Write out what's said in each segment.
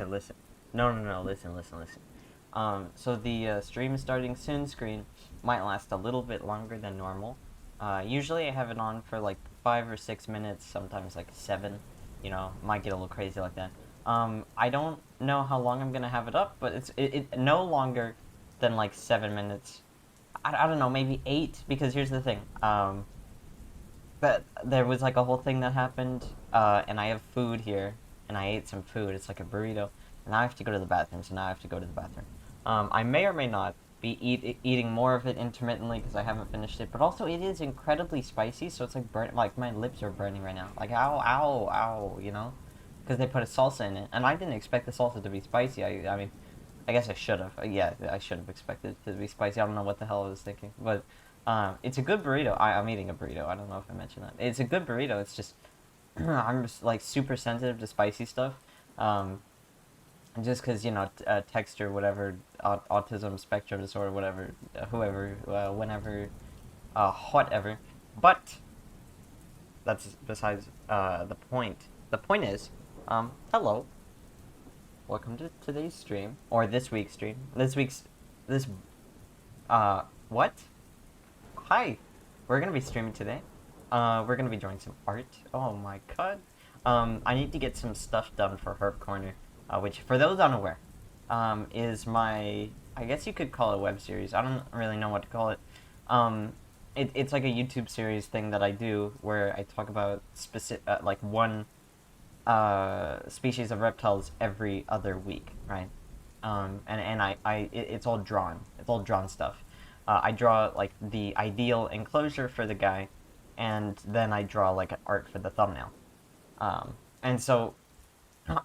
Okay, listen. No, listen. So the stream is starting soon screen might last a little bit longer than normal. Usually I have it on for like 5 or 6 minutes, sometimes like 7. Might get a little crazy like that. I don't know how long I'm gonna have it up, but it no longer than like 7 minutes. I don't know, maybe 8, because here's the thing. But there was like a whole thing that happened, and I have food here, and I ate some food. It's like a burrito, and now I have to go to the bathroom. So now I have to go to the bathroom. I may or may not be eating more of it intermittently because I haven't finished it. But also, it is incredibly spicy, so it's like like my lips are burning right now. Like ow, because they put a salsa in it, and I didn't expect the salsa to be spicy. I mean, I guess I should have. Yeah, I should have expected it to be spicy. I don't know what the hell I was thinking, but it's a good burrito. I'm eating a burrito. I don't know if I mentioned that. It's a good burrito. It's just I'm just like super sensitive to spicy stuff. Just because texture, whatever, autism spectrum disorder, whatever, whoever, whenever, whatever. But that's besides the point. The point is, hello. Welcome to today's stream, or this week's stream. What? Hi. We're gonna be streaming today. We're gonna be drawing some art. Oh my god. I need to get some stuff done for Herp Corner, which, for those unaware, is my, I guess you could call it a web series. I don't really know what to call it. It's like a YouTube series thing that I do where I talk about like one species of reptiles every other week, right? It's all drawn. It's all drawn stuff. I draw like the ideal enclosure for the guy, and then I draw like an art for the thumbnail. And so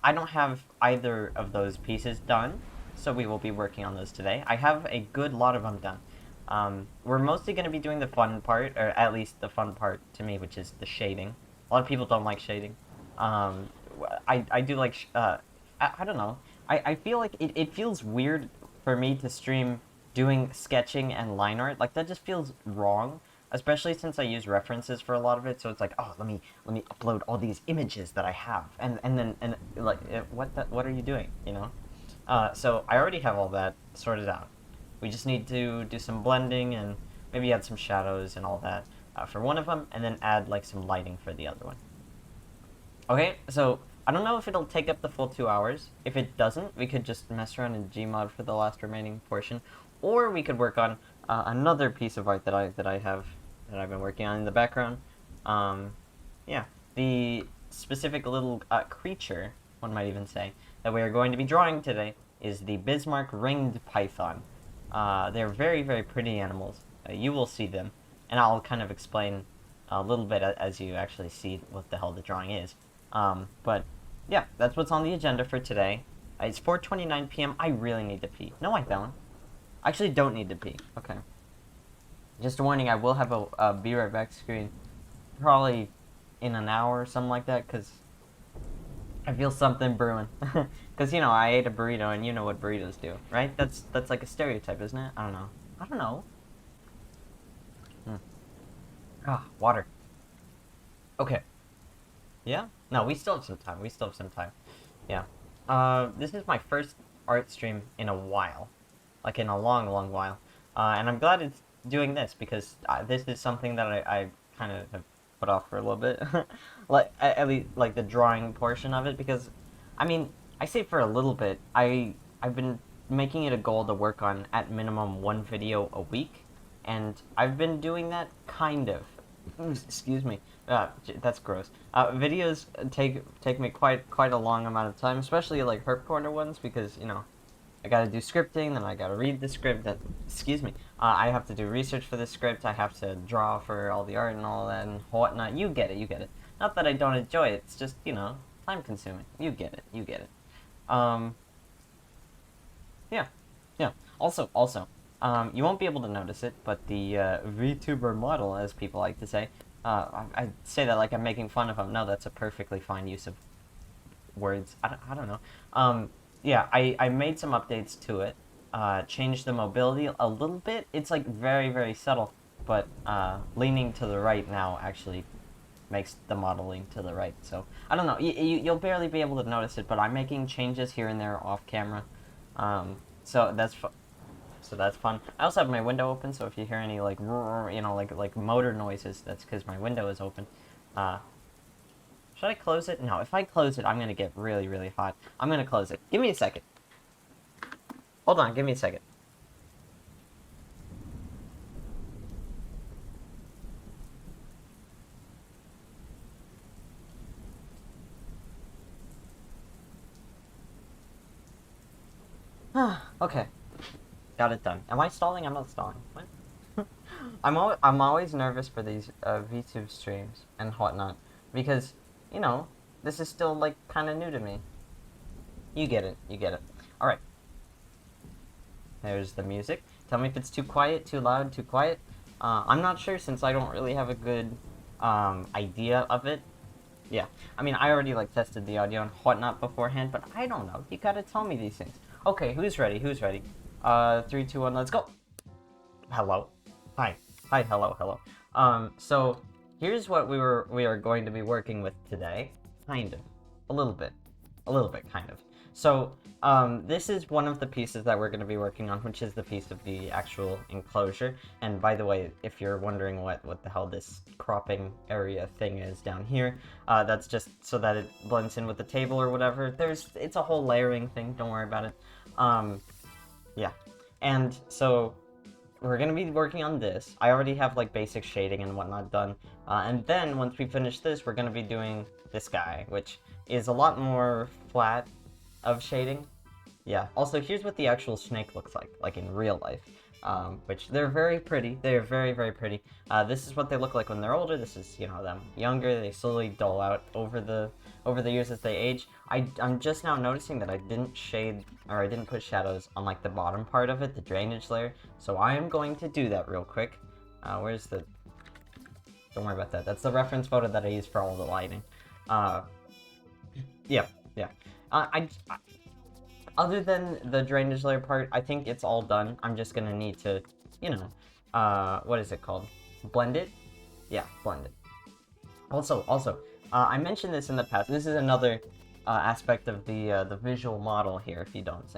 I don't have either of those pieces done, so we will be working on those today. I have a good lot of them done. We're mostly going to be doing the fun part, or at least the fun part to me, which is the shading. A lot of people don't like shading. I do like, I don't know. I feel like it feels weird for me to stream doing sketching and line art. Like, that just feels wrong, especially since I use references for a lot of it. So it's like, oh, let me upload all these images that I have, and then like, what are you doing, So I already have all that sorted out. We just need to do some blending and maybe add some shadows and all that for one of them, and then add like some lighting for the other one. Okay, so I don't know if it'll take up the full 2 hours. If it doesn't, we could just mess around in Gmod for the last remaining portion, or we could work on another piece of art that I've been working on in the background. Yeah, the specific little creature, one might even say, that we are going to be drawing today is the Bismarck ringed python. They're very, very pretty animals. You will see them, and I'll kind of explain a little bit as you actually see what the hell the drawing is. But yeah, that's what's on the agenda for today. It's 4:29 p.m. I really need to pee. No, I don't. I actually don't need to pee. Okay. Just a warning, I will have a be right back screen probably in an hour or something like that, because I feel something brewing. Because, I ate a burrito, and you know what burritos do, right? That's like a stereotype, isn't it? I don't know. Water. Okay. Yeah? No, we still have some time. Yeah. This is my first art stream in a while. Like, in a long, long while. And I'm glad it's doing this, because this is something that I kind of have put off for a little bit. Like, at least, like, the drawing portion of it, because, I mean, I say for a little bit. I've been making it a goal to work on, at minimum, one video a week. And I've been doing that, kind of. Excuse me. That's gross. Videos take me quite a long amount of time, especially like Herp Corner ones, because I gotta do scripting, then I gotta read the script. Excuse me. I have to do research for the script. I have to draw for all the art and all that and whatnot. You get it. Not that I don't enjoy it. It's just time consuming. You get it. Yeah. Also. You won't be able to notice it, but the Vtuber model, as people like to say, I say that like I'm making fun of him. No, that's a perfectly fine use of words. I don't know. Yeah, I made some updates to it. Changed the mobility a little bit. It's like very, very subtle, but leaning to the right now actually makes the modeling to the right. So I don't know. You'll barely be able to notice it, but I'm making changes here and there off camera. So that's so that's fun. I also have my window open, so if you hear any like like motor noises, that's because my window is open. Should I close it? No, if I close it, I'm gonna get really, really hot. I'm gonna close it. Give me a second. Hold on, give me a second. Okay. Got it done. Am I stalling? I'm not stalling. What? I'm always nervous for these VTube streams and whatnot because, this is still like kind of new to me. You get it. You get it. All right. There's the music. Tell me if it's too quiet, too loud, too quiet. I'm not sure since I don't really have a good idea of it. Yeah. I mean, I already like tested the audio and whatnot beforehand, but I don't know. You gotta tell me these things. Okay, who's ready? Who's ready? 3, 2, 1, let's go. Hello. Hi. Hi, hello, hello. So here's what we are going to be working with today. Kind of. A little bit, kind of. So, this is one of the pieces that we're going to be working on, which is the piece of the actual enclosure. And by the way, if you're wondering what the hell this cropping area thing is down here, that's just so that it blends in with the table or whatever. It's a whole layering thing, don't worry about it. Yeah. And so, we're going to be working on this. I already have like basic shading and whatnot done. And then once we finish this, we're going to be doing this guy, which is a lot more flat of shading. Yeah. Also, here's what the actual snake looks like in real life. Which they're very pretty. They're very, very pretty. This is what they look like when they're older. This is, them younger. They slowly dull out over the years as they age. I'm just now noticing that I didn't shade, or I didn't put shadows on like the bottom part of it, the drainage layer. So I am going to do that real quick. Where's the... Don't worry about that. That's the reference photo that I use for all the lighting. Yeah. Other than the drainage layer part, I think it's all done. I'm just gonna need to, what is it called? Blend it? Yeah, blend it. Also, I mentioned this in the past. This is another aspect of the visual model here. If you don't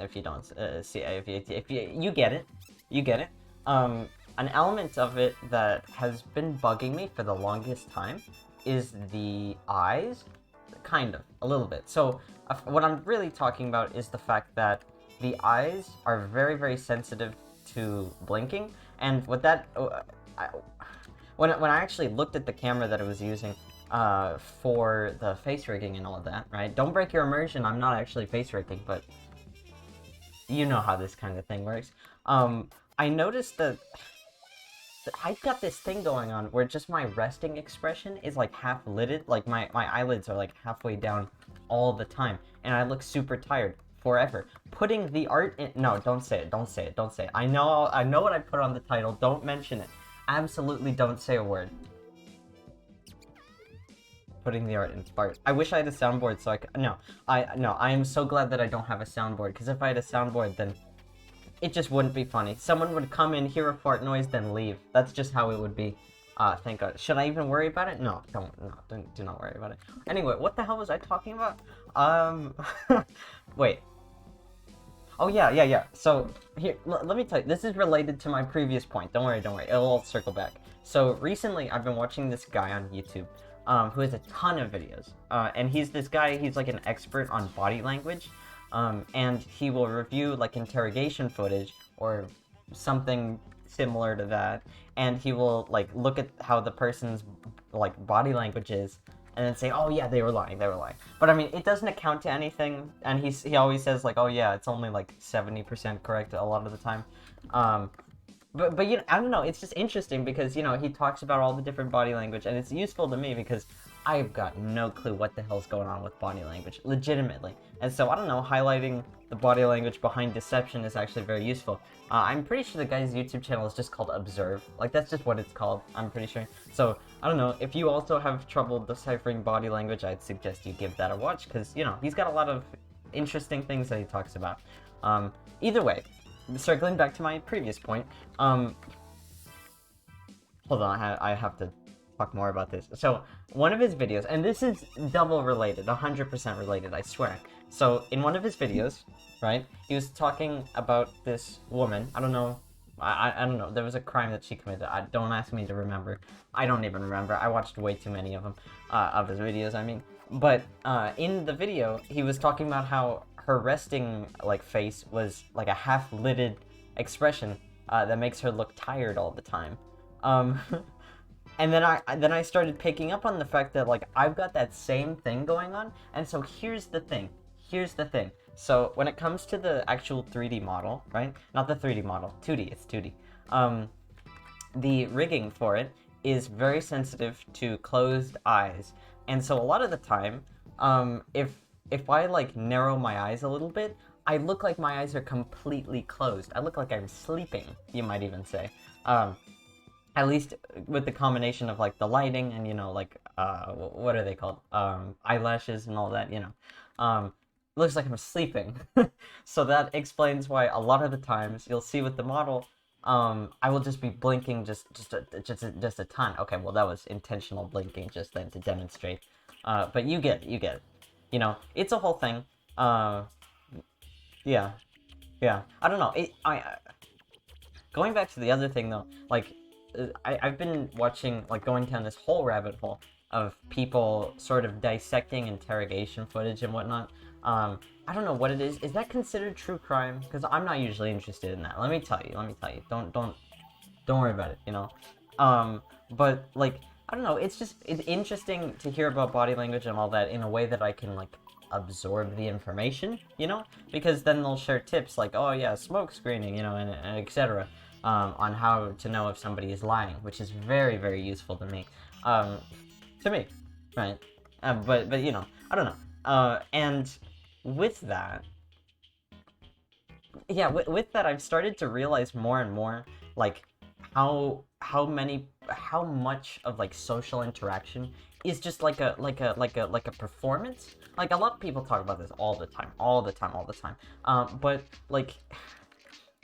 see, if you get it, you get it. An element of it that has been bugging me for the longest time is the eyes. Kind of, a little bit. So what I'm really talking about is the fact that the eyes are very, very sensitive to blinking, and with that, when I actually looked at the camera that I was using for the face rigging and all of that, right? Don't break your immersion. I'm not actually face rigging, but you know how this kind of thing works. I noticed that I've got this thing going on where just my resting expression is like half lidded, like my eyelids are like halfway down all the time, and I look super tired forever. Putting the art in... No, don't say it. I know what I put on the title. Don't mention it. Absolutely don't say a word. Putting the art in part. I wish I had a soundboard so I could... No, I am so glad that I don't have a soundboard, because if I had a soundboard, then it just wouldn't be funny. Someone would come in, hear a fart noise, then leave. That's just how it would be. Thank God. Should I even worry about it? No, do not worry about it. Anyway, what the hell was I talking about? Wait. Oh, yeah. So, here, let me tell you, this is related to my previous point. Don't worry, it'll all circle back. So, recently, I've been watching this guy on YouTube, who has a ton of videos. And he's this guy, he's like an expert on body language. And he will review like interrogation footage or something similar to that, and he will like look at how the person's like body language is, and then say, oh yeah, they were lying. But I mean, it doesn't account to anything, and he always says like, oh yeah, it's only like 70% correct a lot of the time. But I don't know, it's just interesting because, he talks about all the different body language, and it's useful to me because I've got no clue what the hell's going on with body language, legitimately. And so, I don't know, highlighting the body language behind deception is actually very useful. I'm pretty sure the guy's YouTube channel is just called Observe. Like, that's just what it's called, I'm pretty sure. So, I don't know, if you also have trouble deciphering body language, I'd suggest you give that a watch, because, he's got a lot of interesting things that he talks about. Either way, circling back to my previous point, hold on, I have to talk more about this. So, one of his videos, and this is double related, 100% related, I swear. So, in one of his videos, right, he was talking about this woman. I don't know. I don't know. There was a crime that she committed. Don't ask me to remember. I don't even remember. I watched way too many of them, of his videos, I mean. But in the video, he was talking about how her resting like face was like a half-lidded expression that makes her look tired all the time. And then I started picking up on the fact that like I've got that same thing going on. And so here's the thing. So when it comes to the actual 3D model, right? Not the 3D model, 2D, it's 2D. The rigging for it is very sensitive to closed eyes. And so a lot of the time, if I like narrow my eyes a little bit, I look like my eyes are completely closed. I look like I'm sleeping, you might even say. At least with the combination of like the lighting and, you know, like, what are they called? Eyelashes and all that, you know. Looks like I'm sleeping. So that explains why a lot of the times you'll see with the model, I will just be blinking just a ton. Okay, well that was intentional blinking just then to demonstrate. But you get it. You know, it's a whole thing. Yeah. I don't know. Going back to the other thing though, like, I've been watching, like, going down this whole rabbit hole of people sort of dissecting interrogation footage and whatnot. I don't know what it is. Is that considered true crime? Because I'm not usually interested in that. Let me tell you. Don't worry about it, you know? But, like, I don't know. It's interesting to hear about body language and all that in a way that I can, like, absorb the information, you know? Because then they'll share tips like, oh yeah, smoke screening, you know, and etc. On how to know if somebody is lying, which is very, very useful to me. Right? But you know, I don't know. And with that, yeah, with that, I've started to realize more and more, like, how much of like social interaction is just like a performance. Like, a lot of people talk about this all the time. But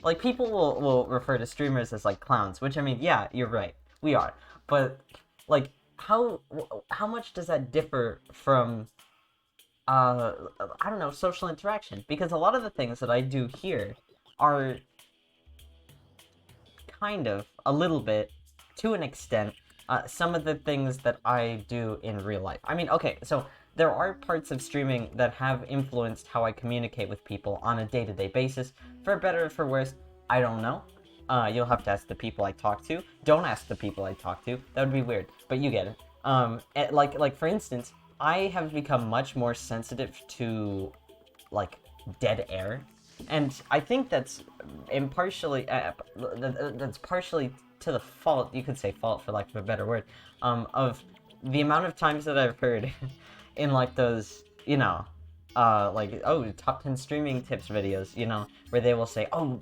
like people will refer to streamers as like clowns, which, I mean, yeah, you're right, we are. But like, how much does that differ from I don't know, social interaction? Because a lot of the things that I do here are kind of, a little bit, to an extent, some of the things that I do in real life. I mean, okay, so there are parts of streaming that have influenced how I communicate with people on a day-to-day basis. For better or for worse, I don't know. You'll have to ask the people I talk to. Don't ask the people I talk to. That would be weird, but you get it. Like for instance, I have become much more sensitive to, like, dead air. And I think that's impartially, that's partially to the fault, you could say fault for lack of a better word, of the amount of times that I've heard in, like, those, you know, like, oh, top 10 streaming tips videos, you know, where they will say, oh,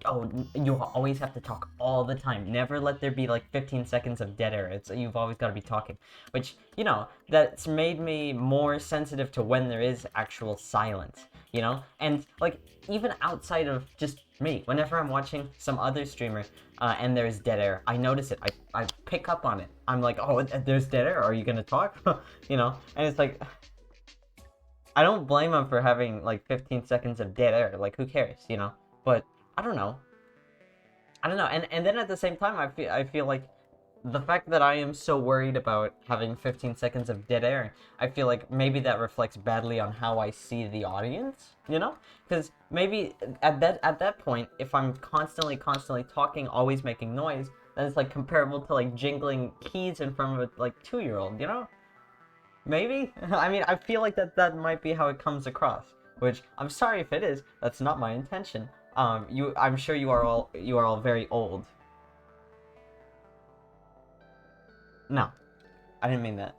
you always have to talk all the time. Never let there be, like, 15 seconds of dead air. You've always got to be talking. Which, you know, that's made me more sensitive to when there is actual silence, you know? And, like, even outside of just me, whenever I'm watching some other streamer, and there's dead air, I notice it. I pick up on it. I'm like, oh, there's dead air? Are you gonna talk? You know? And it's like, I don't blame him for having, like, 15 seconds of dead air. Like, who cares, you know? But I don't know. And then at the same time, I feel like the fact that I am so worried about having 15 seconds of dead air, I feel like maybe that reflects badly on how I see the audience, you know? Because maybe at that point, if I'm constantly talking, always making noise, then it's like comparable to like jingling keys in front of a like 2-year-old, you know? Maybe? I mean, I feel like that might be how it comes across, which I'm sorry if it is. That's not my intention. I'm sure you are all very old. No, I didn't mean that.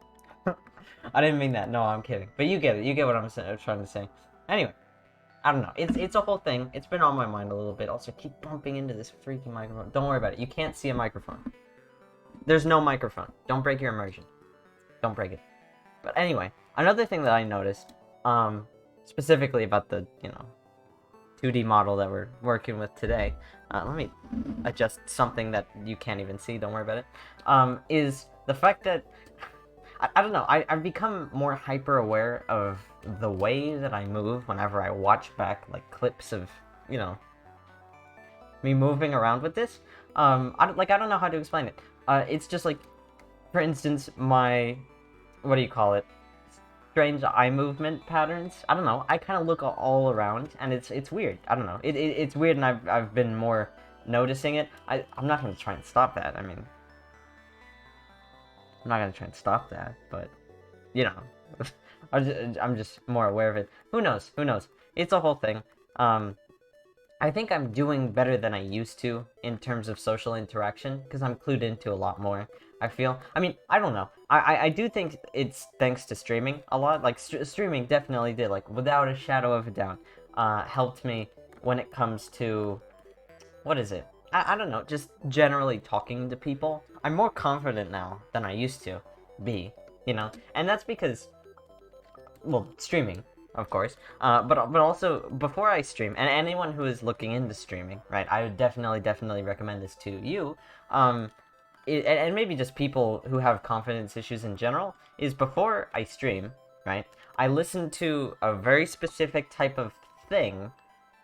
I didn't mean that. No, I'm kidding. But you get it. You get what I'm trying to say. Anyway, I don't know. It's a whole thing. It's been on my mind a little bit. Also, keep bumping into this freaking microphone. Don't worry about it. You can't see a microphone. There's no microphone. Don't break your immersion. Don't break it. But anyway, another thing that I noticed, specifically about the, you know, 2D model that we're working with today, let me adjust something that you can't even see, don't worry about it, is The fact that I don't know. I've become more hyper aware of the way that I move whenever I watch back like clips of, you know, me moving around with this. I don't know how to explain it. It's just like, for instance, my, what do you call it? Strange eye movement patterns. I don't know. I kind of look all around, and it's weird. I don't know. It's weird, and I've been more noticing it. I'm not gonna try and stop that. I mean, I'm not gonna try and stop that, but you know, I'm just more aware of it. Who knows? Who knows? It's a whole thing. I think I'm doing better than I used to in terms of social interaction, because I'm clued into a lot more, I feel. I mean, I don't know. I do think it's thanks to streaming a lot. Like, streaming definitely did, like, without a shadow of a doubt, helped me when it comes to, what is it? I don't know, just generally talking to people. I'm more confident now than I used to be, you know? And that's because, well, streaming, of course, but also before I stream, and anyone who is looking into streaming, right, I would definitely recommend this to you, and maybe just people who have confidence issues in general, is before I stream, right, I listen to a very specific type of thing,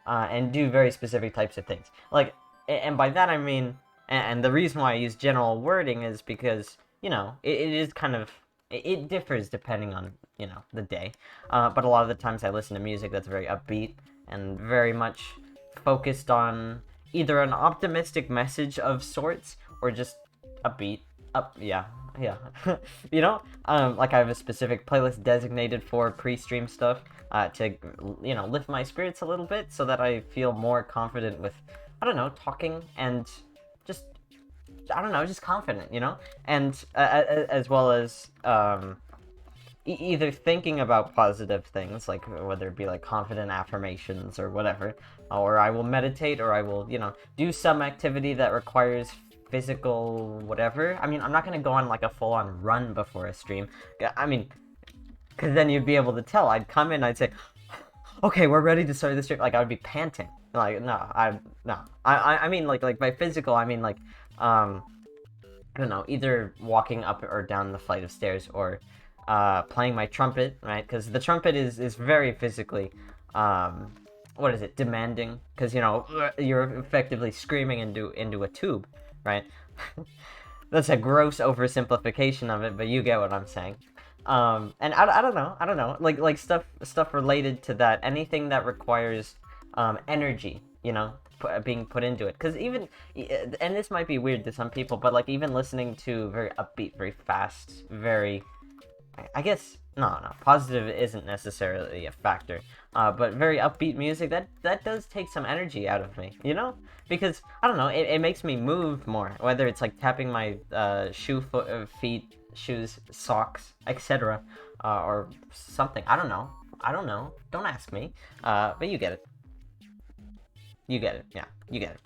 and do very specific types of things, like, and by that I mean, and the reason why I use general wording is because, you know, it is kind of, it differs depending on, you know, the day. But a lot of the times I listen to music that's very upbeat and very much focused on either an optimistic message of sorts or just upbeat. Yeah. You know, like I have a specific playlist designated for pre-stream stuff to, you know, lift my spirits a little bit so that I feel more confident with, I don't know, talking and just, I don't know, just confident, you know? And as well as either thinking about positive things, like whether it be like confident affirmations or whatever, or I will meditate, or I will, you know, do some activity that requires physical whatever. I mean, I'm not going to go on like a full-on run before a stream. I mean, because then you'd be able to tell. I'd come in, I'd say, okay, we're ready to start the stream. Like, I would be panting. Like, no. I mean, like by physical, I mean, like, I don't know, either walking up or down the flight of stairs, or playing my trumpet, right? Because the trumpet is very physically, what is it, demanding? Because, you know, you're effectively screaming into a tube, right? That's a gross oversimplification of it, but you get what I'm saying. And I don't know, like stuff related to that, anything that requires energy, you know, being put into it. Because even, and this might be weird to some people, but like even listening to very upbeat, very fast, very, I guess, no, positive isn't necessarily a factor, but very upbeat music, that does take some energy out of me, you know? Because, I don't know, it makes me move more, whether it's like tapping my feet, shoes, socks, etc., or something. I don't know, don't ask me, but you get it. You get it, yeah, you get it.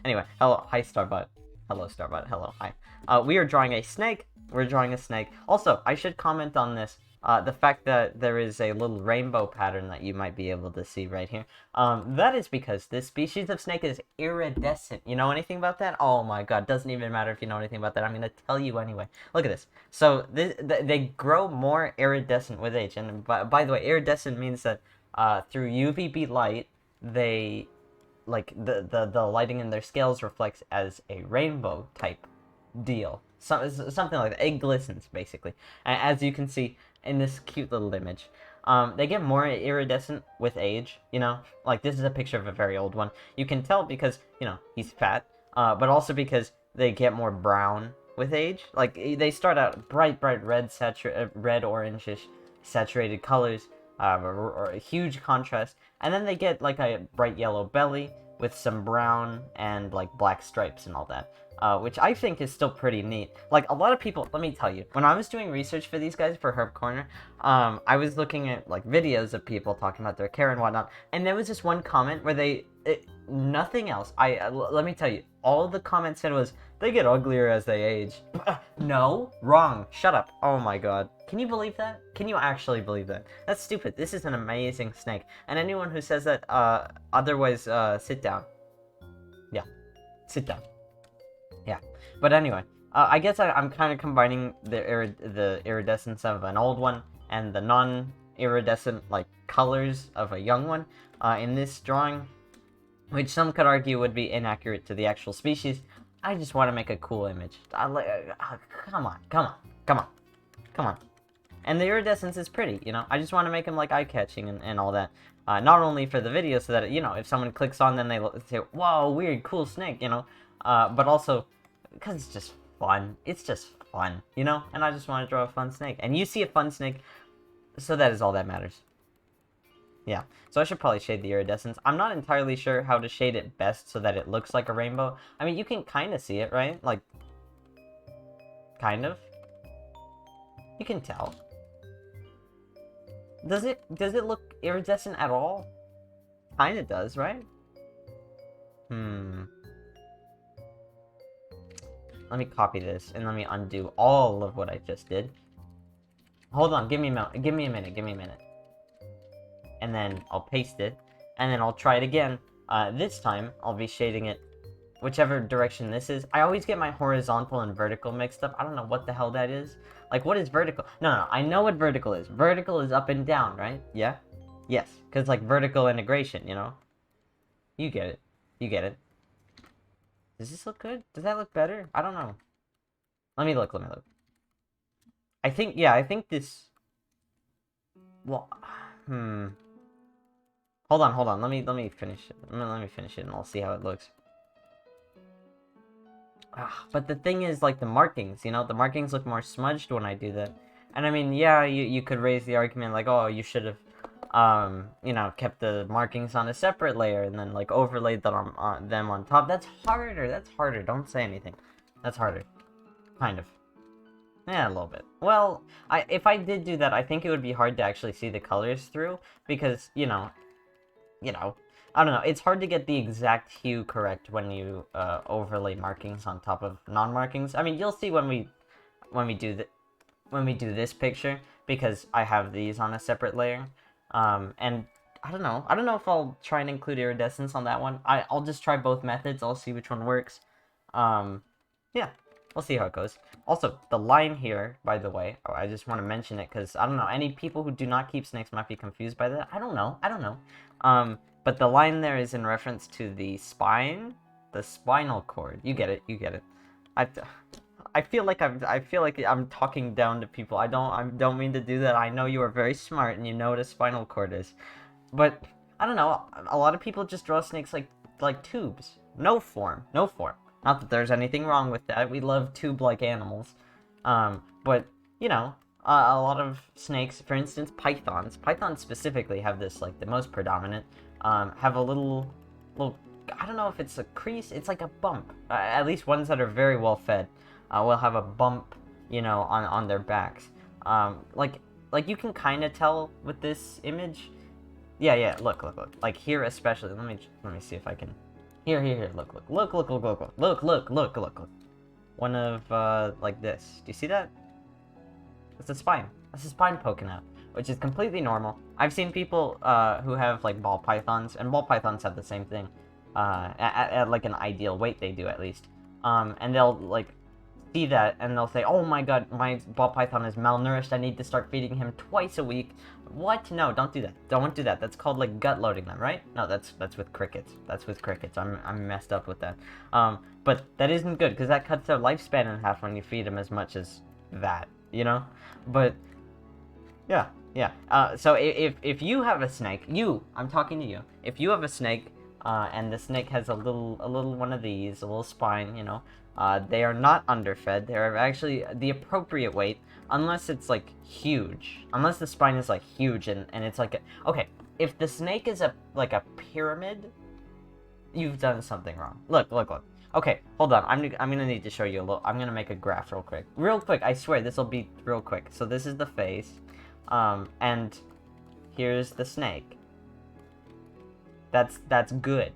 Anyway, hi Starbutt. Hello Starbutt, hello, hi. We are drawing a snake. We're drawing a snake. Also, I should comment on this. The fact that there is a little rainbow pattern that you might be able to see right here. That is because this species of snake is iridescent. You know anything about that? Oh my god, doesn't even matter if you know anything about that. I'm going to tell you anyway. Look at this. So, they grow more iridescent with age. And by the way, iridescent means that through UVB light, they, like, the lighting in their scales reflects as a rainbow type deal. Something like that. It glistens, basically. As you can see in this cute little image. They get more iridescent with age, you know? Like, this is a picture of a very old one. You can tell because, you know, he's fat, but also because they get more brown with age. Like, they start out bright red, red, orangish, saturated colors, or a huge contrast, and then they get, like, a bright yellow belly with some brown and, like, black stripes and all that. Which I think is still pretty neat. Like, a lot of people, let me tell you, when I was doing research for these guys for Herp Corner, I was looking at, like, videos of people talking about their care and whatnot, and there was this one comment where nothing else, let me tell you, all the comments said was, they get uglier as they age. No, wrong, shut up, oh my god. Can you believe that? Can you actually believe that? That's stupid. This is an amazing snake, and anyone who says that, otherwise, sit down. Yeah, sit down. Yeah, but anyway, I guess I'm kind of combining the iridescence of an old one and the non-iridescent like colors of a young one in this drawing, which some could argue would be inaccurate to the actual species. I just want to make a cool image. Come on, come on, come on, come on. And the iridescence is pretty, you know? I just want to make them, like, eye-catching and all that. Not only for the video, so that, you know, if someone clicks on them, they say, whoa, weird, cool snake, you know? But also, because it's just fun. It's just fun, you know? And I just want to draw a fun snake. And you see a fun snake, so that is all that matters. Yeah, so I should probably shade the iridescence. I'm not entirely sure how to shade it best so that it looks like a rainbow. I mean, you can kind of see it, right? Like, kind of. You can tell. Does it look iridescent at all? Kinda does, right? Let me copy this and let me undo all of what I just did. Hold on, give me a minute. And then I'll paste it, and then I'll try it again. This time I'll be shading it whichever direction this is. I always get my horizontal and vertical mixed up. I don't know what the hell that is. Like, what is vertical? No, I know what vertical is. Vertical is up and down, right? Yeah? Yes, because, like, vertical integration, you know? You get it. You get it. Does this look good? Does that look better? I don't know. Let me look. I think this... Well, Hold on. Let me finish it. Let me finish it and I'll see how it looks. But the thing is, like, the markings, you know? The markings look more smudged when I do that. And I mean, yeah, you could raise the argument, like, oh, you should have, you know, kept the markings on a separate layer and then, like, overlaid them on top. That's harder. Don't say anything. That's harder. Kind of. Yeah, a little bit. Well, if I did do that, I think it would be hard to actually see the colors through, because, you know, I don't know, it's hard to get the exact hue correct when you overlay markings on top of non-markings. I mean, you'll see when we do this picture, because I have these on a separate layer. And I don't know if I'll try and include iridescence on that one. I'll just try both methods. I'll see which one works. Yeah. We'll see how it goes. Also, the line here, by the way, I just want to mention it because, I don't know, any people who do not keep snakes might be confused by that. I don't know. But the line there is in reference to the spine, the spinal cord. You get it. I feel like I'm talking down to people. I don't mean to do that. I know you are very smart and you know what a spinal cord is. But, I don't know, a lot of people just draw snakes like tubes. No form. Not that there's anything wrong with that. We love tube-like animals. But, you know, a lot of snakes, for instance, pythons specifically have this, like, the most predominant, have a little, I don't know if it's a crease, it's like a bump. At least ones that are very well fed will have a bump, you know, on their backs. Like you can kind of tell with this image. Yeah, look. Like, here especially, let me see if I can... Here, look. One of, like this. Do you see that? That's a spine. That's a spine poking out, which is completely normal. I've seen people, who have, like, ball pythons, and ball pythons have the same thing. At like, an ideal weight, they do, at least. And they'll, like, see that, and they'll say, oh my god, my ball python is malnourished, I need to start feeding him twice a week. What? No, don't do that. Don't do that. That's called, like, gut loading them, right? No, that's with crickets. I'm messed up with that. But that isn't good, because that cuts their lifespan in half when you feed them as much as that, you know? But, yeah. So if you have a snake, I'm talking to you. If you have a snake, and the snake has a little one of these, a little spine, you know, they are not underfed. They're actually the appropriate weight, unless it's, like, huge. Unless the spine is, like, huge and it's like okay, if the snake is like a pyramid, you've done something wrong. Look. Okay, hold on. I'm gonna need to show you a little. I'm gonna make a graph real quick. I swear this will be real quick. So this is the face, and here's the snake. That's good.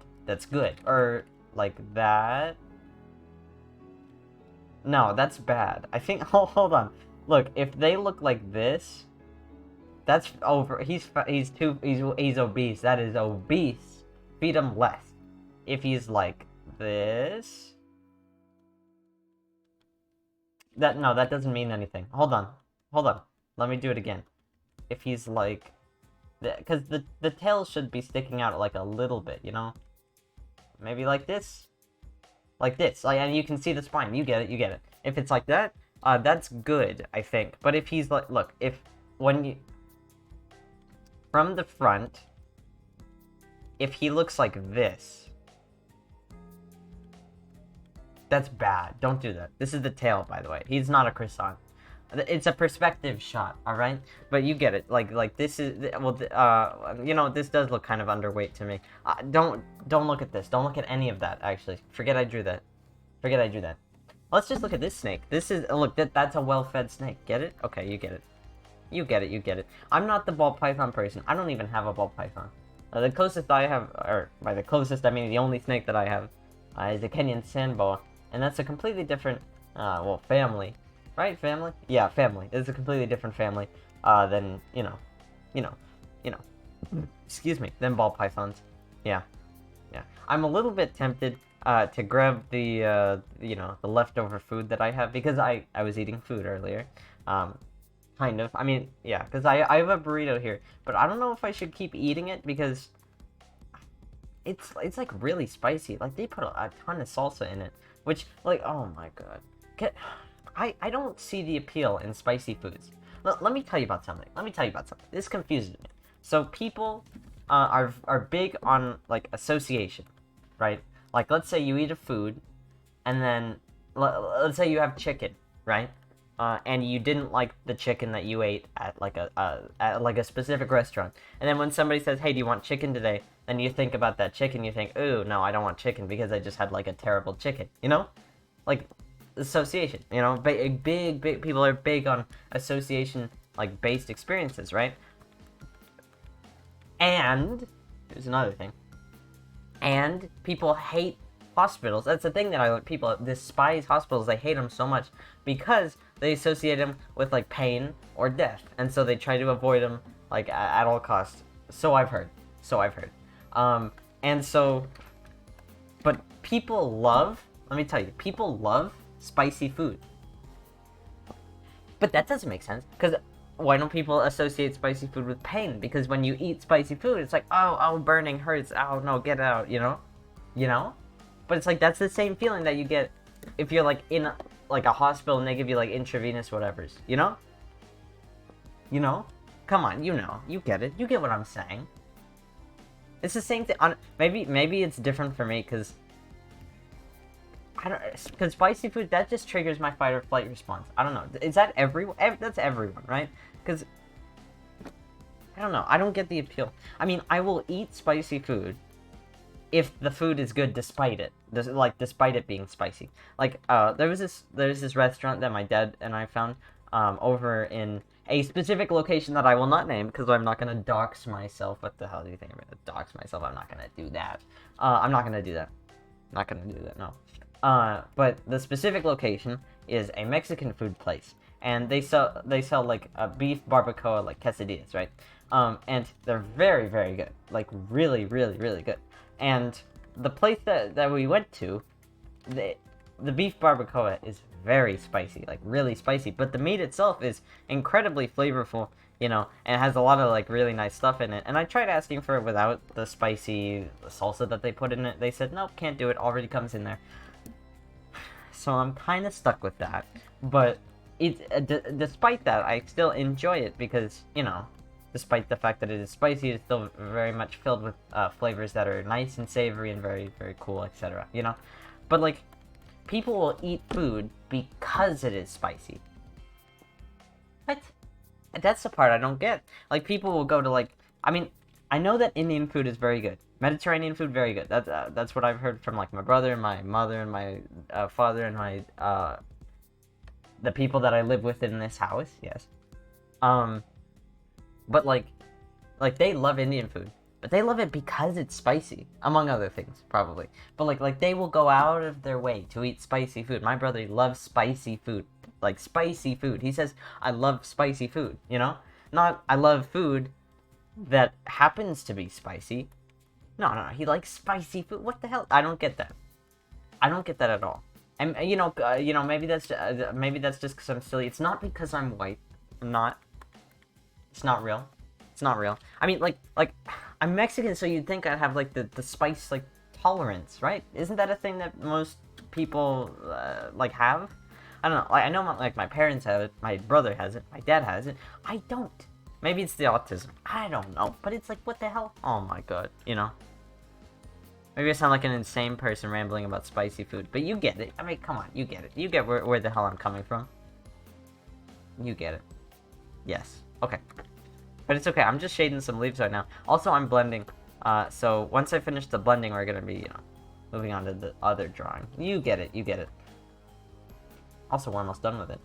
Or like that. No, that's bad. I think. Hold on. Look, if they look like this, that's over. He's obese. That is obese. Feed him less. If he's like this, No, that doesn't mean anything. Hold on. Hold on. Let me do it again. If he's like... Because the tail should be sticking out like a little bit, you know? Maybe like this? Like this. Like, and you can see the spine. You get it, you get it. If it's like that, that's good, I think. But if he's like... Look, when you... From the front, if he looks like this... That's bad. Don't do that. This is the tail, by the way. He's not a croissant. It's a perspective shot, alright? But you get it. Like this is... Well, you know, this does look kind of underweight to me. Don't look at this. Don't look at any of that, actually. Forget I drew that. Forget I drew that. Let's just look at this snake. This is... Look, that's a well-fed snake. Get it? Okay, you get it. You get it, you get it. I'm not the ball python person. I don't even have a ball python. The closest I have... Or, by the closest, I mean the only snake that I have is a Kenyan sand boa. And that's a completely different, well, family. Right, family? Yeah, family. It's a completely different family, than, you know, excuse me, than ball pythons. Yeah. I'm a little bit tempted, to grab the, you know, the leftover food that I have, because I was eating food earlier. Kind of. I mean, yeah, because I have a burrito here, but I don't know if I should keep eating it, because it's like really spicy. Like, they put a ton of salsa in it. Which, like, oh my god. I don't see the appeal in spicy foods. Let me tell you about something. This confuses me. So people are big on, like, association, right? Like, let's say you eat a food, and then, let's say you have chicken, right? And you didn't like the chicken that you ate at, like, a specific restaurant. And then when somebody says, hey, do you want chicken today? Then you think about that chicken, you think, ooh, no, I don't want chicken because I just had, like, a terrible chicken, you know? Like, association, you know? Big people are big on association, like, based experiences, right? And, here's another thing. And people hate hospitals. That's the thing that I like. People despise hospitals. They hate them so much because they associate them with, like, pain or death. And so they try to avoid them, like, at all costs. So I've heard. And so, but people love, let me tell you, people love spicy food. But that doesn't make sense, because why don't people associate spicy food with pain? Because when you eat spicy food, it's like, oh, burning hurts, oh, no, get out, you know? But it's like, that's the same feeling that you get if you're, like, in, like, a hospital and they give you, like, intravenous whatevers, you know? Come on, you get it, you get what I'm saying. It's the same thing. Maybe it's different for me because because spicy food, that just triggers my fight or flight response. I don't know. Is that everyone? That's everyone, right? Because I don't know. I don't get the appeal. I mean, I will eat spicy food if the food is good, despite it. Despite it being spicy. Like, there's this restaurant that my dad and I found over in a specific location that I will not name because I'm not gonna dox myself. What the hell do you think I'm gonna dox myself? I'm not gonna do that. I'm not gonna do that. Not gonna do that. No. But the specific location is a Mexican food place, and they sell like a beef barbacoa, like quesadillas, right? And they're very, very good. Like, really, really, really good. And the place that we went to, the beef barbacoa is very spicy, like really spicy, but the meat itself is incredibly flavorful, you know, and has a lot of, like, really nice stuff in it. And I tried asking for it without the spicy salsa that they put in it. They said, nope, can't do it, already comes in there. So I'm kind of stuck with that, but despite that, I still enjoy it because, you know, despite the fact that it is spicy, it's still very much filled with flavors that are nice and savory and very, very cool, etc., you know? But, like, people will eat food because it is spicy. What? That's the part I don't get. Like, people will go to, like... I mean, I know that Indian food is very good. Mediterranean food, very good. That's what I've heard from, like, my brother, my mother, and my father, and my... the people that I live with in this house, yes. But, like, they love Indian food. But they love it because it's spicy, among other things, probably. But, like they will go out of their way to eat spicy food. My brother loves spicy food. Like, spicy food. He says, I love spicy food, you know? Not, I love food that happens to be spicy. No, he likes spicy food. What the hell? I don't get that. I don't get that at all. And maybe that's just because I'm silly. It's not because I'm white. I'm not. It's not real. It's not real. I mean, like I'm Mexican, so you'd think I'd have like the spice like tolerance, right? Isn't that a thing that most people like have? I don't know. Like, I know my parents have it. My brother has it. My dad has it. I don't. Maybe it's the autism. I don't know. But it's like, what the hell? Oh my god. You know. Maybe I sound like an insane person rambling about spicy food, but you get it. I mean, come on, you get it. You get where the hell I'm coming from. You get it. Yes. Okay. But it's okay. I'm just shading some leaves right now. Also, I'm blending. So once I finish the blending, we're gonna be, moving on to the other drawing. You get it. You get it. Also, we're almost done with it.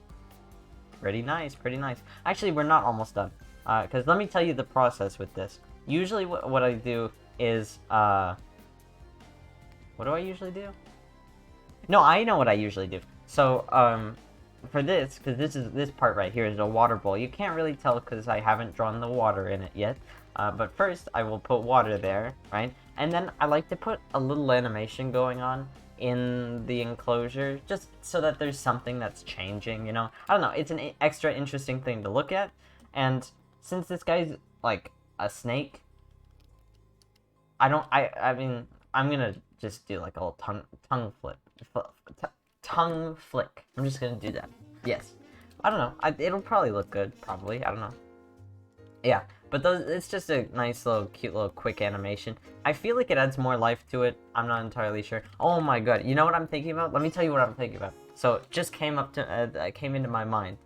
Pretty nice. Pretty nice. Actually, we're not almost done. Because let me tell you the process with this. Usually, what I do is, what do I usually do? No, I know what I usually do. So, for this, because this part right here is a water bowl. You can't really tell because I haven't drawn the water in it yet. But first, I will put water there, right? And then I like to put a little animation going on in the enclosure, just so that there's something that's changing, I don't know, it's an extra interesting thing to look at. And since this guy's, like, a snake, I mean, I'm gonna just do like a little tongue flick. I'm just gonna do that. Yes. I don't know. It'll probably look good. Probably. I don't know. Yeah. But it's just a nice little, cute little, quick animation. I feel like it adds more life to it. I'm not entirely sure. Oh my god. You know what I'm thinking about? Let me tell you what I'm thinking about. So it just came into my mind.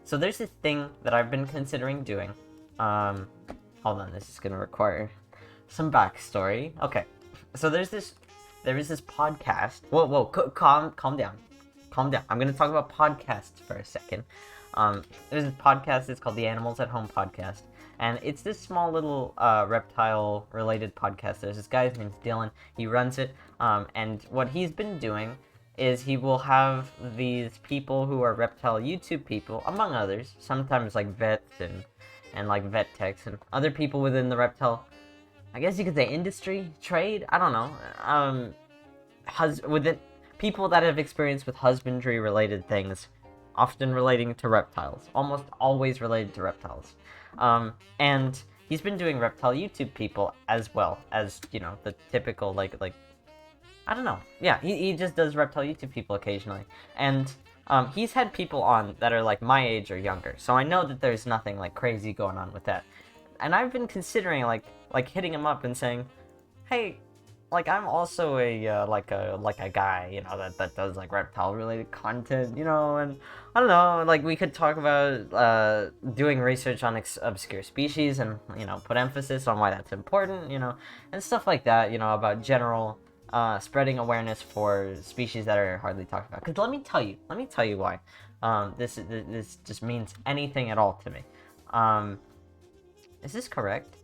So there's this thing that I've been considering doing. Hold on. This is gonna require some backstory. Okay. So there is this podcast. Whoa, calm down. I'm gonna talk about podcasts for a second. There's this podcast. It's called the Animals at Home podcast, and it's this small little reptile-related podcast. There's this guy. His name's Dylan. He runs it. And what he's been doing is he will have these people who are reptile YouTube people, among others. Sometimes like vets and like vet techs and other people within the reptile, I guess you could say, industry, trade, I don't know, within people that have experience with husbandry related things, often relating to reptiles, almost always related to reptiles. And he's been doing reptile YouTube people as well as, the typical, like, I don't know, yeah, he just does reptile YouTube people occasionally, and he's had people on that are like my age or younger, so I know that there's nothing like crazy going on with that. And I've been considering like hitting him up and saying, hey, like I'm also a like a guy, that does like reptile related content, and I don't know, like we could talk about doing research on obscure species and put emphasis on why that's important, and stuff like that, about general spreading awareness for species that are hardly talked about. Because let me tell you why this just means anything at all to me. Is this correct?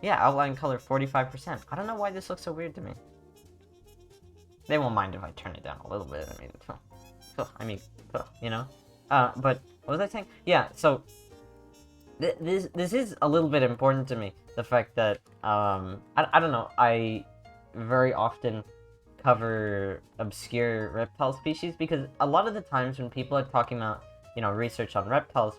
Yeah, outline color 45%. I don't know why this looks so weird to me. They won't mind if I turn it down a little bit. But what was I saying? Yeah, so this is a little bit important to me. The fact that I don't know, I very often cover obscure reptile species, because a lot of the times when people are talking about research on reptiles,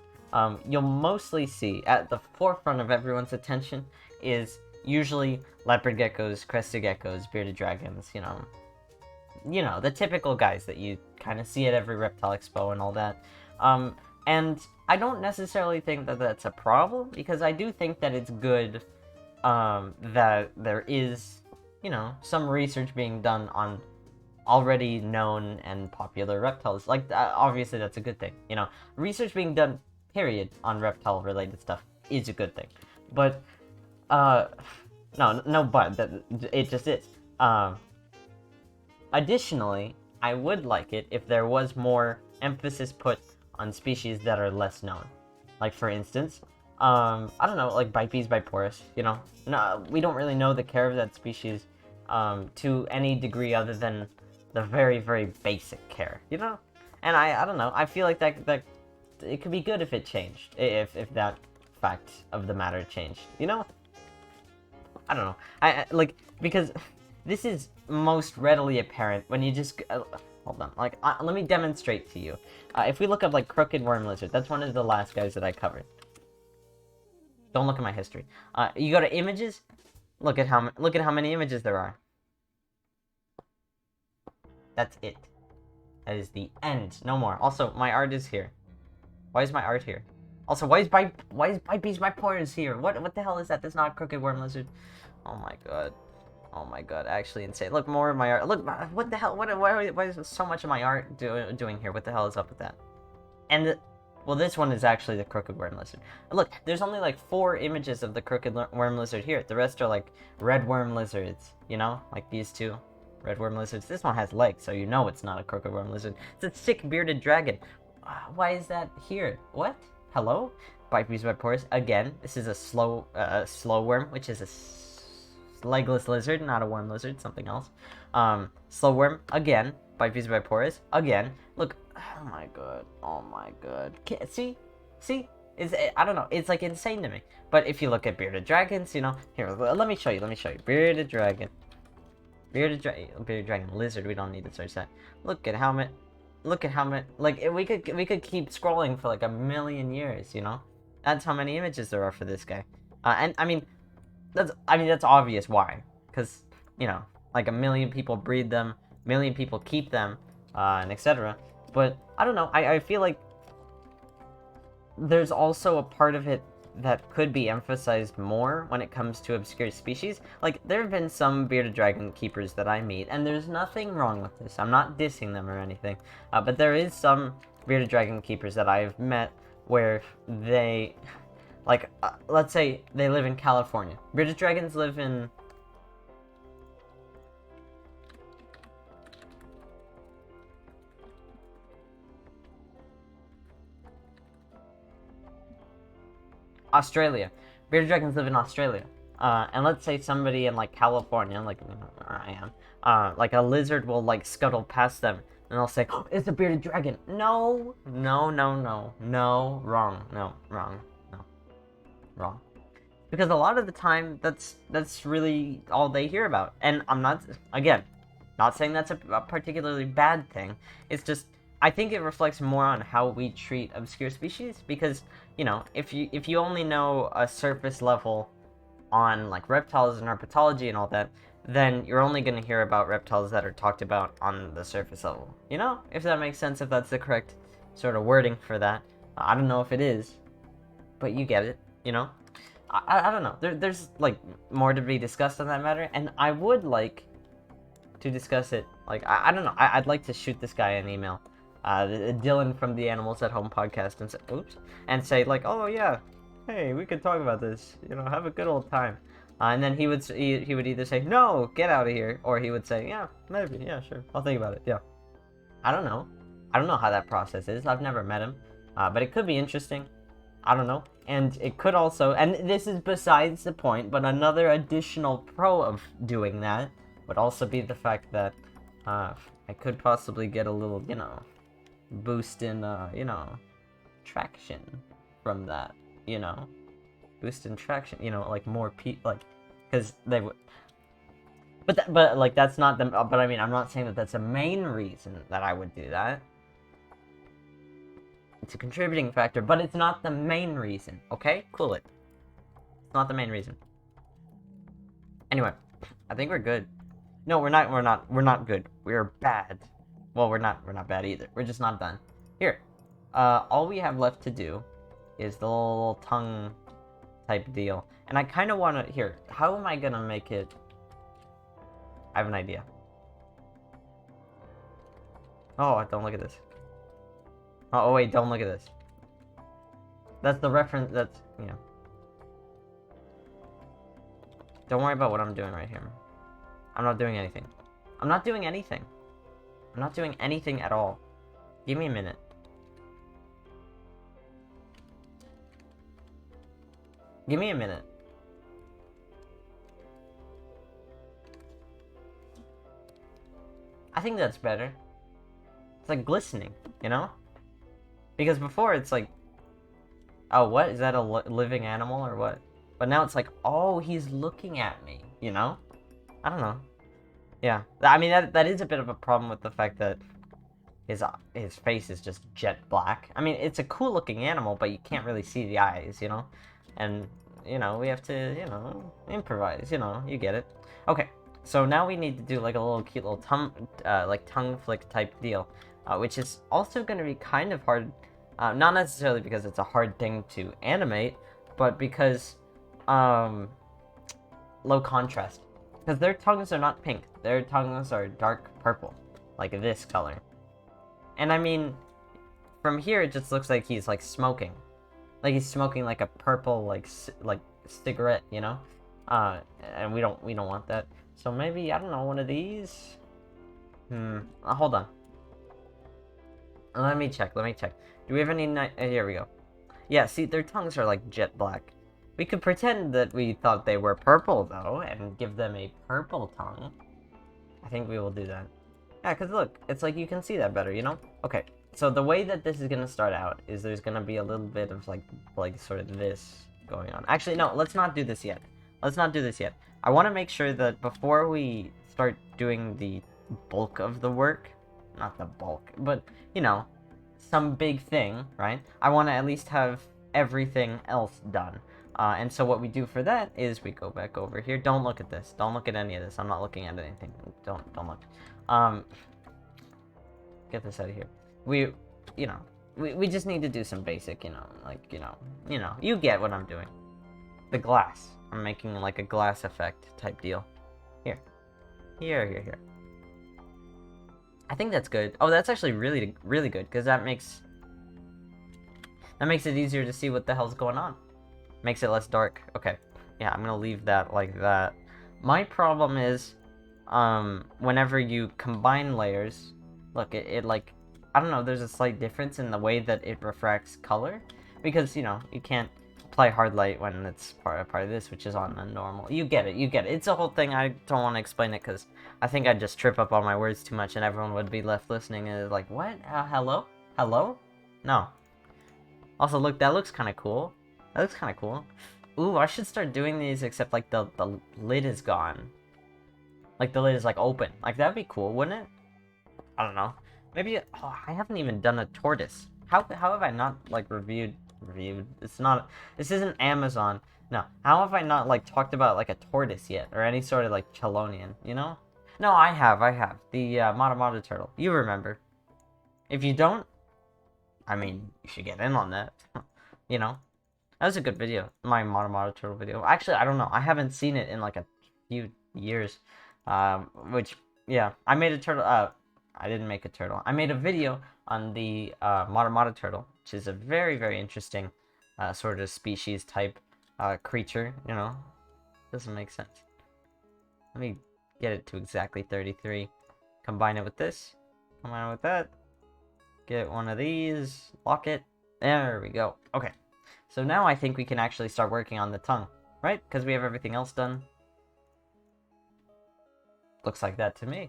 you'll mostly see at the forefront of everyone's attention is usually leopard geckos, crested geckos, bearded dragons, the typical guys that you kind of see at every reptile expo and all that. And I don't necessarily think that that's a problem, because I do think that it's good that there is, some research being done on already known and popular reptiles. Like, obviously that's a good thing, research being done, period, on reptile related stuff is a good thing. But it just is. Additionally, I would like it if there was more emphasis put on species that are less known. Like, for instance, I don't know, like Bipes biporus, no, we don't really know the care of that species to any degree other than the very, very basic care, And I don't know, I feel like that it could be good if it changed, if that fact of the matter changed, I don't know. I like, because this is most readily apparent when you just... hold on, like, let me demonstrate to you. If we look up, like, crooked worm lizard, that's one of the last guys that I covered. Don't look at my history. You go to images, look at how many images there are. That's it. That is the end. No more. Also, my art is here. Why is my art here? Also, why is Beast by Pores here? What the hell is that? That's not a crooked worm lizard. Oh my god. Oh my god, actually insane. Look, more of my art. Look, what the hell? Why is so much of my art doing here? What the hell is up with that? And well, this one is actually the crooked worm lizard. Look, there's only like 4 images of the crooked worm lizard here. The rest are like red worm lizards, you know? Like these 2 red worm lizards. This one has legs, so you know it's not a crooked worm lizard. It's a sick bearded dragon. Why is that here? What? Hello? Beast by Pores. Again, this is a slow worm, which is a legless lizard, not a worm lizard, something else. Slow worm, again. Beast by Pores, again. Look, oh my god, oh my god. See? I don't know, it's like insane to me. But if you look at bearded dragons, you know, here, let me show you. Bearded dragon. Bearded dragon lizard, we don't need to search that. Look at how many, like, we could keep scrolling for like a million years, you know? That's how many images there are for this guy. And I mean, that's obvious why. Because, you know, like a million people breed them, a million people keep them, and etc. But, I don't know, I feel like there's also a part of it that could be emphasized more when it comes to obscure species. Like, there have been some bearded dragon keepers that I meet, and there's nothing wrong with this. I'm not dissing them or anything. But there is some bearded dragon keepers that I've met where they... Like, let's say they live in California. Bearded dragons live in... Australia. Bearded dragons live in Australia. And let's say somebody in, like, California, like I am, like, a lizard will, like, scuttle past them, and they'll say, oh, it's a bearded dragon. No, wrong. Because a lot of the time, that's really all they hear about. And I'm not, again, not saying that's a particularly bad thing. It's just, I think it reflects more on how we treat obscure species, because, you know, if you only know a surface level on, like, reptiles and herpetology and all that, then you're only going to hear about reptiles that are talked about on the surface level. You know? If that makes sense, if that's the correct sort of wording for that. I don't know if it is, but you get it, you know? I don't know. There's, like, more to be discussed on that matter, and I would like to discuss it. Like, I don't know. I'd like to shoot this guy an email. Dylan from the Animals at Home podcast, and say, oops, and say, like, oh yeah, hey, we could talk about this, you know, have a good old time. And then he would either say, no, get out of here, or he would say, yeah, maybe, yeah, sure, I'll think about it, yeah. I don't know how that process is. I've never met him, but it could be interesting. I don't know. And it could also, and this is besides the point, but another additional pro of doing that would also be the fact that I could possibly get a little, you know, boost in, you know, traction from that, you know, boost in traction, you know, like more people, like, because they would, but like that's not the, but I mean, I'm not saying that that's the main reason that I would do that. It's a contributing factor, but it's not the main reason, okay? Cool it. It's not the main reason. Anyway, I think we're good. No, we're not good. We're bad. Well, we're not bad either. We're just not done. Here. All we have left to do is the little tongue type deal. And I kind of want to, here, how am I going to make it? I have an idea. Oh, don't look at this. Oh, wait, don't look at this. That's the reference, that's, yeah. Don't worry about what I'm doing right here. I'm not doing anything. I'm not doing anything. I'm not doing anything at all. Give me a minute. Give me a minute. I think that's better. It's like glistening, you know? Because before it's like, oh, what? Is that a living animal or what? But now it's like, oh, he's looking at me, you know? I don't know. Yeah, I mean that is a bit of a problem with the fact that his face is just jet black. I mean, it's a cool looking animal, but you can't really see the eyes, you know? And, you know, we have to, you know, improvise, you know, you get it. Okay, so now we need to do like a little cute little tongue flick type deal, which is also going to be kind of hard, not necessarily because it's a hard thing to animate, but because, low contrast. Because their tongues are not pink, their tongues are dark purple, like this color. And I mean, from here it just looks like he's like smoking, like a purple like cigarette, you know. And we don't want that. So maybe I don't know, one of these. Hold on. Let me check. Do we have any here we go. Yeah, see, their tongues are like jet black. We could pretend that we thought they were purple though, and give them a purple tongue. I think we will do that. Yeah, because look, it's like you can see that better, you know? Okay, so the way that this is going to start out is there's going to be a little bit of, like sort of this going on. Actually, no, let's not do this yet. I want to make sure that before we start doing the bulk of the work, not the bulk, but, you know, some big thing, right? I want to at least have everything else done. And so what we do for that is we go back over here. Don't look at this. Don't look at any of this. I'm not looking at anything. Don't look. Get this out of here. We just need to do some basic, you know, like, you get what I'm doing. The glass. I'm making like a glass effect type deal. Here. I think that's good. Oh, that's actually really, really good, because that makes it easier to see what the hell's going on. Makes it less dark. Okay. Yeah, I'm gonna leave that like that. My problem is, whenever you combine layers, look, it like, I don't know, there's a slight difference in the way that it refracts color, because, you know, you can't apply hard light when it's part of this, which is on the normal. You get it. It's a whole thing. I don't want to explain it, because I think I'd just trip up on my words too much, and everyone would be left listening and is like, what? Hello? No. Also, look, that looks kind of cool. Ooh, I should start doing these, except like the lid is gone. Like the lid is like open. Like that'd be cool, wouldn't it? I don't know. Maybe I haven't even done a tortoise. How have I not like reviewed? This isn't Amazon. No. How have I not like talked about like a tortoise yet, or any sort of like chelonian? You know? No, I have. The Mata turtle. You remember? If you don't, I mean, you should get in on that. You know? That was a good video. My Mata turtle video. Actually, I don't know. I haven't seen it in like a few years. Which, yeah. I made a turtle. I didn't make a turtle. I made a video on the Mata turtle, which is a very, very interesting sort of species type creature. You know? Doesn't make sense. Let me get it to exactly 33. Combine it with this. Combine it with that. Get one of these. Lock it. There we go. Okay. So now I think we can actually start working on the tongue, right? Because we have everything else done. Looks like that to me,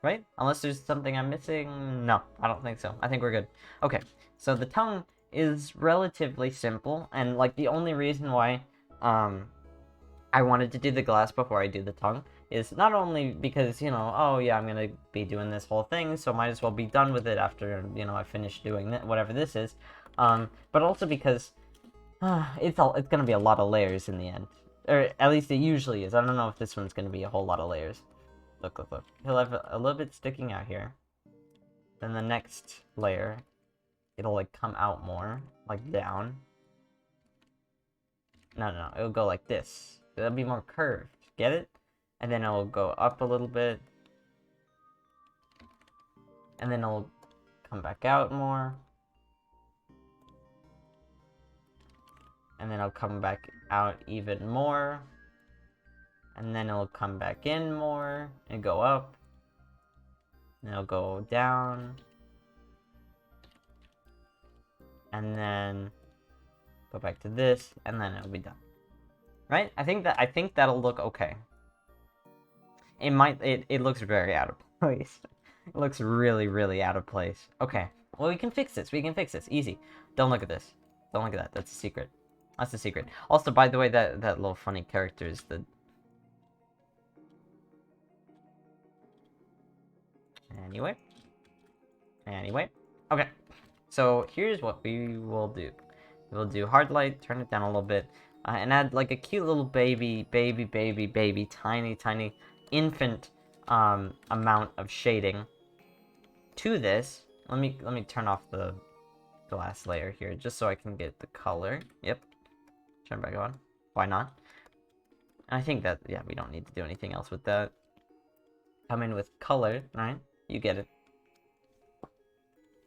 right? Unless there's something I'm missing. No, I don't think so. I think we're good. Okay, so the tongue is relatively simple, and like the only reason why I wanted to do the glass before I do the tongue is not only because, you know, oh yeah, I'm gonna be doing this whole thing, so might as well be done with it after, you know, I finish doing whatever this is, but also because it's gonna be a lot of layers in the end. Or at least it usually is. I don't know if this one's gonna be a whole lot of layers. Look. He'll have a little bit sticking out here. Then the next layer, it'll like come out more, like down. No, it'll go like this. It'll be more curved. Get it? And then it'll go up a little bit. And then it'll come back out more. And then it'll come back out even more. And then it'll come back in more and go up. And it'll go down. And then go back to this, and then it'll be done. Right? I think that'll look okay. It looks very out of place. It looks really, really out of place. Okay. Well, we can fix this. Easy. Don't look at this. Don't look at that. That's a secret. Also, by the way, that little funny character is the... Anyway. Okay. So here's what we will do. We'll do hard light, turn it down a little bit, and add like a cute little baby, tiny infant amount of shading to this. Let me turn off the glass layer here just so I can get the color. Yep. Turn back on. Why not? And I think that, yeah, we don't need to do anything else with that. Come in with color, right? You get it.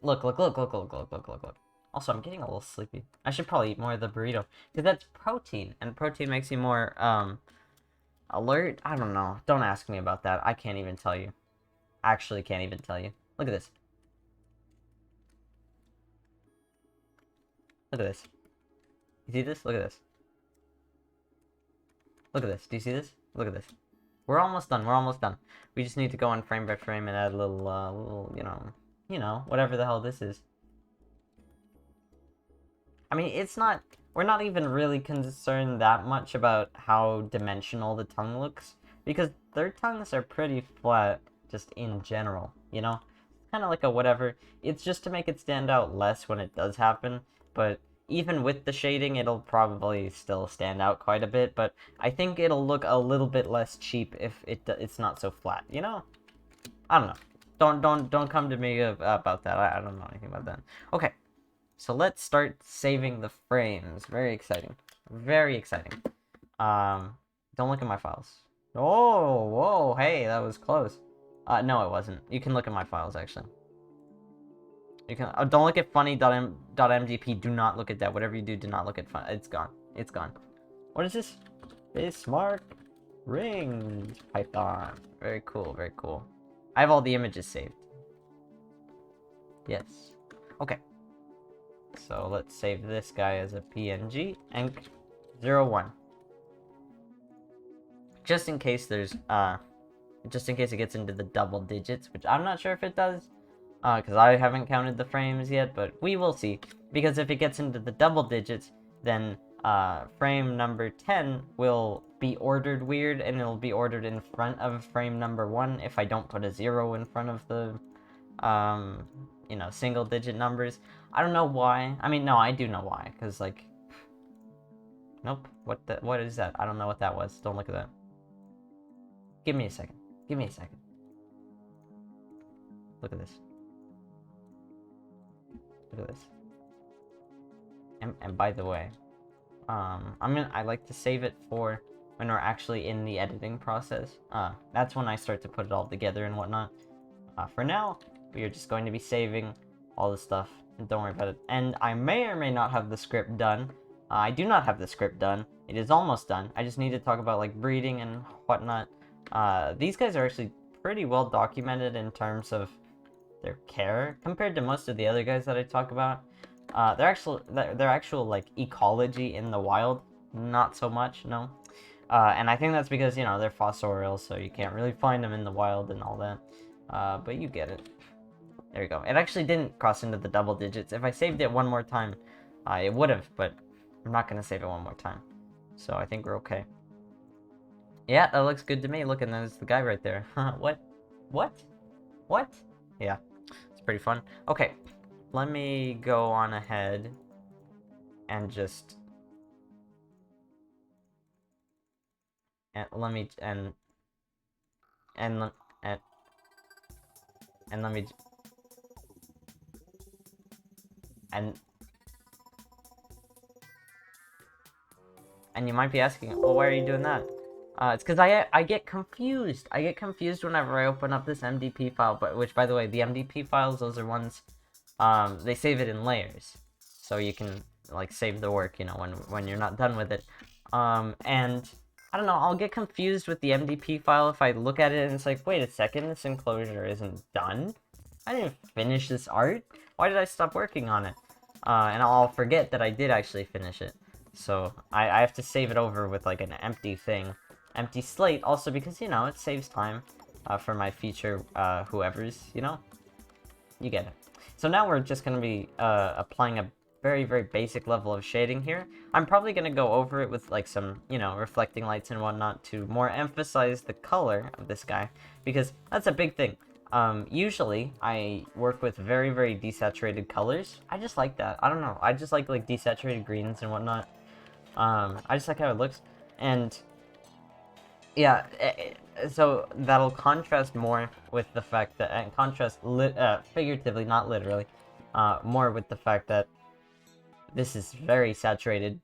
Look. Also, I'm getting a little sleepy. I should probably eat more of the burrito. Because that's protein. And protein makes you more, alert? I don't know. Don't ask me about that. I can't even tell you. Actually can't even tell you. Look at this. Look at this. You see this? Look at this. Look at this. Do you see this? Look at this. We're almost done. We just need to go on frame by frame and add a little, you know, whatever the hell this is. I mean, we're not even really concerned that much about how dimensional the tongue looks, because their tongues are pretty flat, just in general, you know? Kind of like a whatever. It's just to make it stand out less when it does happen, but even with the shading, it'll probably still stand out quite a bit, but I think it'll look a little bit less cheap if it's not so flat, you know? I don't know. Don't come to me about that. I don't know anything about that. Okay, so let's start saving the frames. Very exciting. Very exciting. Don't look at my files. Oh, whoa, hey, that was close. No, it wasn't. You can look at my files, actually. You can don't look at funny.mgp. Do not look at that. Whatever you do, do not look at fun. It's gone. It's gone. What is this? Bismarck rings Python. Very cool. Very cool. I have all the images saved. Yes. Okay. So let's save this guy as a PNG. Enc 01. Just in case there's just in case it gets into the double digits, which I'm not sure if it does. Because I haven't counted the frames yet, but we will see. Because if it gets into the double digits, then frame number 10 will be ordered weird, and it'll be ordered in front of frame number 1 if I don't put a 0 in front of the, you know, single digit numbers. I don't know why. I mean, no, I do know why, because, like, nope, what is that? I don't know what that was. Don't look at that. Give me a second. Give me a second. Look at this. Look at this. And by the way, I like to save it for when we're actually in the editing process. That's when I start to put it all together and whatnot. For now, we are just going to be saving all the stuff, and don't worry about it. And I may or may not have the script done. I do not have the script done. It is almost done. I just need to talk about, like, breeding and whatnot. These guys are actually pretty well documented in terms of their care compared to most of the other guys that I talk about. Their actual like ecology in the wild, not so much, no. And I think that's because, you know, they're fossorial, so you can't really find them in the wild and all that. But you get it. There you go. It actually didn't cross into the double digits. If I saved it one more time, it would have, but I'm not gonna save it one more time. So I think we're okay. Yeah, that looks good to me. Look, and there's the guy right there. What? What? Yeah, it's pretty fun. Okay, let me go on ahead and just let me and let me and you might be asking, well, why are you doing that? It's because I get confused. I get confused whenever I open up this MDP file, but which, by the way, the MDP files, those are ones, they save it in layers, so you can, like, save the work, you know, when you're not done with it. And I don't know, I'll get confused with the MDP file if I look at it and it's like, wait a second, this enclosure isn't done. I didn't finish this art. Why did I stop working on it? And I'll forget that I did actually finish it. So I have to save it over with, like, an empty thing. Empty slate, also because, you know, it saves time for my future whoever's, you know? You get it. So now we're just going to be applying a very, very basic level of shading here. I'm probably going to go over it with, like, some, you know, reflecting lights and whatnot to more emphasize the color of this guy, because that's a big thing. Usually I work with very, very desaturated colors. I just like that. I don't know. I just like desaturated greens and whatnot. I just like how it looks. And yeah, so that'll contrast more with the fact that, and contrast figuratively, not literally, more with the fact that this is very saturated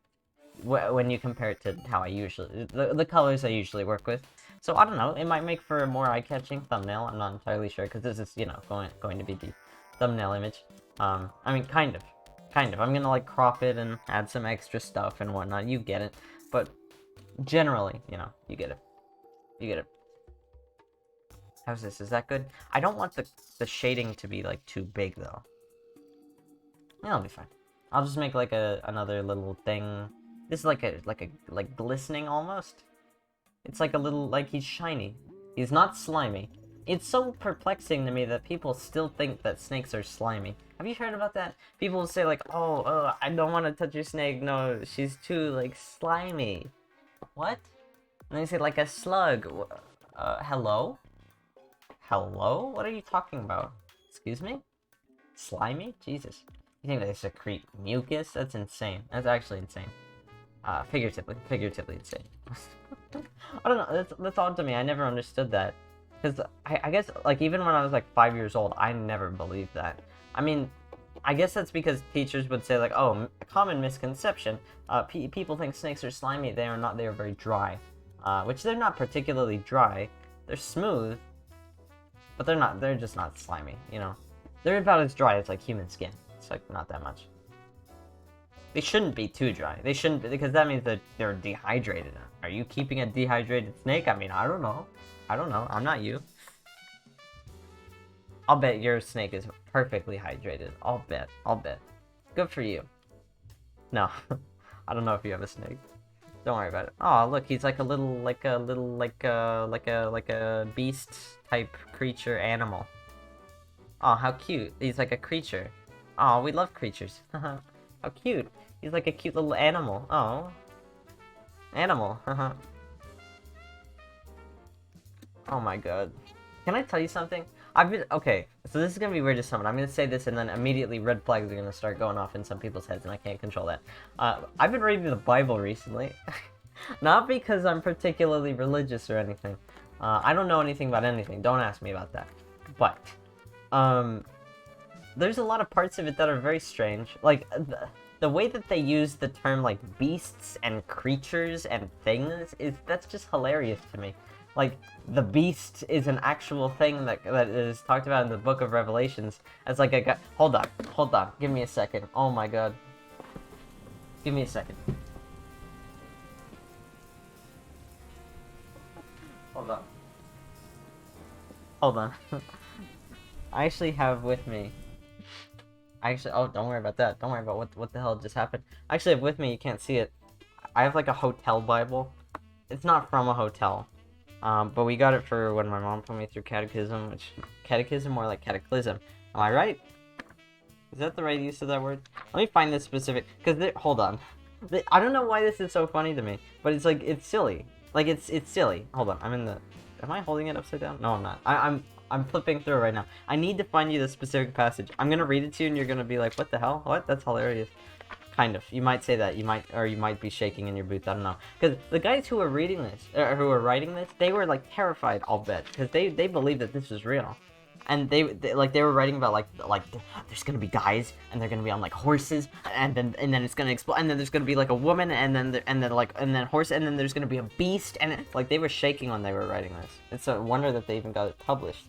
when you compare it to how I usually, the colors I usually work with. So I don't know, it might make for a more eye-catching thumbnail. I'm not entirely sure, because this is, you know, going to be the thumbnail image. I mean, kind of. I'm gonna, like, crop it and add some extra stuff and whatnot. You get it. But generally, you know, you get it. You get it. How's this? Is that good? I don't want the shading to be, like, too big, though. Yeah, it'll be fine. I'll just make, like, another little thing. This is like glistening almost. It's like a little, like, he's shiny. He's not slimy. It's so perplexing to me that people still think that snakes are slimy. Have you heard about that? People will say, like, oh, I don't want to touch your snake. No, she's too, like, slimy. What? And they say, like, a slug. Hello? Hello? What are you talking about? Excuse me? Slimy? Jesus. You think they secrete mucus? That's insane. That's actually insane. Figuratively insane. I don't know, that's odd to me. I never understood that. Because I guess, like, even when I was, like, 5 years old, I never believed that. I mean, I guess that's because teachers would say, like, oh, a common misconception. People think snakes are slimy. They are not. They are very dry. Which they're not particularly dry. They're smooth. But they're not. They're just not slimy, you know. They're about as dry as, like, human skin. It's, like, not that much. They shouldn't be too dry. They shouldn't be, because that means that they're dehydrated. Are you keeping a dehydrated snake? I mean, I don't know. I'm not you. I'll bet your snake is perfectly hydrated. I'll bet. Good for you. No. I don't know if you have a snake. Don't worry about it. Oh, look, he's like a little, like a beast type creature animal. Oh, how cute. He's like a creature. Oh, we love creatures. How cute. He's like a cute little animal. Oh. Animal. Oh my god. Can I tell you something? Okay, so this is gonna be weird to someone. I'm gonna say this and then immediately red flags are gonna start going off in some people's heads and I can't control that. I've been reading the Bible recently. Not because I'm particularly religious or anything. I don't know anything about anything. Don't ask me about that. But, there's a lot of parts of it that are very strange. Like, the way that they use the term, like, beasts and creatures and things, that's just hilarious to me. Like, the beast is an actual thing that is talked about in the book of Revelations as, like, a guy. Hold on. Give me a second. Oh my god. Give me a second. Hold on. I actually have with me. Oh, don't worry about that. Don't worry about what the hell just happened. I actually have with me, you can't see it. I have, like, a hotel Bible. It's not from a hotel. But we got it for when my mom put me through catechism, more like cataclysm. Am I right? Is that the right use of that word? Let me find this specific, because hold on. I don't know why this is so funny to me, but it's like, it's silly. Like, it's silly. Hold on, am I holding it upside down? No, I'm not. I'm flipping through it right now. I need to find you the specific passage. I'm gonna read it to you and you're gonna be like, what the hell? What? That's hilarious. Kind of. You might say that. You might be shaking in your boots. I don't know. Because the guys who were reading this, or who were writing this, they were, like, terrified, I'll bet. Because they believed that this was real. And they were writing about, like, there's gonna be guys, and they're gonna be on, like, horses, and then it's gonna explode, and then there's gonna be, like, a woman, and then horse, and then there's gonna be a beast, and like, they were shaking when they were writing this. It's a wonder that they even got it published.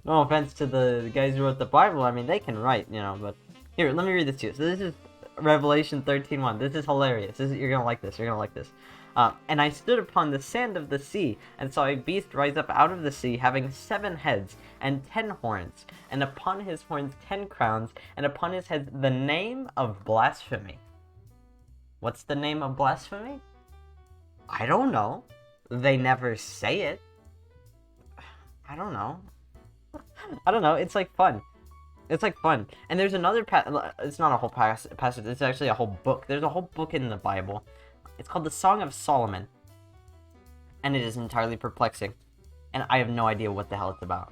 No offense to the guys who wrote the Bible. I mean, they can write, you know, but here, let me read this to you. So this is Revelation 13:1. This is hilarious. You're gonna like this. You're gonna like this. And I stood upon the sand of the sea, and saw a beast rise up out of the sea, having 7 heads and 10 horns, and upon his horns 10 crowns, and upon his heads the name of blasphemy. What's the name of blasphemy? I don't know. They never say it. I don't know. I don't know. It's like fun. It's like fun. And there's another it's not a whole passage. It's actually a whole book. There's a whole book in the Bible. It's called the Song of Solomon. And it is entirely perplexing. and I have no idea what the hell it's about.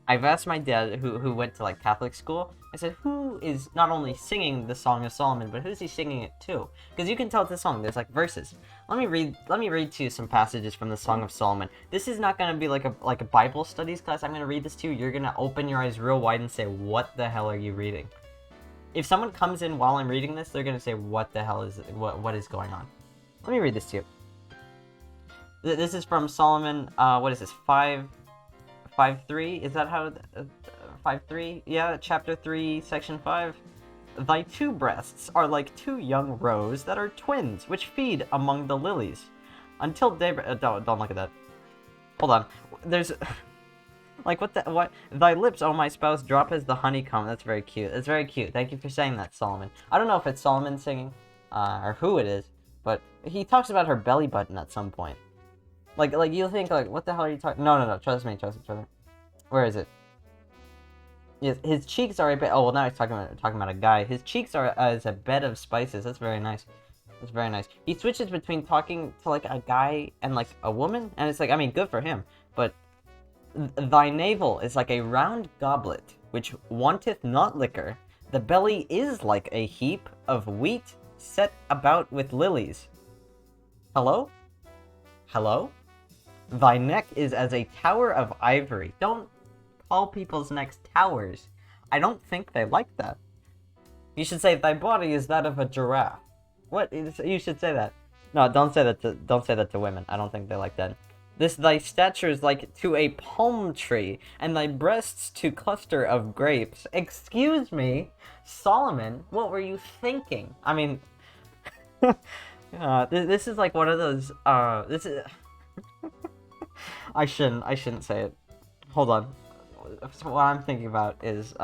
I've asked my dad, who went to like Catholic school. I said, who is not only singing the Song of Solomon, but who's he singing it to? Because you can tell it's a song. There's like verses. Let me read to you some passages from the Song of Solomon. This is not gonna be like a Bible studies class. I'm gonna read this to you. You're gonna open your eyes real wide and say, what the hell are you reading? If someone comes in while I'm reading this, they're gonna say, what the hell is what is going on? Let me read this to you. This is from Solomon. What is this? 5:3? Is that how? 5:3? Yeah, chapter 3, section 5. Thy two breasts are like two young roes that are twins, which feed among the lilies. Until daybreak. Don't look at that. Hold on. There's. Like, what? Thy lips, O my spouse, drop as the honeycomb. That's very cute. That's very cute. Thank you for saying that, Solomon. I don't know if it's Solomon singing, or who it is, but he talks about her belly button at some point. Like you'll think, like, what the hell are you talking? No. Trust me. Where is it? Yes, his cheeks are a bit. Oh well, now he's talking about a guy. His cheeks are as a bed of spices. That's very nice. That's very nice. He switches between talking to like a guy and like a woman, and it's like, I mean, good for him. But thy navel is like a round goblet which wanteth not liquor. The belly is like a heap of wheat set about with lilies. Hello? Thy neck is as a tower of ivory. Don't call people's necks towers. I don't think they like that. You should say thy body is that of a giraffe. What? You should say that. No, don't say that to women. I don't think they like that. This thy stature is like to a palm tree, and thy breasts to cluster of grapes. Excuse me, Solomon, what were you thinking? I mean, this is like one of those. This is. I shouldn't say it. Hold on. So what I'm thinking about is,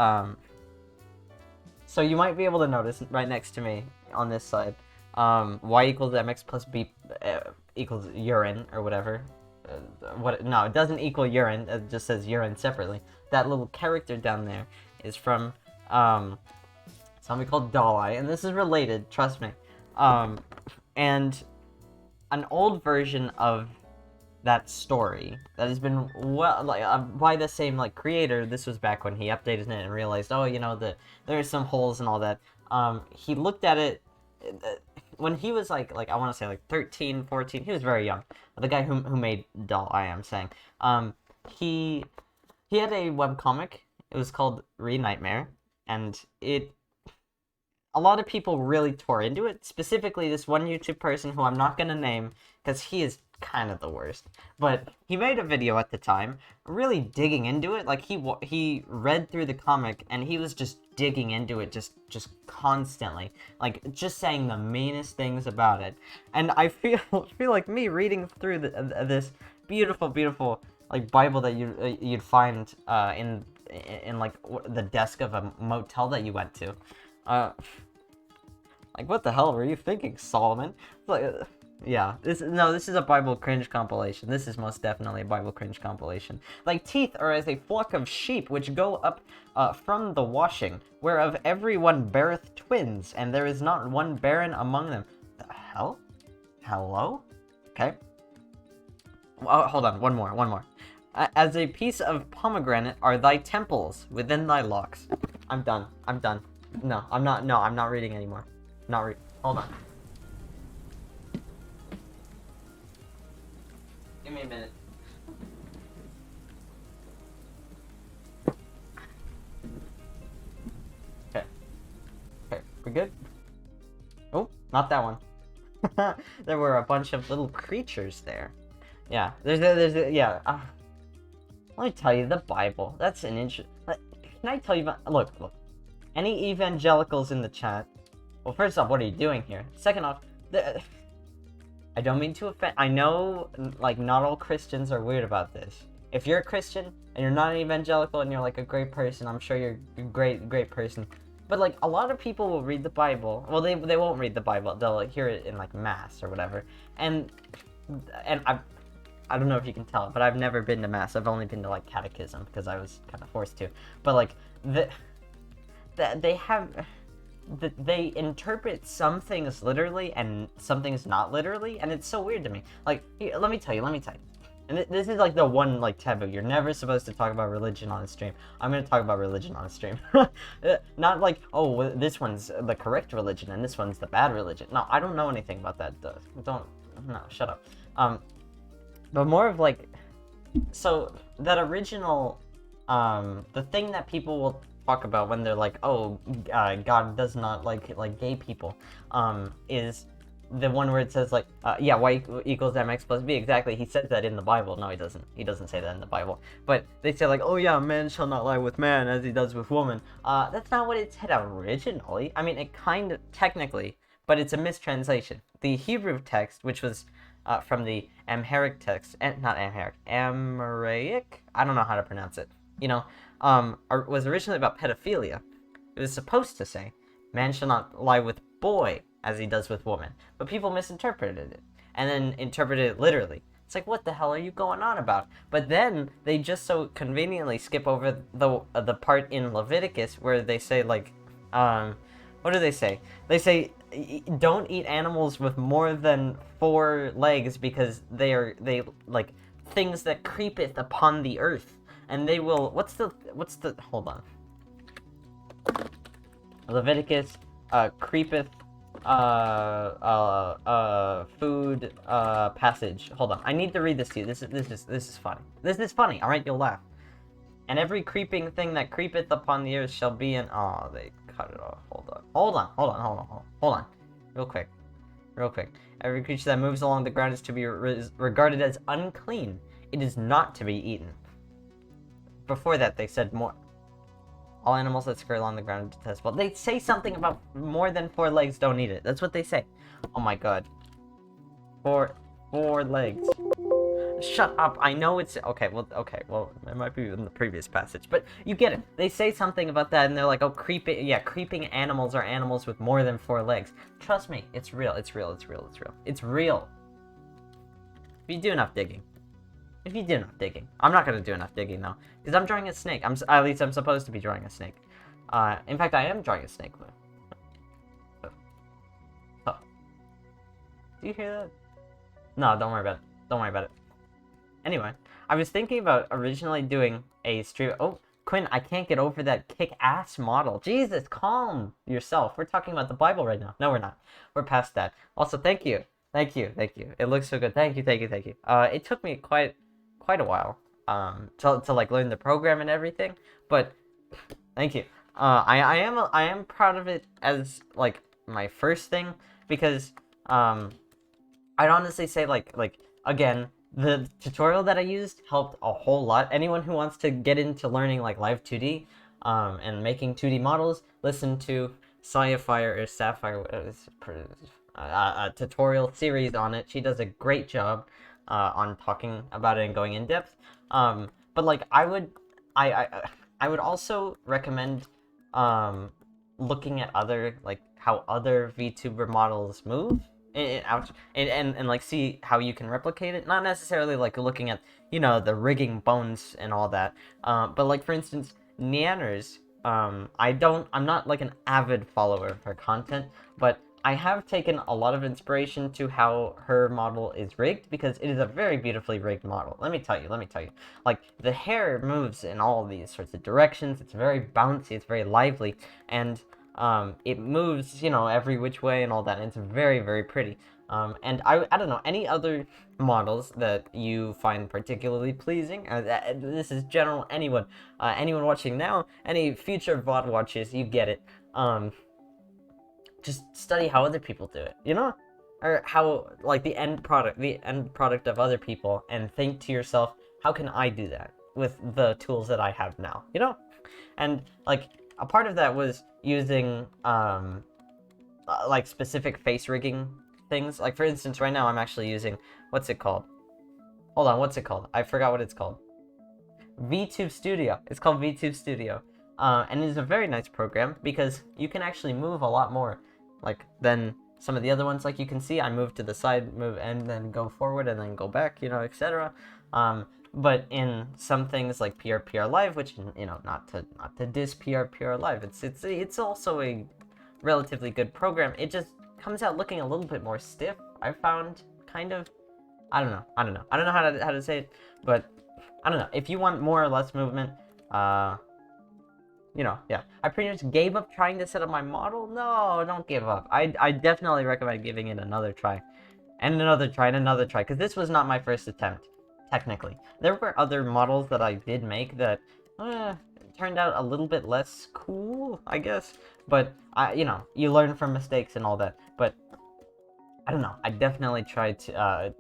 so you might be able to notice right next to me on this side, y equals mx plus b equals urine or whatever. No, it doesn't equal urine. It just says urine separately. That little character down there is from something called Dalai, and this is related. Trust me. And an old version of that story that has been by the same like creator. This was back when he updated it and realized, oh, you know, there's some holes and all that. He looked at it when he was like I want to say like 13, 14. He was very young. The guy who made Doll, I am saying. He had a webcomic. It was called Re-Nightmare, and a lot of people really tore into it. Specifically, this one YouTube person who I'm not gonna name because he is kind of the worst. But he made a video at the time, really digging into it. Like he read through the comic and he was just digging into it, just constantly, like just saying the meanest things about it. And I feel like me reading through this beautiful like Bible that you'd find in like the desk of a motel that you went to. Like, what the hell were you thinking, Solomon? Like, yeah, this is a Bible cringe compilation. This is most definitely a Bible cringe compilation. Like, teeth are as a flock of sheep which go up from the washing, whereof every one beareth twins, and there is not one barren among them. The hell? Hello? Okay. Oh, hold on, one more. As a piece of pomegranate are thy temples within thy locks. I'm done. No, I'm not reading anymore. Hold on. Give me a minute. Okay, we good? Oh, not that one. There were a bunch of little creatures there. Yeah, yeah. Let me tell you, the Bible. That's an Can I tell you about? Look. Any evangelicals in the chat? Well, first off, what are you doing here? Second off, I don't mean to offend. I know, like, not all Christians are weird about this. If you're a Christian and you're not an evangelical and you're like a great person, I'm sure you're a great person. But like, a lot of people will read the Bible. Well, they won't read the Bible. They'll like, hear it in like mass or whatever. And I don't know if you can tell, but I've never been to mass. I've only been to like catechism because I was kind of forced to. But like they interpret some things literally and some things not literally, and it's so weird to me. Like, here, let me tell you. And this is like the one like taboo. You're never supposed to talk about religion on a stream. I'm gonna talk about religion on a stream. Not like, oh, this one's the correct religion and this one's the bad religion. No, I don't know anything about that. Don't, no, shut up. But more of like, so that original, the thing that people will talk about when they're like, oh, God does not like gay people, is the one where it says like, yeah, y equals mx plus b. Exactly, he says that in the Bible. No, he doesn't. He doesn't say that in the Bible. But they say like, oh yeah, man shall not lie with man as he does with woman. That's not what it said originally. I mean, it kind of technically, but it's a mistranslation. The Hebrew text, which was from the Amharic text, not Amharic, Amharic? I don't know how to pronounce it. You know, was originally about pedophilia. It was supposed to say, man shall not lie with boy as he does with woman. But people misinterpreted it, and then interpreted it literally. It's like, what the hell are you going on about? But then they just so conveniently skip over the part in Leviticus where they say like, what do they say? They say, don't eat animals with more than 4 legs because they like things that creepeth upon the earth, and they will. What's the hold on. Leviticus, creepeth, food, passage. Hold on, I need to read this to you. This is funny. This is funny. All right, you'll laugh. And every creeping thing that creepeth upon the earth shall be an. Oh, they cut it off. Hold on. Real quick. Every creature that moves along the ground is to be regarded as unclean. It is not to be eaten. Before that, they said more. All animals that scurry along the ground are detestable. They say something about more than 4 legs, don't eat it. That's what they say. Oh my god. 4 legs. Shut up. I know it's okay. Well, it might be in the previous passage, but you get it. They say something about that, and they're like, "Oh, creeping animals are animals with more than 4 legs." Trust me, it's real. It's real. If you do enough digging, I'm not gonna do enough digging though, because I'm drawing a snake. At least I'm supposed to be drawing a snake. In fact, I am drawing a snake. Oh. Do you hear that? No, don't worry about it. Anyway, I was thinking about originally doing a stream. Oh, Quinn, I can't get over that kick-ass model. Jesus, calm yourself. We're talking about the Bible right now. No, we're not. We're past that. Also, thank you. It looks so good. Thank you. It took me quite a while to like learn the program and everything, but thank you. I am proud of it as like my first thing, because I'd honestly say like again, the tutorial that I used helped a whole lot. Anyone who wants to get into learning like live 2D and making 2D models, listen to Sapphire a tutorial series on it. She does a great job on talking about it and going in depth. But like I would also recommend looking at other like how other VTuber models move and like see how you can replicate it. Not necessarily like looking at, you know, the rigging bones and all that. But like for instance, Neanners, I'm not like an avid follower of her content, but I have taken a lot of inspiration to how her model is rigged, because it is a very beautifully rigged model. Let me tell you. Like, the hair moves in all these sorts of directions. It's very bouncy, it's very lively, and it moves, you know, every which way and all that, and it's very, very pretty. And I don't know, any other models that you find particularly pleasing? This is general, anyone watching now, any future VOD watchers, you get it. Just study how other people do it, you know? Or how, like, the end product of other people, and think to yourself, how can I do that with the tools that I have now, you know? And, like, a part of that was using, like, specific face rigging things. Like, for instance, right now I'm actually using, what's it called? Hold on, what's it called? I forgot what it's called. VTube Studio. It's called VTube Studio. And it is a very nice program, because you can actually move a lot more, like, than some of the other ones. Like, you can see I move to the side, move, and then go forward, and then go back, you know, etc. But in some things like PR Live, which, you know, not to diss PR Live, it's also a relatively good program. It just comes out looking a little bit more stiff, I found, kind of. I don't know. I don't know. I don't know how to say it, but I don't know. If you want more or less movement, you know, yeah. I pretty much gave up trying to set up my model. No, don't give up. I definitely recommend giving it another try. And another try, and another try, because this was not my first attempt, technically. There were other models that I did make that, turned out a little bit less cool, I guess. But, you know, you learn from mistakes and all that. But, I don't know, I definitely tried to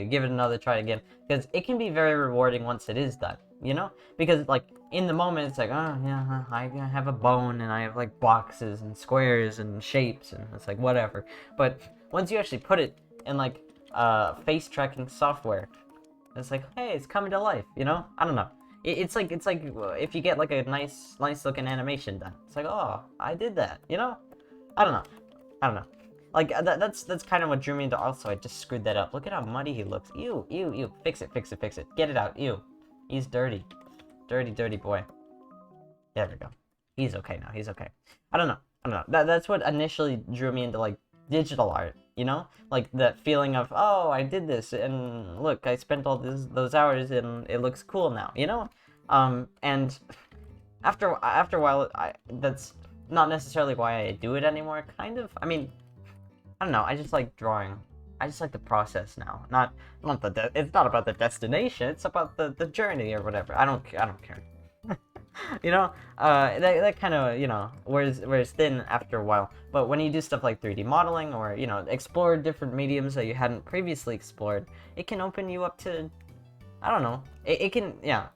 give it another try again, because it can be very rewarding once it is done, you know? Because, like, in the moment, it's like, oh, yeah, I have a bone, and I have, like, boxes, and squares, and shapes, and it's like, whatever. But, once you actually put it in, like, face tracking software, it's like, hey, it's coming to life, you know? I don't know. It's like if you get, like, a nice looking animation done. It's like, oh, I did that, you know? I don't know. I don't know. Like, that's kind of what drew me into also. I just screwed that up. Look at how muddy he looks. Ew, ew, ew. Fix it, fix it, fix it. Get it out. Ew. He's dirty. Dirty, dirty boy. There we go. He's okay now. He's okay. I don't know. I don't know. That's what initially drew me into, like, digital art, you know? Like, that feeling of, oh, I did this, and look, I spent all those hours, and it looks cool now, you know? And after a while, that's not necessarily why I do it anymore, kind of. I mean, I don't know, I just like drawing. I just like the process now. It's not about the destination, it's about the journey or whatever. I don't care. You know, that kind of, you know, wears thin after a while. But when you do stuff like 3D modeling, or, you know, explore different mediums that you hadn't previously explored, it can open you up to, I don't know, it can, yeah.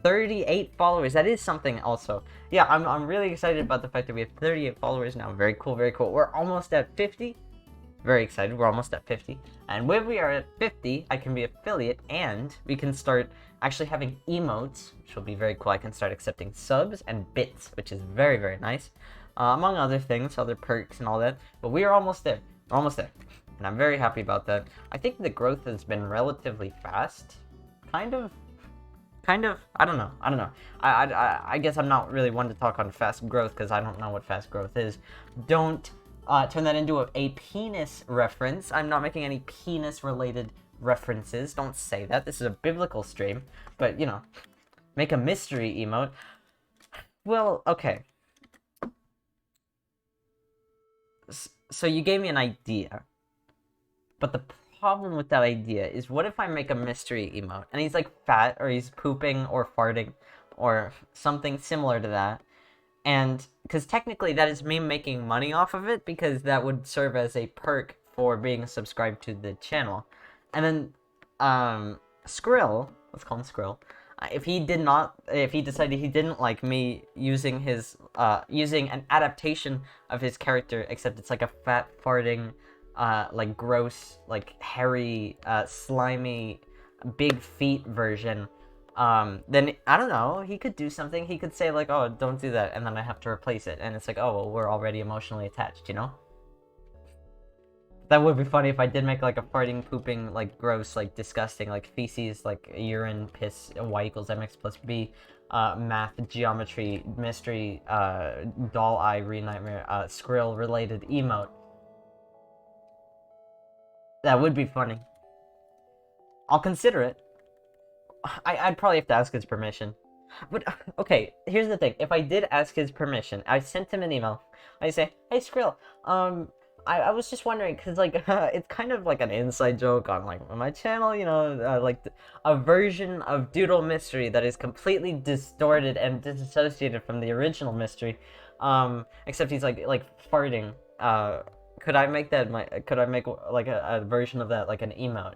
38 followers, that is something also. Yeah, I'm really excited about the fact that we have 38 followers now. Very cool, very cool. We're almost at 50. Very excited. We're almost at 50. And when we are at 50, I can be affiliate, and we can start actually having emotes, which will be very cool. I can start accepting subs and bits, which is very, very nice. Among other things, other perks and all that. But we are almost there. We're almost there. And I'm very happy about that. I think the growth has been relatively fast. Kind of. I don't know. I guess I'm not really one to talk on fast growth, because I don't know what fast growth is. Don't turn that into a penis reference. I'm not making any penis-related references. Don't say that. This is a biblical stream. But, you know, make a mystery emote. Well, okay. So you gave me an idea. But the problem with that idea is, what if I make a mystery emote, and he's, like, fat, or he's pooping, or farting, or something similar to that. And, because technically that is me making money off of it, because that would serve as a perk for being subscribed to the channel. And then, Skrill, let's call him Skrill, if he decided he didn't like me using his, using an adaptation of his character, except it's like a fat, farting, like gross, like hairy, slimy, big feet version, then, I don't know, he could do something. He could say, like, oh, don't do that, and then I have to replace it, and it's like, oh, well, we're already emotionally attached, you know? That would be funny if I did make, like, a farting, pooping, like, gross, like, disgusting, like, feces, like, urine, piss, y equals mx plus b, math, geometry, mystery, doll eye, re-nightmare, Skrill-related emote. That would be funny. I'll consider it. I'd probably have to ask his permission. But, okay, here's the thing. If I did ask his permission, I sent him an email. I say, hey, Skrill, I was just wondering, because, like, it's kind of like an inside joke on, like, my channel, you know, like, a version of Doodle Mystery that is completely distorted and disassociated from the original mystery, except he's, like farting. Could I make like, a version of that, like, an emote?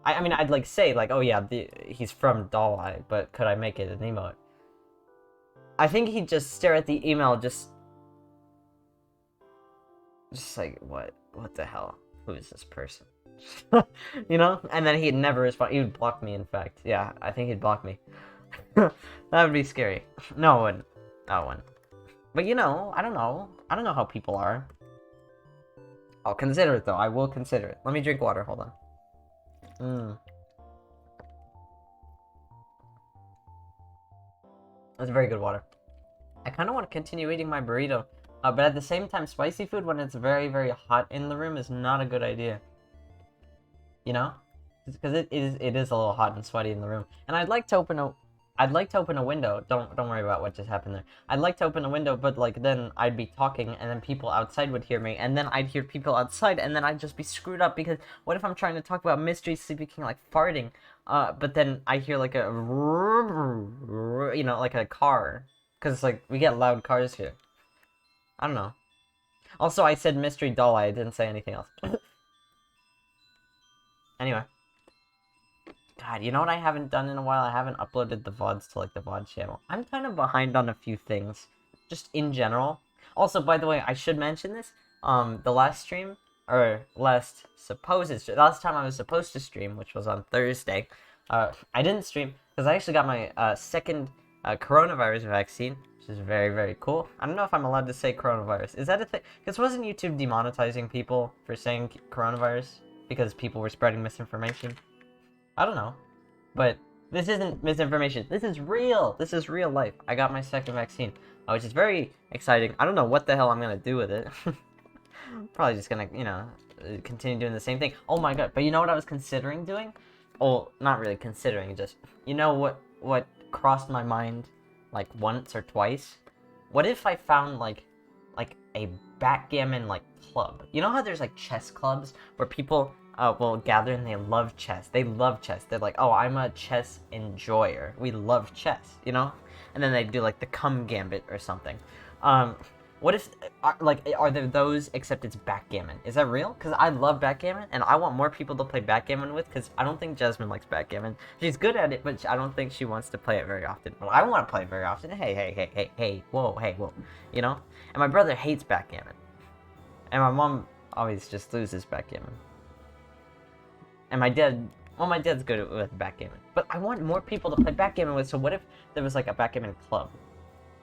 I mean, I'd, like, say, like, oh, yeah, he's from Doll Eye, but could I make it an emote? I think he'd just stare at the email, just like, what the hell? Who is this person? You know? And then he'd never respond. He would block me, in fact. Yeah, I think he'd block me. That would be scary. No, it wouldn't. No, it wouldn't. But, you know, I don't know. I don't know how people are. I'll consider it, though. I will consider it. Let me drink water. Hold on. That's very good water. I kind of want to continue eating my burrito. But at the same time, spicy food when it's very, very hot in the room is not a good idea. You know? because it is a little hot and sweaty in the room, and I'd like to open a window. Don't worry about what just happened there. I'd like to open a window, but like then I'd be talking, and then people outside would hear me, and then I'd hear people outside, and then I'd just be screwed up because what if I'm trying to talk about Mystery Sleepy King like farting, but then I hear like a like a car, because like we get loud cars here. I don't know. Also, I said mystery doll. I didn't say anything else. Anyway. God, you know what I haven't done in a while? I haven't uploaded the VODs to, like, the VOD channel. I'm kind of behind on a few things, just in general. Also, by the way, I should mention this. The last stream, or last time I was supposed to stream, which was on Thursday, I didn't stream, because I actually got my, second, coronavirus vaccine, which is very, very cool. I don't know if I'm allowed to say coronavirus. Is that a thing? Because wasn't YouTube demonetizing people for saying coronavirus? Because people were spreading misinformation? I don't know, but this isn't misinformation. This is real. This is real life. I got my second vaccine, which is very exciting. I don't know what the hell I'm gonna do with it. Probably just gonna, continue doing the same thing. Oh my god! But you know what I was considering doing? Oh, not really considering. Just what crossed my mind like once or twice. What if I found like a backgammon like club? You know how there's like chess clubs where people will gather and they love chess. They love chess. They're like, oh, I'm a chess enjoyer. We love chess, you know? And then they do like the cum gambit or something. What if, are there those except it's backgammon? Is that real? Because I love backgammon and I want more people to play backgammon with because I don't think Jasmine likes backgammon. She's good at it, but I don't think she wants to play it very often. But I want to play it very often. Hey, whoa. You know? And my brother hates backgammon. And my mom always just loses backgammon. And my dad's good with backgammon. But I want more people to play backgammon with, so what if there was like a backgammon club?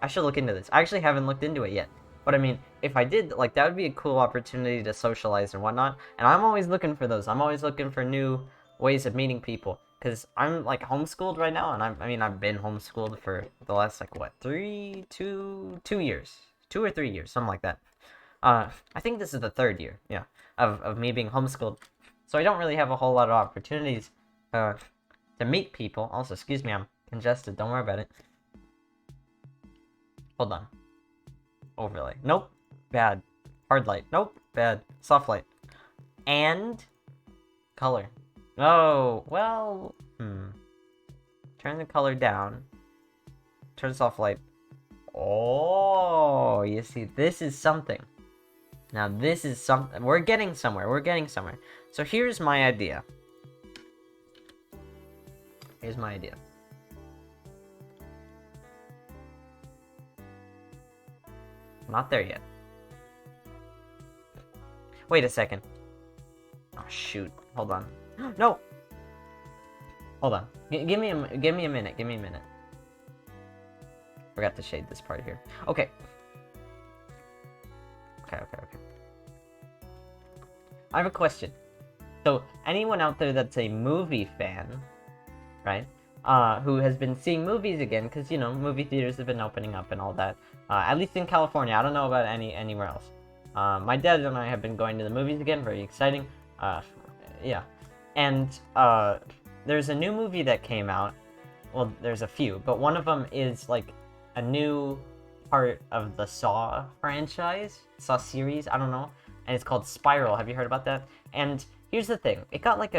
I should look into this. I actually haven't looked into it yet. But I mean, if I did, like, that would be a cool opportunity to socialize and whatnot. And I'm always looking for those. I'm always looking for new ways of meeting people. Because I'm, like, homeschooled right now. And I've been homeschooled for the last, like, what, 2 years? 2 or 3 years, something like that. I think this is the 3rd year, yeah, of me being homeschooled. So I don't really have a whole lot of opportunities to meet people. Also, excuse me, I'm congested. Don't worry about it. Hold on. Overlay. Nope. Bad. Hard light. Nope. Bad. Soft light. And color. Oh, well, turn the color down. Turn soft light. Oh, you see, this is something. Now, this is something. We're getting somewhere. So here's my idea. Not there yet. Wait a second. Oh, shoot. Hold on. No! Hold on. Give me a minute. Forgot to shade this part here. Okay. Okay. I have a question. So, anyone out there that's a movie fan, right, who has been seeing movies again, because, movie theaters have been opening up and all that, at least in California. I don't know about anywhere else. My dad and I have been going to the movies again, very exciting. Yeah. And, there's a new movie that came out. Well, there's a few, but one of them is, like, a new part of the Saw franchise, Saw series, I don't know, and it's called Spiral. Have you heard about that? And here's the thing, it got like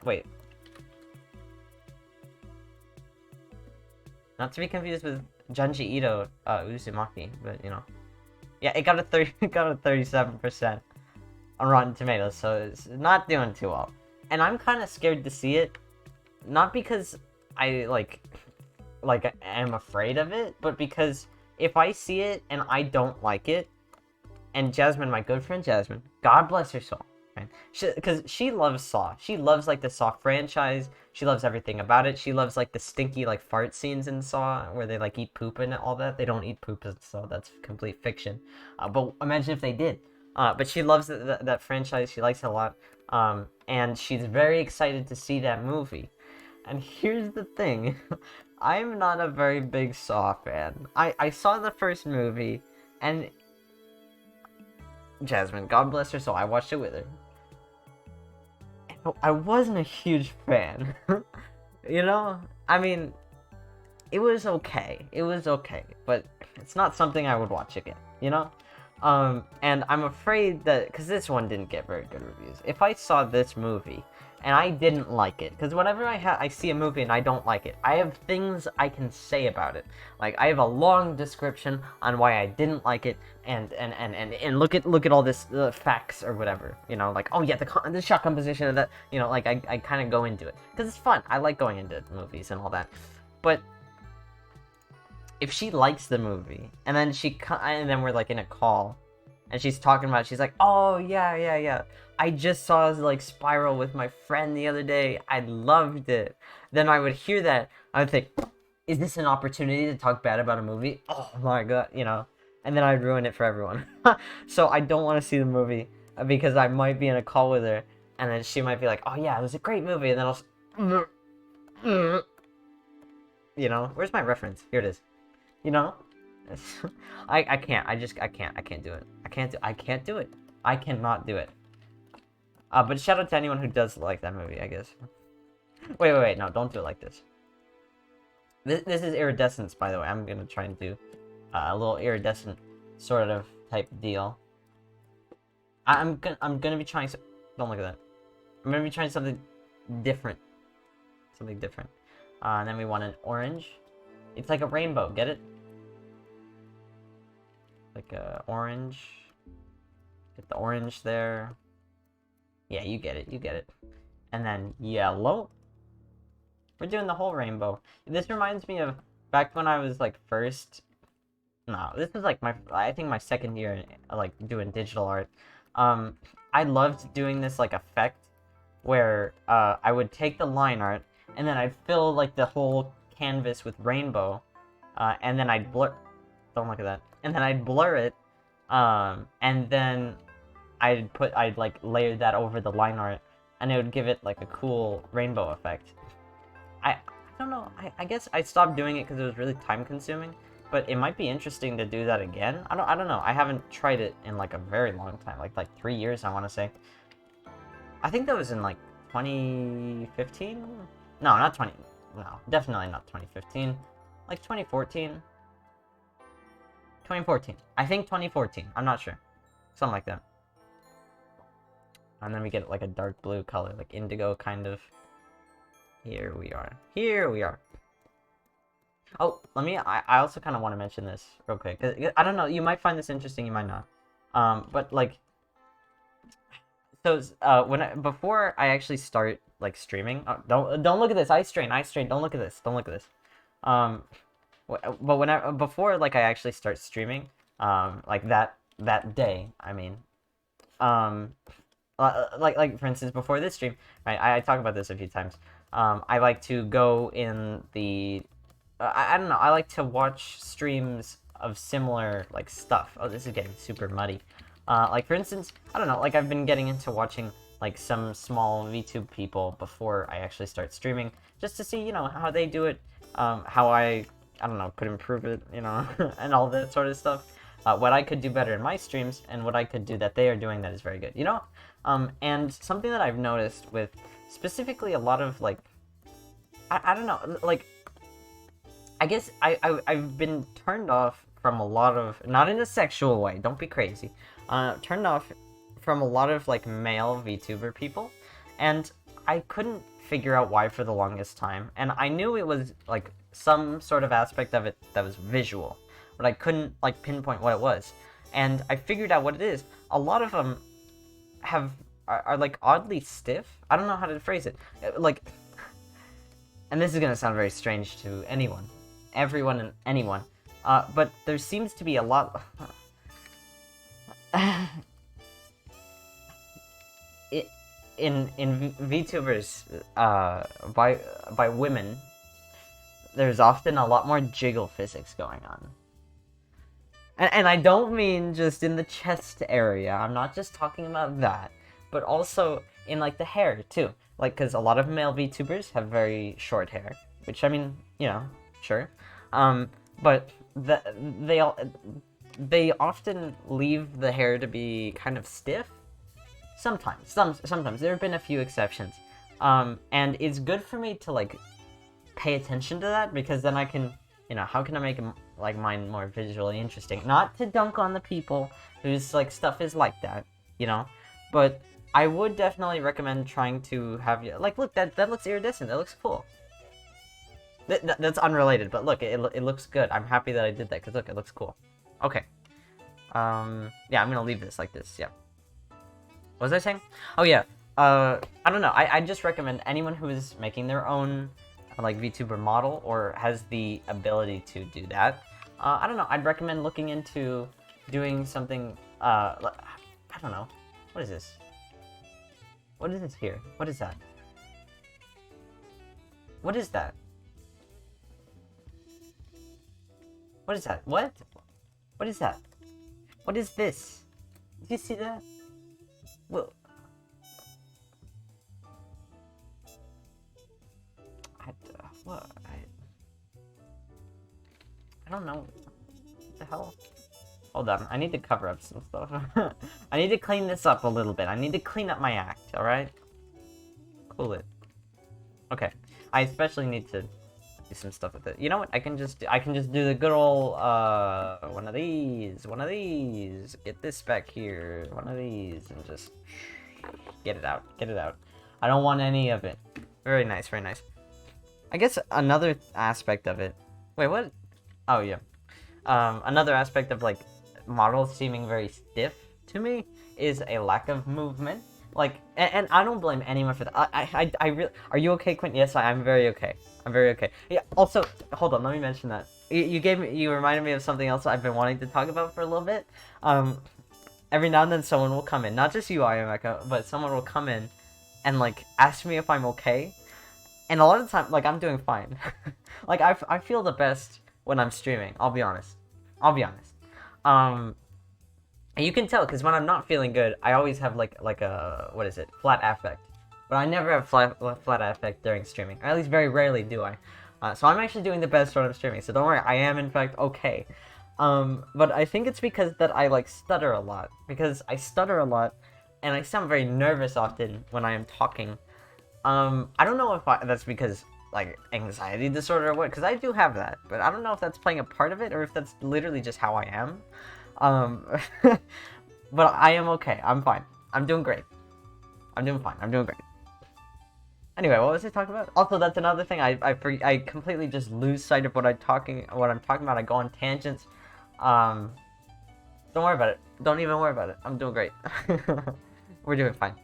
wait. Not to be confused with Junji Ito Uzumaki, but yeah, it got a 37% on Rotten Tomatoes, so it's not doing too well. And I'm kind of scared to see it, not because I am afraid of it, but because if I see it and I don't like it, and Jasmine, my good friend Jasmine, God bless her soul, right? Because she loves Saw. She loves, like, the Saw franchise. She loves everything about it. She loves, like, the stinky, like, fart scenes in Saw, where they, like, eat poop and all that. They don't eat poop in Saw. That's complete fiction. But imagine if they did. But she loves that franchise. She likes it a lot. And she's very excited to see that movie. And here's the thing. I'm not a very big Saw fan. I saw the first movie, and Jasmine, God bless her soul, I watched it with her. And I wasn't a huge fan. You know? I mean, it was okay. It was okay, but it's not something I would watch again, you know? And I'm afraid that, because this one didn't get very good reviews, if I saw this movie and I didn't like it, because whenever I see a movie and I don't like it, I have things I can say about it. Like, I have a long description on why I didn't like it, and look at all this facts or whatever, you know, like, oh yeah, the shot composition of that, you know, like, I kind of go into it, because it's fun. I like going into movies and all that, but if she likes the movie, and then we're like in a call, and she's talking about it, she's like, oh yeah, I just saw like Spiral with my friend the other day, I loved it. Then I would hear that, I would think, is this an opportunity to talk bad about a movie? Oh my god, you know, and then I'd ruin it for everyone. So I don't want to see the movie, because I might be in a call with her, and then she might be like, oh yeah, it was a great movie, and then I'll, you know, where's my reference? Here it is. You know, I can't. I can't do it. I can't do it. I cannot do it. But shout out to anyone who does like that movie, I guess. Wait. No, don't do it like this. This is iridescence, by the way. I'm gonna try and do a little iridescent sort of type deal. I'm gonna be trying. Don't look at that. I'm gonna be trying something different. Something different. And then we want an orange. It's like a rainbow. Get it? Like a orange. Get the orange there. Yeah, you get it. You get it. And then yellow. We're doing the whole rainbow. This reminds me of back when I was like first. No, this was like I think my second year like doing digital art. I loved doing this like effect where I would take the line art and then I'd fill like the whole canvas with rainbow, and then I'd blur. Don't look at that. And then I'd blur it, and then I'd like layer that over the line art, and it would give it like a cool rainbow effect. I don't know. I guess I stopped doing it because it was really time consuming, but it might be interesting to do that again. I don't know. I haven't tried it in like a very long time, like 3 years, I want to say. I think that was in like 2015. No, not 20. No, definitely not 2015. Like 2014. 2014. I think 2014. I'm not sure. Something like that. And then we get like a dark blue color, like indigo kind of. Here we are. Here we are. Oh, I also kind of want to mention this real quick. 'Cause I don't know, you might find this interesting, you might not. But like, so before I actually start like streaming, don't look at this. Eye strain. Don't look at this. Don't look at this. But before like I actually start streaming, like that day, I mean, like for instance, before this stream, right? I talk about this a few times. I like to go in the, I don't know. I like to watch streams of similar like stuff. Oh, this is getting super muddy. Like for instance, I don't know. Like I've been getting into watching like some small VTube people before I actually start streaming, just to see, you know, how they do it, how I don't know, could improve it, you know, and all that sort of stuff. What I could do better in my streams, and what I could do that they are doing that is very good, you know? And something that I've noticed with specifically a lot of, like, I don't know, like, I guess I've been turned off from a lot of, not in a sexual way, don't be crazy, turned off from a lot of, like, male VTuber people, and I couldn't figure out why for the longest time, and I knew it was, like, some sort of aspect of it that was visual, but I couldn't like pinpoint what it was. And I figured out what it is. A lot of them are like oddly stiff. I don't know how to phrase it. Like, and this is gonna sound very strange to everyone and anyone. But there seems to be a lot. in VTubers, by women, there's often a lot more jiggle physics going on. And I don't mean just in the chest area, I'm not just talking about that, but also in like the hair too. Like, because a lot of male VTubers have very short hair, which I mean, you know, sure. But they often leave the hair to be kind of stiff. Sometimes there have been a few exceptions, and it's good for me to like pay attention to that, because then I can, you know, how can I make like mine more visually interesting? Not to dunk on the people whose like stuff is like that, you know, but I would definitely recommend trying to have you like, look, that looks iridescent. That looks cool. That's unrelated, but look, it looks good. I'm happy that I did that, because look, it looks cool. Okay. Yeah, I'm gonna leave this like this, yeah. What was I saying? Oh, yeah. I don't know. I just recommend anyone who is making their own, like, VTuber model, or has the ability to do that. I don't know. I'd recommend looking into doing something, I don't know. What is this? What is this here? What is that? What is that? What is that? What? What is that? What is this? Did you see that? Well, what? I don't know. What the hell? Hold on, I need to cover up some stuff. I need to clean this up a little bit. I need to clean up my act, alright? Cool it. Okay. I especially need to do some stuff with it. You know what? I can just do the good old one of these. Get this back here. One of these, and just get it out. Get it out. I don't want any of it. Very nice, very nice. I guess another aspect of it. Wait, what? Oh yeah. Another aspect of like models seeming very stiff to me is a lack of movement. Like, and I don't blame anyone for that. I really. Are you okay, Quint? Yes, I'm very okay. I'm very okay. Yeah. Also, hold on. Let me mention that you reminded me of something else I've been wanting to talk about for a little bit. Every now and then someone will come in, not just you, Ayameka, but someone will come in and like ask me if I'm okay. And a lot of the time, like, I'm doing fine. Like, I feel the best when I'm streaming. I'll be honest. And you can tell, because when I'm not feeling good, I always have, like a, what is it, flat affect. But I never have flat affect during streaming. Or at least very rarely do I. So I'm actually doing the best when I'm streaming, so don't worry, I am, in fact, okay. But I think it's because that I, like, stutter a lot. Because I stutter a lot, and I sound very nervous often when I am talking. I don't know if that's because, like, anxiety disorder or what, because I do have that. But I don't know if that's playing a part of it, or if that's literally just how I am. But I am okay. I'm fine. I'm doing great. I'm doing fine. I'm doing great. Anyway, what was I talking about? Also, that's another thing. I completely just lose sight of what I'm talking about. I go on tangents. Don't worry about it. Don't even worry about it. I'm doing great. We're doing fine.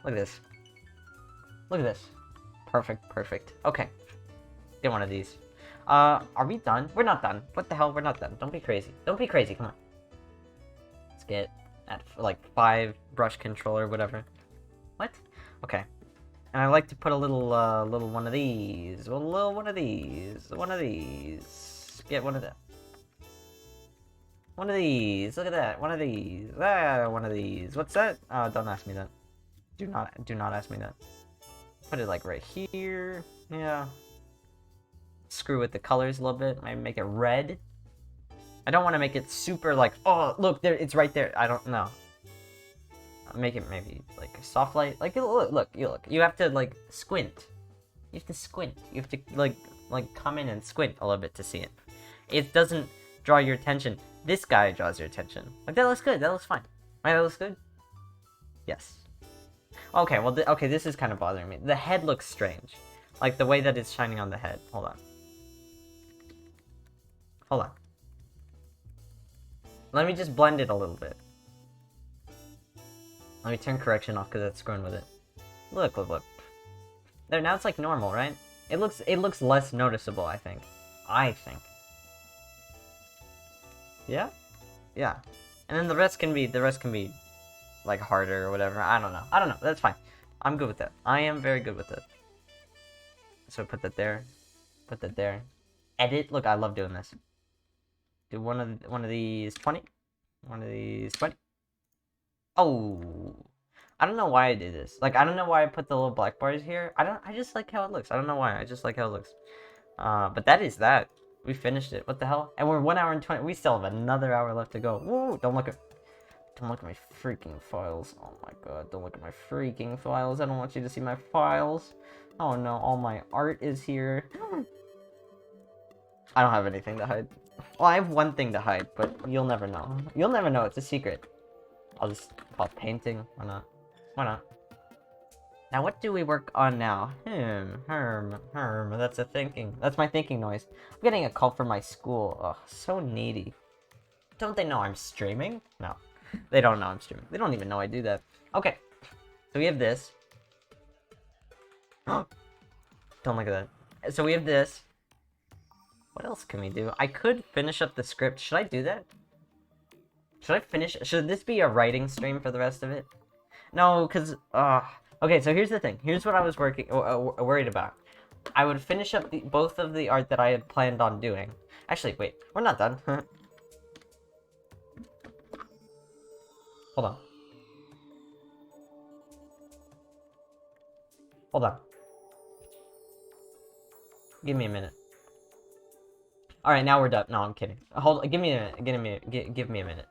Look at this. Look at this. Perfect. Perfect. Okay. Get one of these. Are we done? We're not done. What the hell? We're not done. Don't be crazy. Don't be crazy. Come on. Let's get at like 5 brush controller, whatever. What? Okay. And I like to put a little one of these. A little one of these. One of these. Get one of them. One of these. Look at that. One of these. Ah, one of these. What's that? Don't ask me that. Do not ask me that. Put it like right here. Yeah. Screw with the colors a little bit. Maybe make it red. I don't want to make it super like, oh, look, there, it's right there. I don't know. Make it maybe like a soft light. Like, look. You have to like squint. You have to squint. You have to like come in and squint a little bit to see it. It doesn't draw your attention. This guy draws your attention. Like, that looks good. That looks fine. Right? That looks good. Yes. Okay. Well, okay. This is kind of bothering me. The head looks strange. Like the way that it's shining on the head. Hold on. Hold on. Let me just blend it a little bit. Let me turn correction off because that's screwing with it. Look. There, now it's like normal, right? It looks less noticeable, I think. Yeah? Yeah. And then the rest can be like harder or whatever. I don't know. That's fine. I'm good with that. I am very good with it. So put that there. Put that there. Edit. Look, I love doing this. Do one of these 20. One of these 20. Oh, I don't know why I did this. Like, I don't know why I put the little black bars here. I just like how it looks. I don't know why. I just like how it looks. But that is that. We finished it. What the hell? And we're 1 hour and 20. We still have another hour left to go. Woo! Don't look at. Don't look at my freaking files. Oh my god, don't look at my freaking files. I don't want you to see my files. Oh no, all my art is here. I don't have anything to hide. Well, I have one thing to hide, but you'll never know. You'll never know, it's a secret. I'll just call it painting. Why not? Why not? Now, what do we work on now? Herm. That's a thinking. That's my thinking noise. I'm getting a call from my school. Ugh, so needy. Don't they know I'm streaming? No. They don't know I'm streaming. They don't even know I do that. Okay. So we have this. Don't look at that. So we have this. What else can we do? I could finish up the script. Should I do that? Should I finish? Should this be a writing stream for the rest of it? No, because... Okay, so here's the thing. Here's what I was worried about. I would finish up both of the art that I had planned on doing. Actually, wait. We're not done. Hold on. Hold on. Give me a minute. Alright, now we're done. No, I'm kidding. Give me a minute. Give me a minute.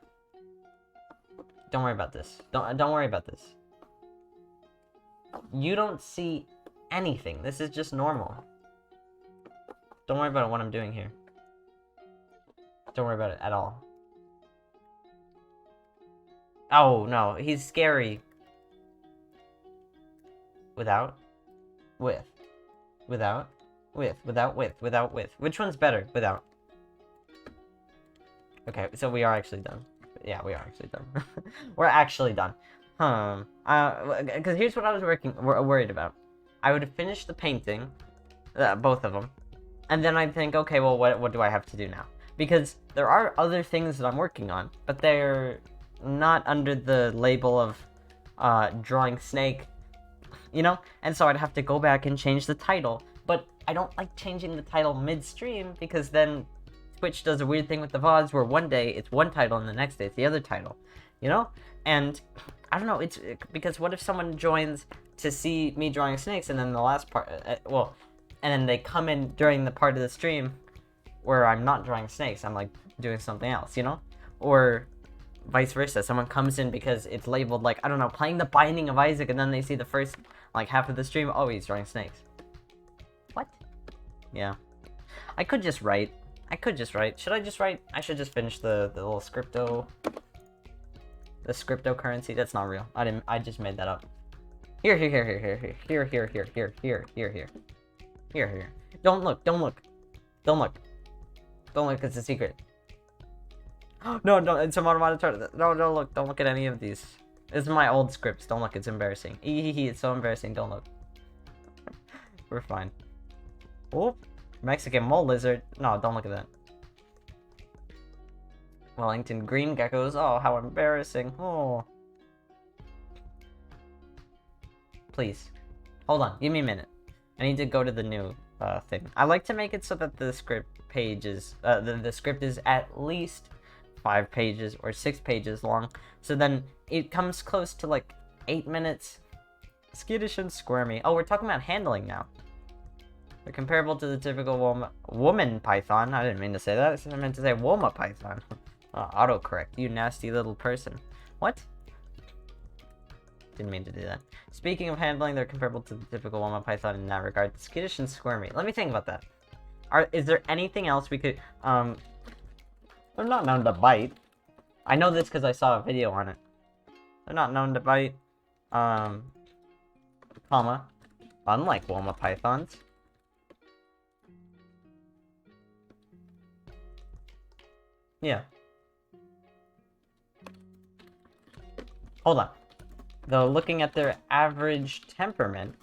Don't worry about this. Don't worry about this. You don't see anything. This is just normal. Don't worry about what I'm doing here. Don't worry about it at all. Oh, no. He's scary. Without. With. Without. With. Without with. Without with. Which one's better? Without. Okay, so we are actually done. Yeah, we are actually done. We're actually done. Because here's what I was worried about. I would finish the painting, both of them, and then I'd think, okay, well, what do I have to do now? Because there are other things that I'm working on, but they're not under the label of drawing snake, you know? And so I'd have to go back and change the title. But I don't like changing the title midstream, because then Twitch does a weird thing with the VODs where one day it's one title and the next day it's the other title, you know? And I don't know, because what if someone joins to see me drawing snakes and then the last part, and then they come in during the part of the stream where I'm not drawing snakes, I'm like doing something else, you know? Or vice versa, someone comes in because it's labeled like, I don't know, playing the Binding of Isaac, and then they see the first like half of the stream, oh, he's drawing snakes. What? Yeah. I could just write. Should I just write? I should just finish the little scripto. The scriptocurrency. That's not real. I just made that up. Here. Don't look. It's a secret. No, it's a monomotor. No, don't look. Don't look at any of these. This is my old scripts. Don't look. It's embarrassing. It's so embarrassing. Don't look. We're fine. Oh, Mexican mole lizard. No, don't look at that. Wellington green geckos. Oh, how embarrassing. Oh. Please. Hold on. Give me a minute. I need to go to the new thing. I like to make it so that the script page is, the script is at least 5 pages or 6 pages long. So then it comes close to like 8 minutes. Skittish and squirmy. Oh, we're talking about handling now. They're comparable to the typical woman python. I didn't mean to say that. I meant to say woma python. Autocorrect, you nasty little person. What? Didn't mean to do that. Speaking of handling, they're comparable to the typical woma python in that regard. Skittish and squirmy. Let me think about that. Is there anything else we could... They're not known to bite. I know this because I saw a video on it. They're not known to bite. Comma. Unlike woma pythons. Yeah. Hold on. Though looking at their average temperament,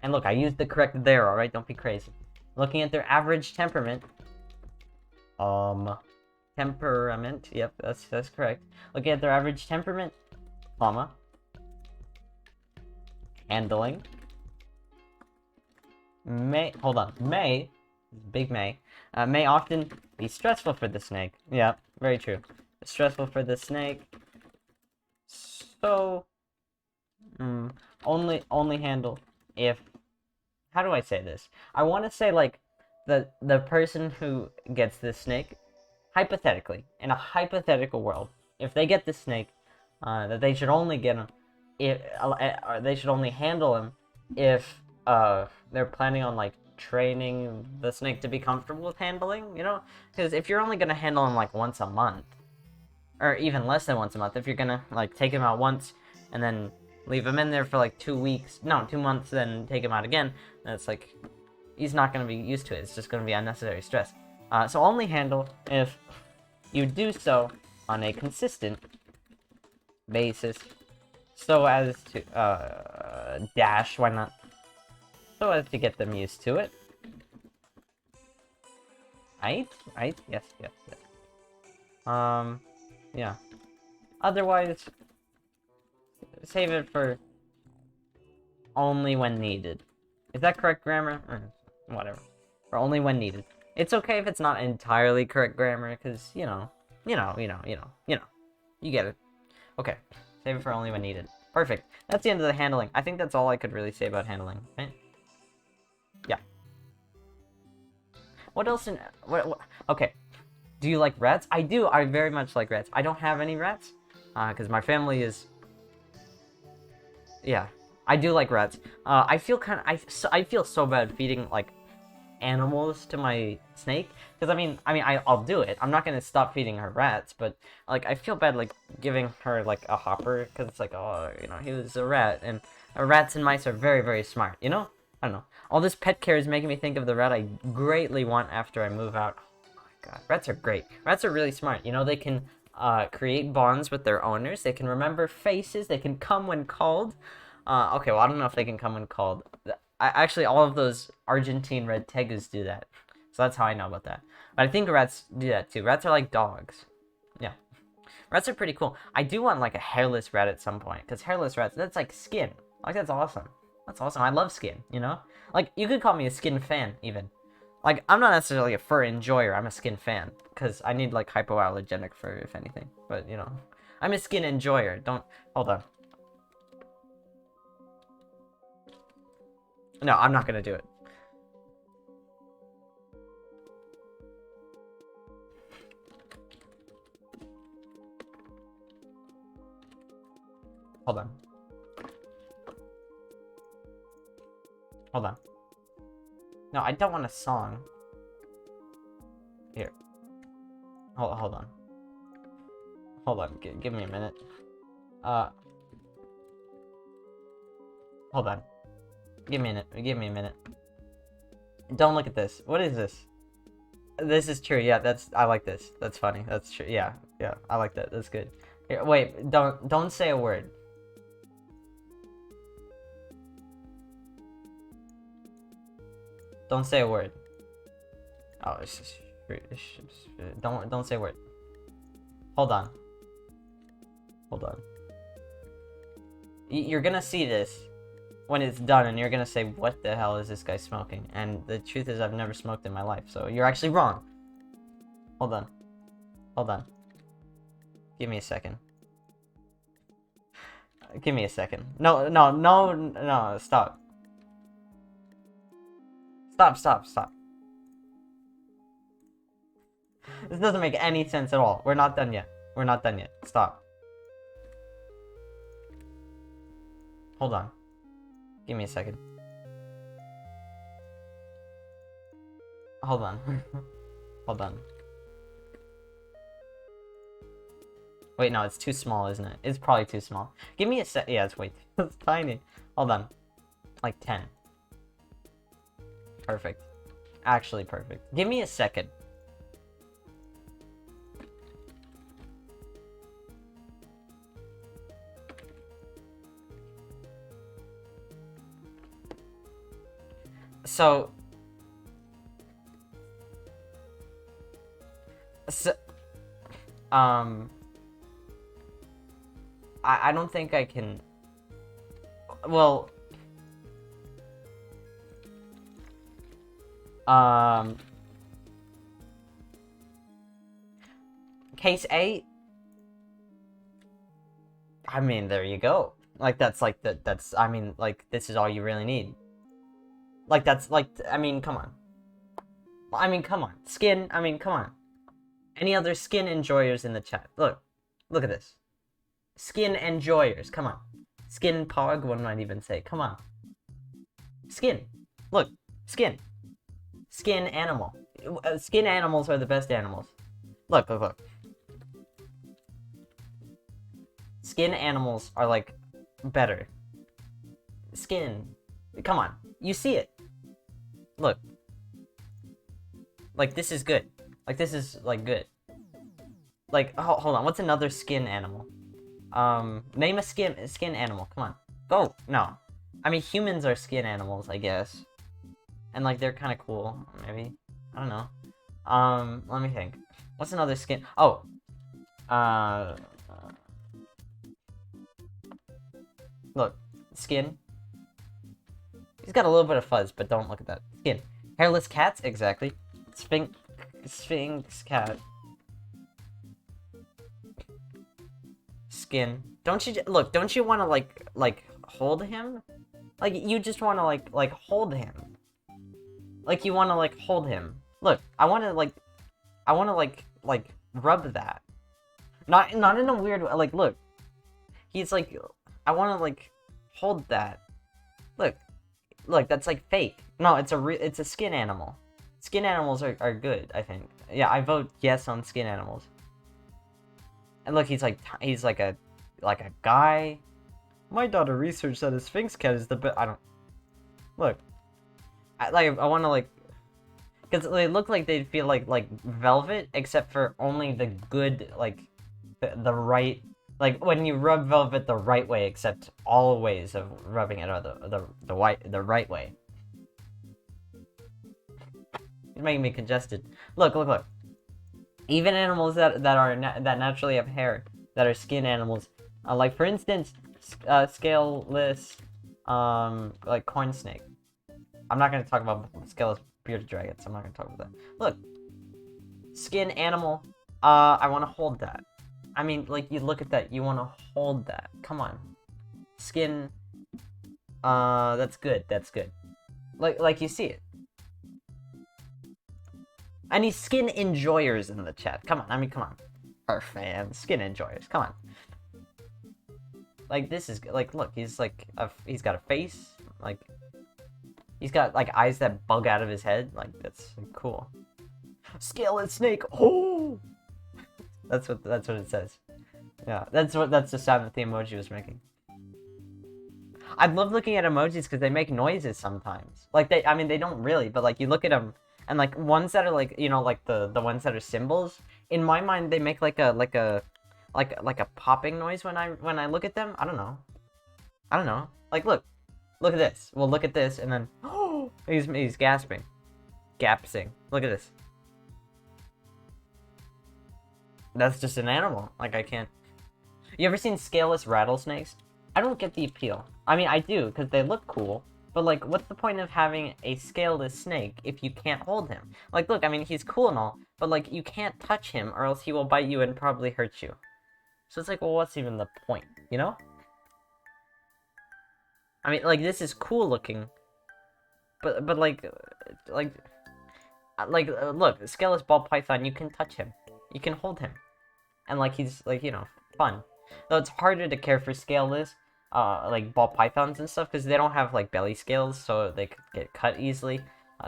and look, I used the correct there, alright? Don't be crazy. Looking at their average temperament, temperament, yep, that's correct. Looking at their average temperament, comma, handling, may often be stressful for the snake. Yeah, very true. Stressful for the snake. So, only handle if, how do I say this? I want to say like the person who gets this snake, hypothetically, in a hypothetical world, if they get the snake, that they should only get him if or they should only handle him if they're planning on like training the snake to be comfortable with handling, you know? Because if you're only gonna handle him like once a month, or even less than once a month, if you're gonna like take him out once and then leave him in there for like 2 weeks, no, 2 months, then take him out again, then it's like he's not gonna be used to it. It's just gonna be unnecessary stress. So only handle if you do so on a consistent basis, so as to dash, why not? So as to get them used to it. Right? Right? Yes, yes, yes. Yeah. Otherwise, save it for only when needed. Is that correct grammar? Whatever. For only when needed. It's okay if it's not entirely correct grammar, because, you get it. Okay. Save it for only when needed. Perfect. That's the end of the handling. I think that's all I could really say about handling, right? Yeah. What else in... What, okay. Do you like rats? I do. I very much like rats. I don't have any rats, because my family is... Yeah. I do like rats. I feel kind of... I feel so bad feeding, like, animals to my snake, because I'll do it. I'm not gonna stop feeding her rats, but like I feel bad like giving her like a hopper, because it's like, oh, he was a rat, and rats and mice are very, very smart, I don't know. All this pet care is making me think of the rat I greatly want after I move out. Oh my god, rats are great. Rats are really smart. They can create bonds with their owners. They can remember faces. They can come when called. Okay, well, I don't know if they can come when called. Actually, all of those Argentine red tegus do that. So that's how I know about that. But I think rats do that too. Rats are like dogs. Yeah. Rats are pretty cool. I do want like a hairless rat at some point. Because hairless rats, that's like skin. Like, that's awesome. That's awesome. I love skin, Like, you could call me a skin fan, even. Like, I'm not necessarily a fur enjoyer. I'm a skin fan. Because I need like hypoallergenic fur, if anything. But, I'm a skin enjoyer. Don't... Hold on. No, I'm not gonna do it. Hold on. Hold on. No, I don't want a song. Here. Hold on. Hold on. Give me a minute. Hold on. Give me a minute. Don't look at this. What is this? This is true. Yeah, I like this. That's funny. That's true. Yeah, I like that. That's good. Here, wait, don't say a word. Don't say a word. Oh, don't say a word. Hold on. Hold on. You're gonna see this when it's done, and you're gonna say, what the hell is this guy smoking? And the truth is, I've never smoked in my life, so you're actually wrong. Hold on. Hold on. Give me a second. Give me a second. No, stop. Stop. This doesn't make any sense at all. We're not done yet. Stop. Hold on. Give me a second. Hold on. Hold on. Wait, no, it's too small, isn't it? It's probably too small. Give me a sec. Yeah, it's way too... It's tiny. Hold on. Like 10. Perfect. Actually perfect. Give me a second. So, I don't think I can, well, case A, there you go. Like, that's like, like, this is all you really need. Like, that's, like, come on. Come on. Skin, come on. Any other skin enjoyers in the chat? Look. Look at this. Skin enjoyers. Come on. Skin pog, one might even say. Come on. Skin. Look. Skin. Skin animal. Skin animals are the best animals. Look, look, look. Skin animals are, like, better. Skin. Come on. You see it. Look. Like, this is good. Like, this is, like, good. Like, hold on. What's another skin animal? Name a skin animal. Come on. Go. No. I mean, humans are skin animals, I guess. And, like, they're kind of cool, maybe. I don't know. Let me think. What's another skin? Oh. Look. Skin. He's got a little bit of fuzz, but don't look at that. Skin. Hairless cats? Exactly. Sphinx cat. Skin. Don't you look? Don't you want to like hold him? Like you just want to like hold him. Like you want to like hold him. Look, I want to like rub that. Not in a weird way. Like look, he's like I want to like hold that. Look, that's like fake. No, it's a skin animal. Skin animals are good, I think. Yeah, I vote yes on skin animals. And look, he's like a guy. My daughter researched that a Sphinx cat is the best. I don't. Look, I want to like, because they look like they'd feel like velvet, except for only the good like, the right like when you rub velvet the right way, except all ways of rubbing it the right way. You're making me congested. Look. Even animals that naturally have hair, that are skin animals, like for instance, scaleless, like corn snake. I'm not gonna talk about scaleless bearded dragons. I'm not gonna talk about that. Look, skin animal. I want to hold that. I mean, like you look at that, you want to hold that. Come on, skin. That's good. That's good. Like you see it. Any skin enjoyers in the chat? Come on, I mean, come on. Our fans, skin enjoyers, come on. Like, this is, like, look, he's, like, he's got a face, like, he's got, like, eyes that bug out of his head, like, that's cool. Scaleless snake, oh! That's what it says. Yeah, that's the sound that the emoji was making. I love looking at emojis because they make noises sometimes. Like, I mean, they don't really, but, like, you look at them, and like ones that are like, you know, like the ones that are symbols, in my mind they make like a popping noise when I look at them. I don't know. Like look at this. Well, look at this, and then oh, he's gasping, gapsing. Look at this. That's just an animal. Like I can't. You ever seen scaleless rattlesnakes? I don't get the appeal. I mean, I do because they look cool. But, like, what's the point of having a scaleless snake if you can't hold him? Like, look, I mean, he's cool and all, but, like, you can't touch him or else he will bite you and probably hurt you. So it's like, well, what's even the point, you know? I mean, like, this is cool looking, but like, look, scaleless ball python, you can touch him. You can hold him. And, like, he's, like, you know, fun. Though it's harder to care for scaleless, like ball pythons and stuff, because they don't have like belly scales, so they could get cut easily.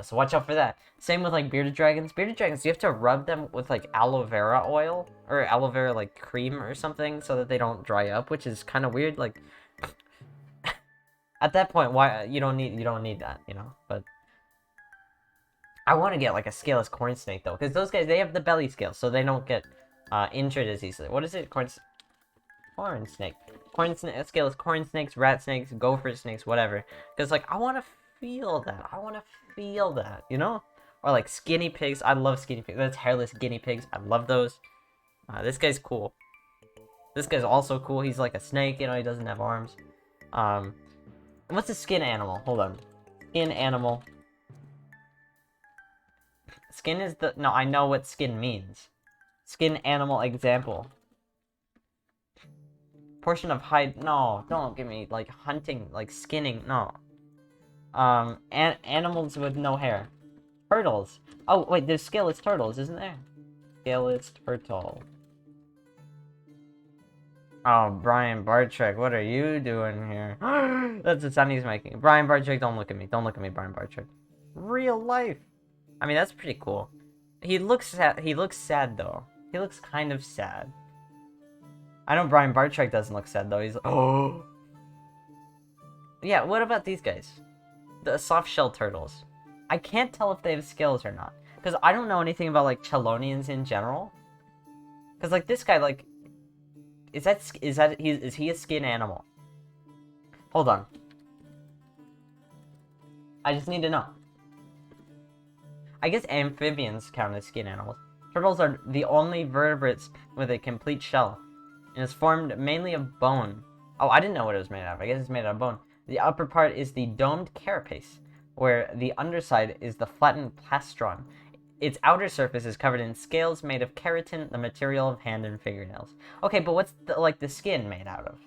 So watch out for that. Same with like bearded dragons. Bearded dragons, you have to rub them with like aloe vera oil or aloe vera like cream or something so that they don't dry up, which is kind of weird. Like at that point, why you don't need that, you know? But I want to get like a scaleless corn snake though, because those guys, they have the belly scale, so they don't get injured as easily. What is it? Corn snake. Scaleless corn snakes, rat snakes, gopher snakes, whatever. Because, like, I want to feel that. You know? Or, like, skinny pigs. I love skinny pigs. That's hairless guinea pigs. I love those. This guy's cool. This guy's also cool. He's like a snake, you know, he doesn't have arms. What's a skin animal? Hold on. Skin animal. Skin is the... No, I know what skin means. Skin animal example. Portion of hide. No, don't give me like hunting, like skinning. No. Animals with no hair. Turtles. Oh wait, there's scaleless turtles, isn't there? Scaleless turtle. Oh, Brian Bartrick, what are you doing here? That's the sound he's making. Brian Bartrick, don't look at me. Don't look at me, Brian Bartrick. Real life. I mean, that's pretty cool. He looks sad. He looks sad though. He looks kind of sad. I know Brian Bartrick doesn't look sad though. He's oh. Yeah. What about these guys? The soft shell turtles. I can't tell if they have scales or not because I don't know anything about like Chelonians in general. Because like this guy, like, is he a skin animal? Hold on. I just need to know. I guess amphibians count as skin animals. Turtles are the only vertebrates with a complete shell, and is formed mainly of bone. Oh, I didn't know what it was made out of. I guess it's made out of bone. The upper part is the domed carapace, where the underside is the flattened plastron. Its outer surface is covered in scales made of keratin, the material of hand and fingernails. Okay, but what's the skin made out of?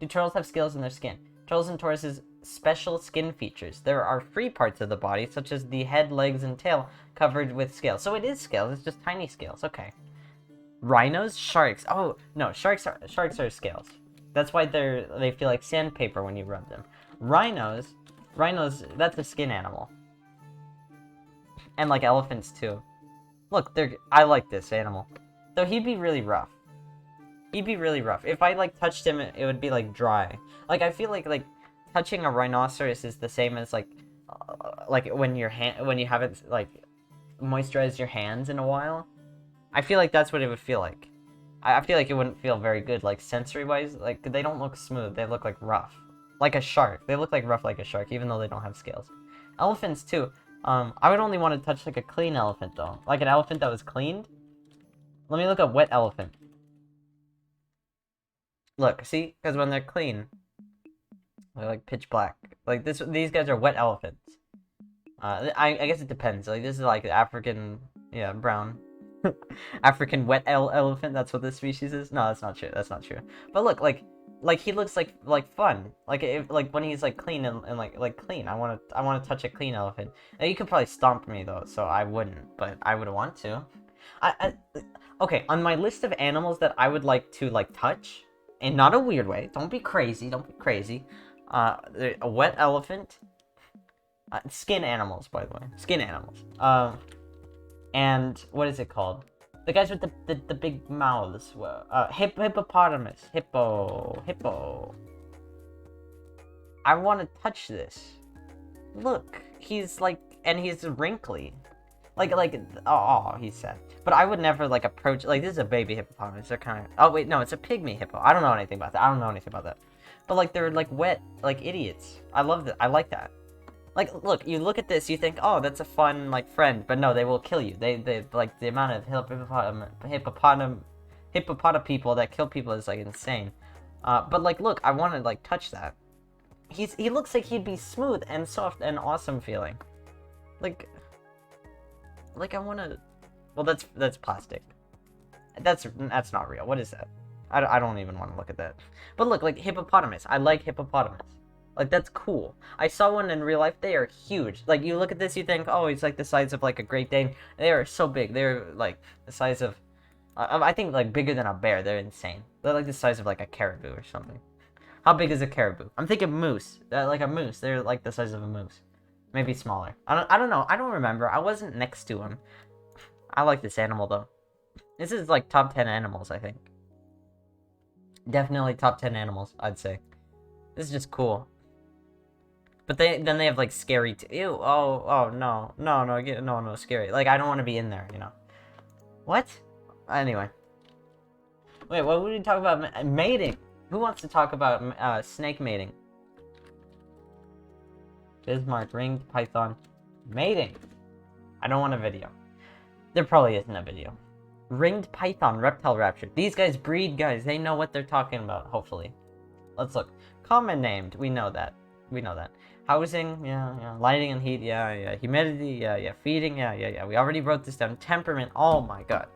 Do turtles have scales in their skin? Turtles and tortoises special skin features. There are free parts of the body, such as the head, legs, and tail, covered with scales. So it is scales, it's just tiny scales, okay. Rhinos? Sharks. Oh, no, sharks are scales. That's why they feel like sandpaper when you rub them. Rhinos, that's a skin animal. And like elephants too. Look, I like this animal. Though he'd be really rough. He'd be really rough. If I like touched him, it would be like dry. Like I feel like touching a rhinoceros is the same as like when you haven't like moisturized your hands in a while. I feel like that's what it would feel like. I feel like it wouldn't feel very good, like sensory wise. Like they don't look smooth. They look like rough, like a shark. They look like rough like a shark, even though they don't have scales. Elephants too. I would only want to touch like a clean elephant though, like an elephant that was cleaned. Let me look at wet elephant. Look, see, because when they're clean, they're like pitch black. Like these guys are wet elephants. I guess it depends. Like this is like African, yeah, brown. African wet elephant. That's what this species is. No, that's not true. That's not true. But look, like he looks like fun. Like when he's like clean and like clean. I want to touch a clean elephant. Now, you could probably stomp me though, so I wouldn't. But I would want to. Okay. On my list of animals that I would like to like touch, in not a weird way. Don't be crazy. Don't be crazy. A wet elephant. Skin animals, by the way. Skin animals. And what is it called? The guys with the big mouths. Hippopotamus. Hippo. I want to touch this. Look, he's like, and he's wrinkly. Oh, he's sad. But I would never like approach. Like this is a baby hippopotamus. They're kind of. Oh wait, no, it's a pygmy hippo. I don't know anything about that. But like they're like wet, like idiots. I love that. I like that. Like, look, you look at this, you think, oh, that's a fun, like, friend. But no, they will kill you. They like, the amount of hippopotam people that kill people is, like, insane. But, like, look, I want to, like, touch that. He looks like he'd be smooth and soft and awesome feeling. Like, I want to... Well, that's plastic. That's not real. What is that? I don't even want to look at that. But look, like, hippopotamus. I like hippopotamus. Like, that's cool. I saw one in real life. They are huge. Like, you look at this, you think, oh, he's like the size of, like, a Great Dane. They are so big. They're, like, the size of... I think, like, bigger than a bear. They're insane. They're, like, the size of, like, a caribou or something. How big is a caribou? I'm thinking moose. Like, a moose. They're, like, the size of a moose. Maybe smaller. I don't know. I don't remember. I wasn't next to him. I like this animal, though. This is, like, top 10 animals, I think. Definitely top 10 animals, I'd say. This is just cool. But then they have like scary ew, no, scary. Like I don't want to be in there, you know. What? Anyway. Wait, what would we talk about? Mating. Who wants to talk about snake mating? Bismarck, ringed python, mating. I don't want a video. There probably isn't a video. Ringed python, reptile rapture. These guys breed, guys. They know what they're talking about. Hopefully. Let's look. Common named. We know that. Housing, yeah. Lighting and heat, yeah. Humidity, yeah. Feeding, yeah. We already wrote this down. Temperament, oh my god.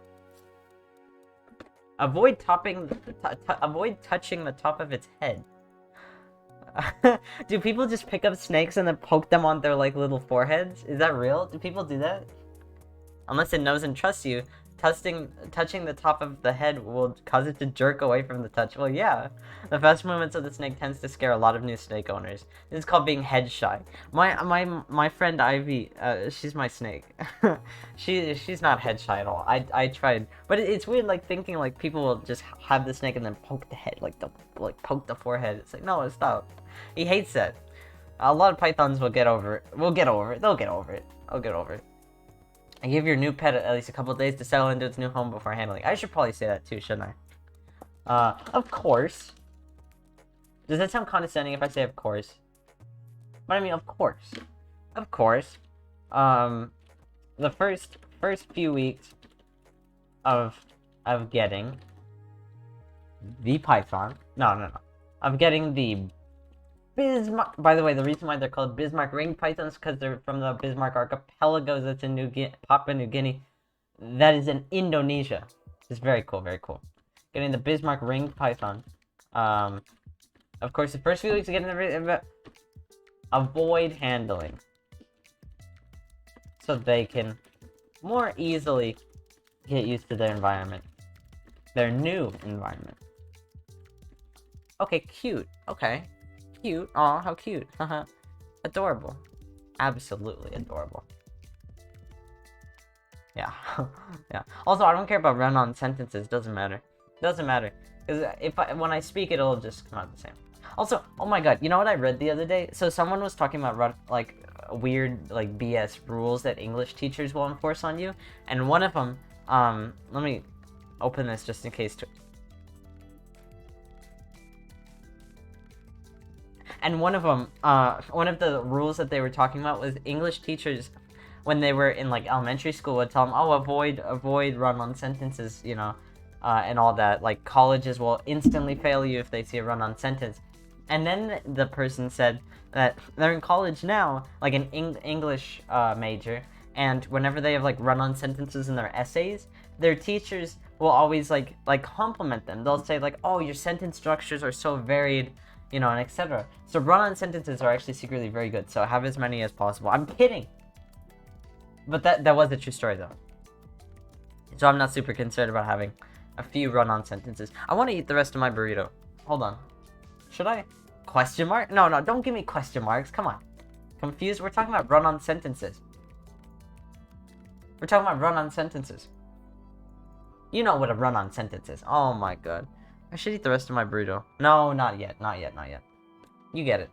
Avoid touching the top of its head. Do people just pick up snakes and then poke them on their like little foreheads? Is that real? Do people do that? Unless it knows and trusts you, touching the top of the head will cause it to jerk away from the touch. Well, yeah. The fast movements of the snake tends to scare a lot of new snake owners. This is called being head shy. My friend Ivy, she's my snake. She's not head shy at all. I tried, but it's weird, like thinking like people will just have the snake and then poke the head, like poke the forehead. It's like, no, stop. He hates that. A lot of pythons will get over it. We'll get over it. They'll get over it. I'll get over it. And give your new pet at least a couple of days to settle into its new home before handling. I should probably say that too, shouldn't I? Of course. Does that sound condescending if I say of course? But I mean, of course. Of course. The first few weeks of getting the python. No. Of getting the Bismarck. By the way, the reason why they're called Bismarck ring pythons is because they're from the Bismarck archipelagos. That's in Papua New Guinea. That is in Indonesia. It's very cool, very cool. Getting the Bismarck ring python. Of course, the first few weeks of getting the avoid handling, so they can more easily get used to their environment, their new environment. Okay, cute. Okay. Cute. Aw, how cute. Haha. Adorable. Absolutely adorable. Yeah. Yeah. Also, I don't care about run-on sentences. Doesn't matter. Doesn't matter. Because when I speak, it'll just come out the same. Also, oh my god, you know what I read the other day? So someone was talking about weird BS rules that English teachers will enforce on you, and one of them, let me open this just in case. And one of them, one of the rules that they were talking about was English teachers, when they were in elementary school, would tell them, oh, avoid run-on sentences, you know, and all that. Like, colleges will instantly fail you if they see a run-on sentence. And then the person said that they're in college now, like an English major, and whenever they have run-on sentences in their essays, their teachers will always compliment them. They'll say oh, your sentence structures are so varied, you know, and etc. So run-on sentences are actually secretly very good. So have as many as possible. I'm kidding, but that was a true story though. So I'm not super concerned about having a few run-on sentences. I want to eat the rest of my burrito. Hold on. Should I? Question mark? No, don't give me question marks. Come on. Confused? We're talking about run-on sentences. We're talking about run-on sentences. You know what a run-on sentence is. Oh my god. I should eat the rest of my burrito. No, not yet. Not yet. You get it.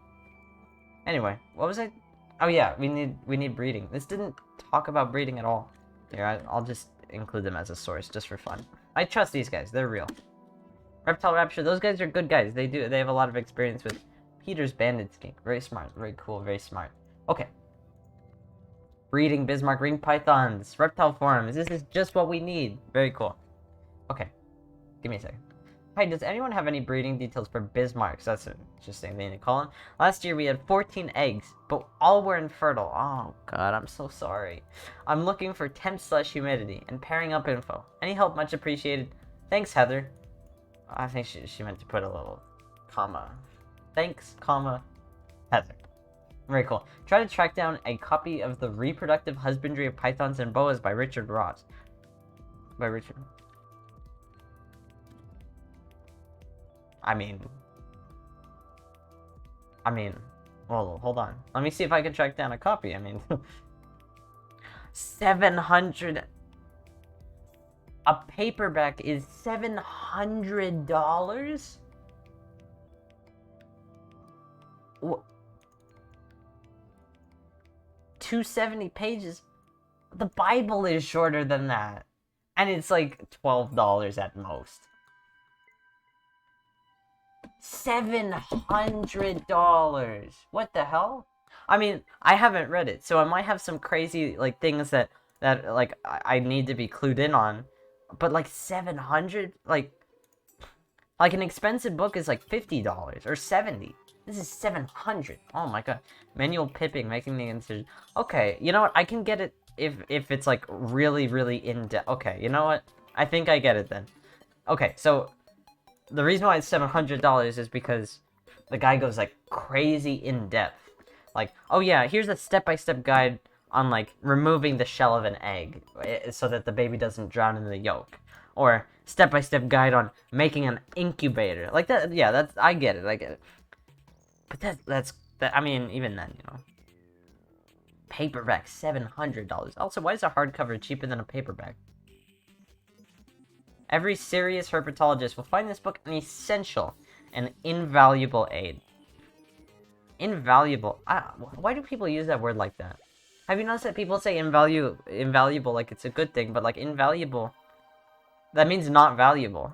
Anyway, what was I? Oh yeah, we need breeding. This didn't talk about breeding at all. Here, I'll just include them as a source just for fun. I trust these guys. They're real. Reptile Rapture, those guys are good guys. They have a lot of experience with Peter's banded skink. Very smart, very cool, very smart. Okay. Breeding Bismarck ring pythons, reptile forms. This is just what we need. Very cool. Okay. Give me a second. Hi, does anyone have any breeding details for Bismarcks? That's an interesting thing to call them. Last year we had 14 eggs, but all were infertile. Oh god, I'm so sorry. I'm looking for temp/humidity and pairing up info. Any help much appreciated. Thanks, Heather. I think she meant to put a little comma. Thanks, comma, Heather. Very cool. Try to track down a copy of The Reproductive Husbandry of Pythons and Boas by Richard Ross. I mean, well, hold on. Let me see if I can track down a copy. I mean, 700. A paperback is $700? What? 270 pages? The Bible is shorter than that. And it's $12 at most. $700. What the hell? I mean, I haven't read it, so I might have some crazy things that I need to be clued in on. But 700, an expensive book is $50 or $70. This is 700. Oh my god. Manual pipping, making the incision. Okay, you know what? I can get it if it's really, really in depth. Okay, you know what? I think I get it then. Okay, so the reason why it's $700 is because the guy goes crazy in depth. Oh yeah, here's a step-by-step guide on like removing the shell of an egg so that the baby doesn't drown in the yolk, or step-by-step guide on making an incubator. Like that, yeah, that's, I get it. But that's I mean, even then, you know. Paperback, $700. Also, why is a hardcover cheaper than a paperback? Every serious herpetologist will find this book an essential and invaluable aid. Invaluable. Why do people use that word like that? Have you noticed that people say invaluable like it's a good thing, but like invaluable, that means not valuable,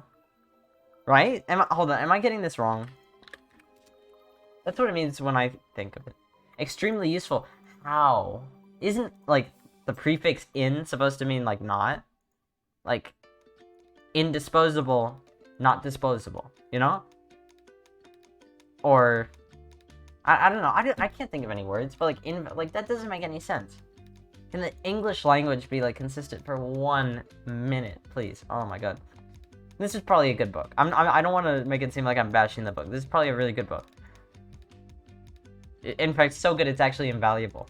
right? Hold on, am I getting this wrong? That's what it means when I think of it. Extremely useful. How? Isn't like the prefix in supposed to mean like not? Like indisposable, not disposable, you know? Or I don't know. I can't think of any words, but like that doesn't make any sense. Can the English language be like consistent for 1 minute, please? Oh my god. This is probably a good book. I don't want to make it seem like I'm bashing the book. This is probably a really good book. In fact, so good it's actually invaluable.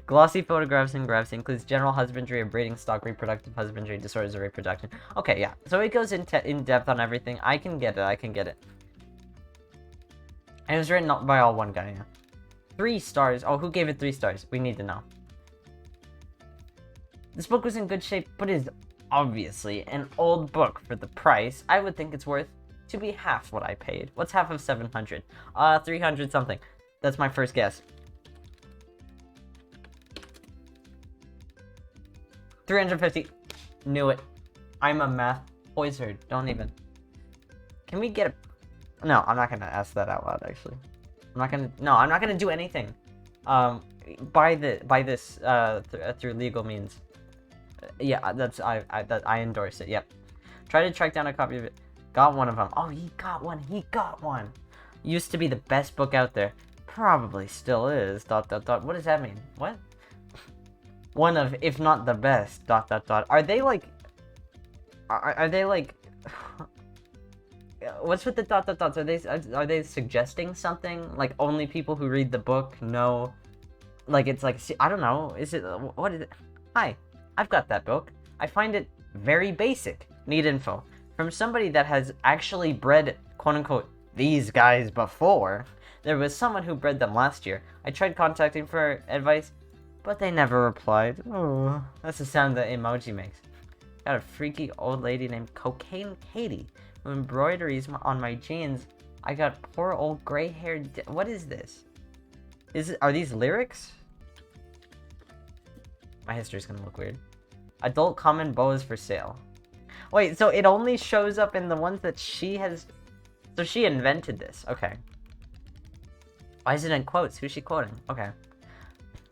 Glossy photographs and graphs includes general husbandry of breeding stock, reproductive husbandry, disorders of reproduction. Okay, yeah. So it goes in depth on everything. I can get it. And it was written by all one guy, yeah. 3 stars. Oh, who gave it 3 stars? We need to know. This book was in good shape, but is obviously an old book for the price. I would think it's worth to be half what I paid. What's half of 700? 300 something. That's my first guess. 350. Knew it. I'm a math wizard. Don't even. Can we get a... No, I'm not gonna ask that out loud, actually. I'm not gonna do anything. Buy this through legal means. Yeah, I endorse it. Yep. Try to track down a copy of it. Got one of them. Oh, he got one. Used to be the best book out there. Probably still is. ... What does that mean? What? One of, if not the best. ... Are they like... Are they like... What's with the ... Are they suggesting something? Like, only people who read the book know? Like, it's like... I don't know. Is it... What is it? Hi. I've got that book. I find it very basic. Need info. From somebody that has actually bred, quote-unquote, these guys before. There was someone who bred them last year. I tried contacting for advice, but they never replied. Oh, that's the sound that emoji makes. Got a freaky old lady named Cocaine Katie who embroideries on my jeans. I got poor old gray-haired... What is this? Are these lyrics? My history's gonna look weird. Adult common bows for sale. Wait, so it only shows up in the ones that she has... So she invented this. Okay. Why is it in quotes? Who's she quoting? Okay.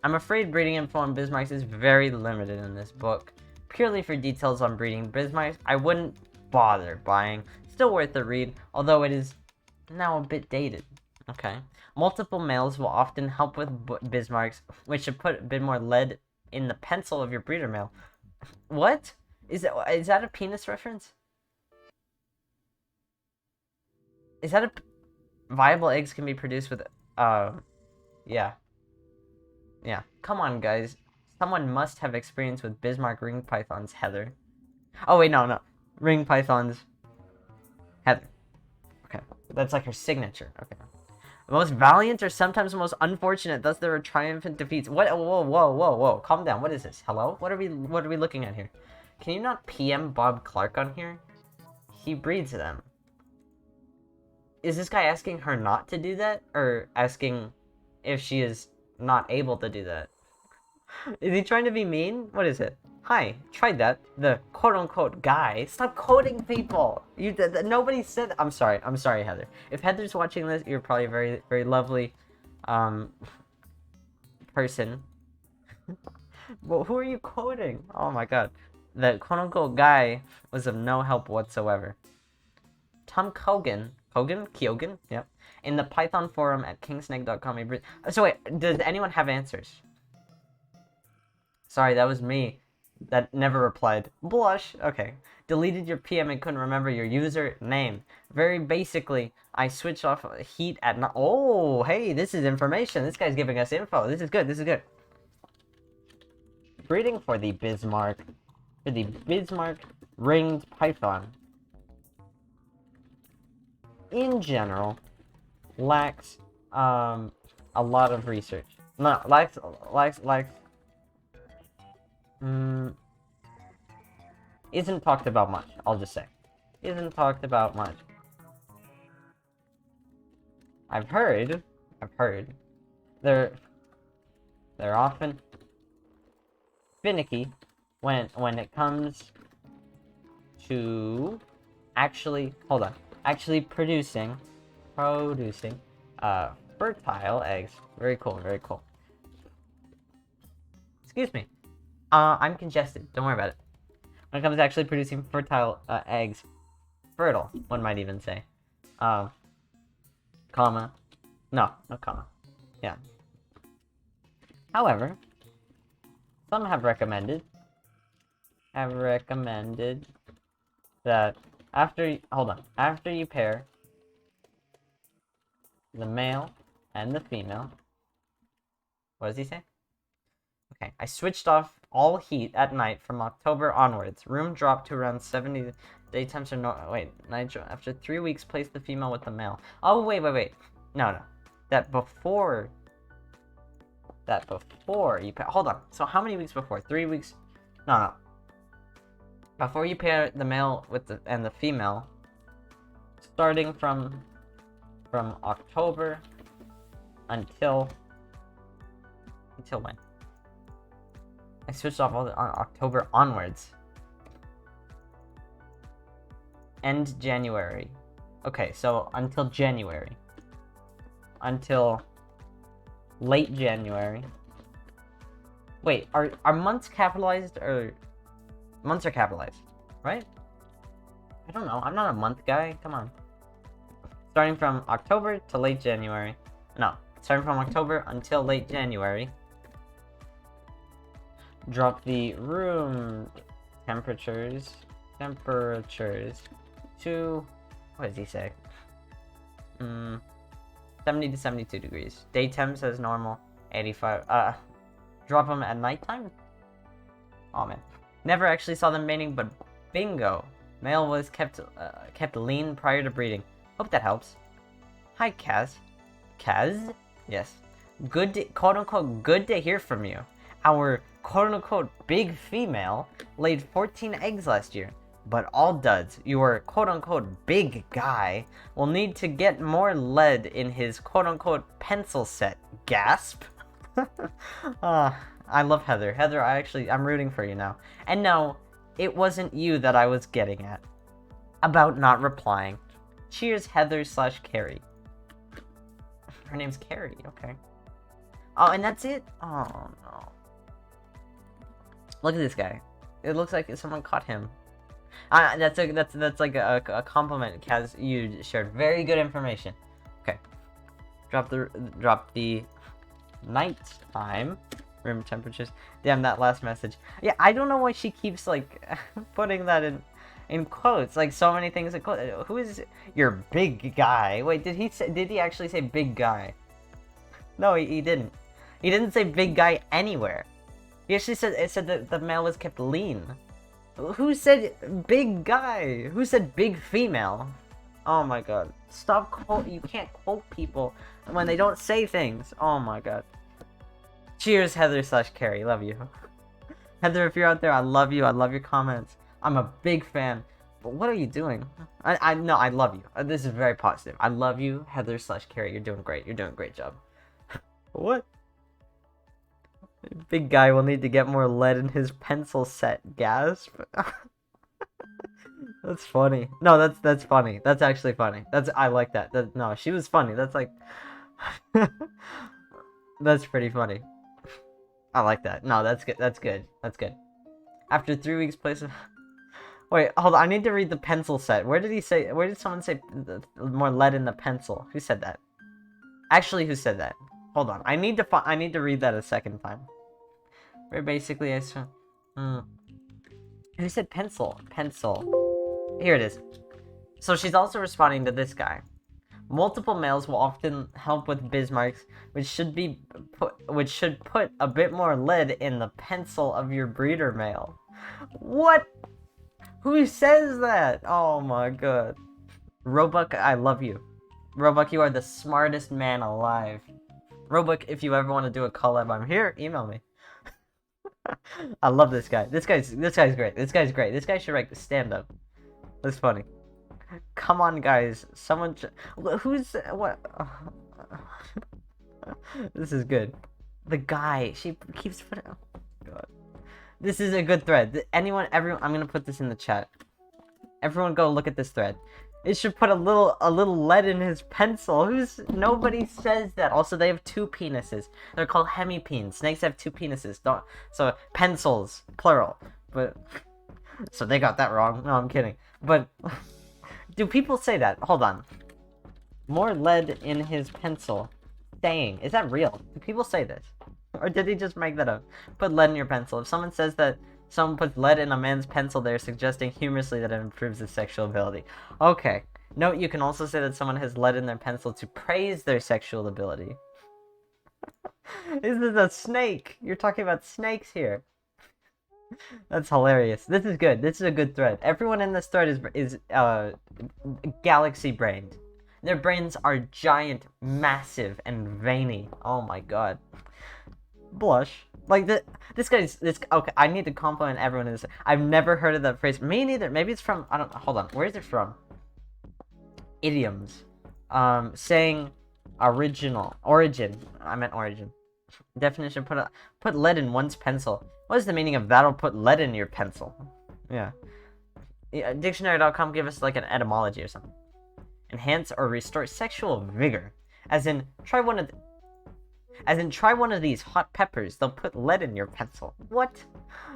I'm afraid breeding info on Bismarcks is very limited in this book. Purely for details on breeding Bismarcks, I wouldn't bother buying. Still worth the read, although it is now a bit dated. Okay. Multiple males will often help with Bismarcks, which should put a bit more lead in the pencil of your breeder male. What? Is that a penis reference? Is that a... Viable eggs can be produced with... Yeah. Yeah. Come on, guys. Someone must have experience with Bismarck ring pythons, Heather. Oh, wait, no. Ring pythons, Heather. Okay. That's like her signature. Okay. The most valiant are sometimes the most unfortunate, thus there are triumphant defeats. What? Whoa. Calm down. What is this? Hello? What are we looking at here? Can you not PM Bob Clark on here? He breeds them. Is this guy asking her not to do that? Or asking if she is not able to do that? Is he trying to be mean? What is it? Hi, tried that. The quote-unquote guy. Stop quoting people! Nobody said... I'm sorry, Heather. If Heather's watching this, you're probably a very, very lovely, person. Well, who are you quoting? Oh my god. The quote-unquote guy was of no help whatsoever. Tom Kogan. Kyogan? Yep. In the Python forum at kingsnake.com. So wait, does anyone have answers? Sorry, that was me. That never replied. Blush. Okay. Deleted your PM and couldn't remember your user name. Very basically, I switched off heat at night. Oh, hey, this is information. This guy's giving us info. This is good. breeding for the Bismarck ringed python in general lacks a lot of research. No, lacks isn't talked about much, I'll just say. Isn't talked about much. I've heard they're often finicky when it comes to actually producing fertile eggs. Very cool, very cool. Excuse me. I'm congested. Don't worry about it. When it comes to actually producing fertile eggs, fertile, one might even say. Comma. No comma. Yeah. However, some have recommended that after you pair the male and the female. What does he say? Okay, I switched off all heat at night from October onwards. Room dropped to around 70. Daytimes are no. Wait, night. After 3 weeks, place the female with the male. Oh wait. No. That before you pair. Hold on. So how many weeks before? 3 weeks? No. Before you pair the male with the female, starting from October until when? I switched off all on October onwards. End January. Okay, so until January. Until late January. Wait, are months capitalized or months are capitalized, right? I don't know. I'm not a month guy. Come on. Starting from October to late January. No, starting from October until late January. Drop the room temperatures to, what does he say? 70 to 72 degrees. Day temps as normal, 85. Drop them at nighttime? Oh man. Never actually saw them mating, but bingo. Male was kept lean prior to breeding. Hope that helps. Hi, Kaz. Kaz? Yes. Quote-unquote, good to hear from you. Our quote-unquote big female laid 14 eggs last year. But all duds. Your quote-unquote big guy will need to get more lead in his quote-unquote pencil set. Gasp. I love Heather. Heather, I'm rooting for you now. And no, it wasn't you that I was getting at. About not replying. Cheers, Heather/Carrie. Her name's Carrie, okay. Oh, and that's it? Oh, no. Look at this guy. It looks like someone caught him. That's like a compliment, Kaz. You shared very good information. Okay. Drop the nighttime room temperatures. Damn, that last message. Yeah, I don't know why she keeps like putting that in quotes. Like so many things in quotes. Who is your big guy? Wait, did he actually say big guy? No, he didn't. He didn't say big guy anywhere. He actually said that the male was kept lean. Who said big guy? Who said big female? Oh my god. Stop quote. You can't quote people when they don't say things. Oh my god. Cheers, Heather/Carrie. Love you. Heather, if you're out there, I love you. I love your comments. I'm a big fan. But what are you doing? I love you. This is very positive. I love you, Heather/Carrie. You're doing great. You're doing a great job. What? Big guy will need to get more lead in his pencil set. Gasp. That's funny. No, that's funny. That's actually funny. I like that. No, she was funny. That's like that's pretty funny. I like that. No, that's good. That's good. That's good. After 3 weeks, place of... Wait, hold on. I need to read the pencil set. Where did someone say more lead in the pencil? Who said that? Actually, who said that? Hold on. I need to read that a second time. Where basically I saw... Who said pencil? Pencil. Here it is. So she's also responding to this guy. Multiple males will often help with Bismarcks, which should put a bit more lead in the pencil of your breeder male. What? Who says that? Oh my god. Roebuck, I love you. Roebuck, you are the smartest man alive. Roebuck, if you ever want to do a collab, I'm here. Email me. I love this guy. This guy's great. This guy's great. This guy should write stand up. That's funny. Come on, guys. Someone. Who's what? This is good. The guy. She keeps putting. Oh god. This is a good thread. Everyone. I'm gonna put this in the chat. Everyone, go look at this thread. It should put a little lead in his pencil. Nobody says that. Also, they have 2 penises. They're called hemipenes. Snakes have 2 penises. So pencils, plural. But so they got that wrong. No, I'm kidding. But do people say that? Hold on. More lead in his pencil. Saying, is that real? Do people say this? Or did he just make that up? Put lead in your pencil. If someone says that someone puts lead in a man's pencil, they're suggesting humorously that it improves his sexual ability. Okay. Note, you can also say that someone has lead in their pencil to praise their sexual ability. This is a snake! You're talking about snakes here. That's hilarious. This is good. This is a good thread. Everyone in this thread is galaxy brained. Their brains are giant, massive, and veiny. Oh my god. Blush. Like, this guy's, okay, I need to compliment everyone in this. I've never heard of that phrase. Me neither. Maybe it's from, I don't know, hold on. Where is it from? Idioms. Saying origin. I meant origin. Definition, put lead in one's pencil. What is the meaning of that'll put lead in your pencil? Yeah. Dictionary.com give us like an etymology or something. Enhance or restore sexual vigor. As in, try one of these hot peppers, they'll put lead in your pencil. What?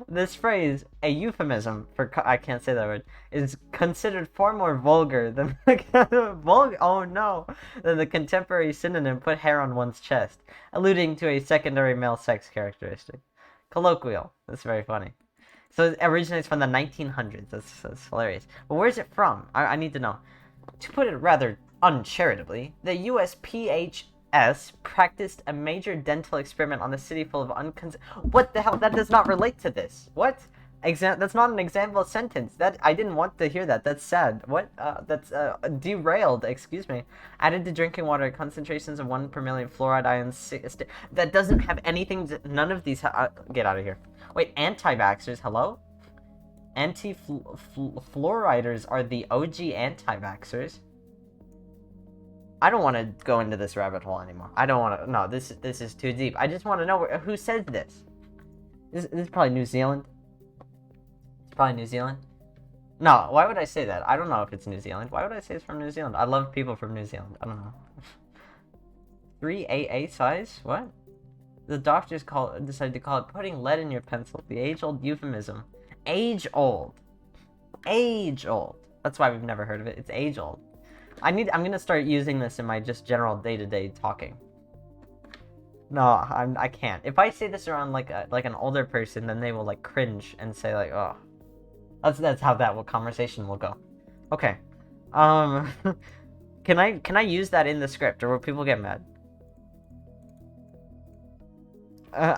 This phrase, a euphemism for, I can't say that word, is considered far more vulgar than than the contemporary synonym put hair on one's chest, alluding to a secondary male sex characteristic. Colloquial. That's very funny. So it originates from the 1900s. That's hilarious. But where's it from? I need to know. To put it rather uncharitably, the USPHS practiced a major dental experiment on a city full of What the hell? That does not relate to this. What? That's not an example sentence. I didn't want to hear that. That's sad. What? That's derailed. Excuse me. Added to drinking water, concentrations of 1 per million fluoride ions. That doesn't have anything. None of these. Get out of here. Wait, anti-vaxxers. Hello? Anti-fluoriders are the OG anti-vaxxers. I don't want to go into this rabbit hole anymore. I don't want to. No, this is too deep. I just want to know who says this. This is probably New Zealand. It's probably New Zealand. No, why would I say that? I don't know if it's New Zealand. Why would I say it's from New Zealand? I love people from New Zealand. I don't know. 3AA size? What? The doctors decided to call it putting lead in your pencil. The age-old euphemism. Age-old. Age-old. That's why we've never heard of it. It's age-old. I'm gonna start using this in my just general day-to-day talking. No, I can't. If I say this around like an older person, then they will like cringe and say like, oh. That's how that conversation will go. Okay. Can I use that in the script, or will people get mad?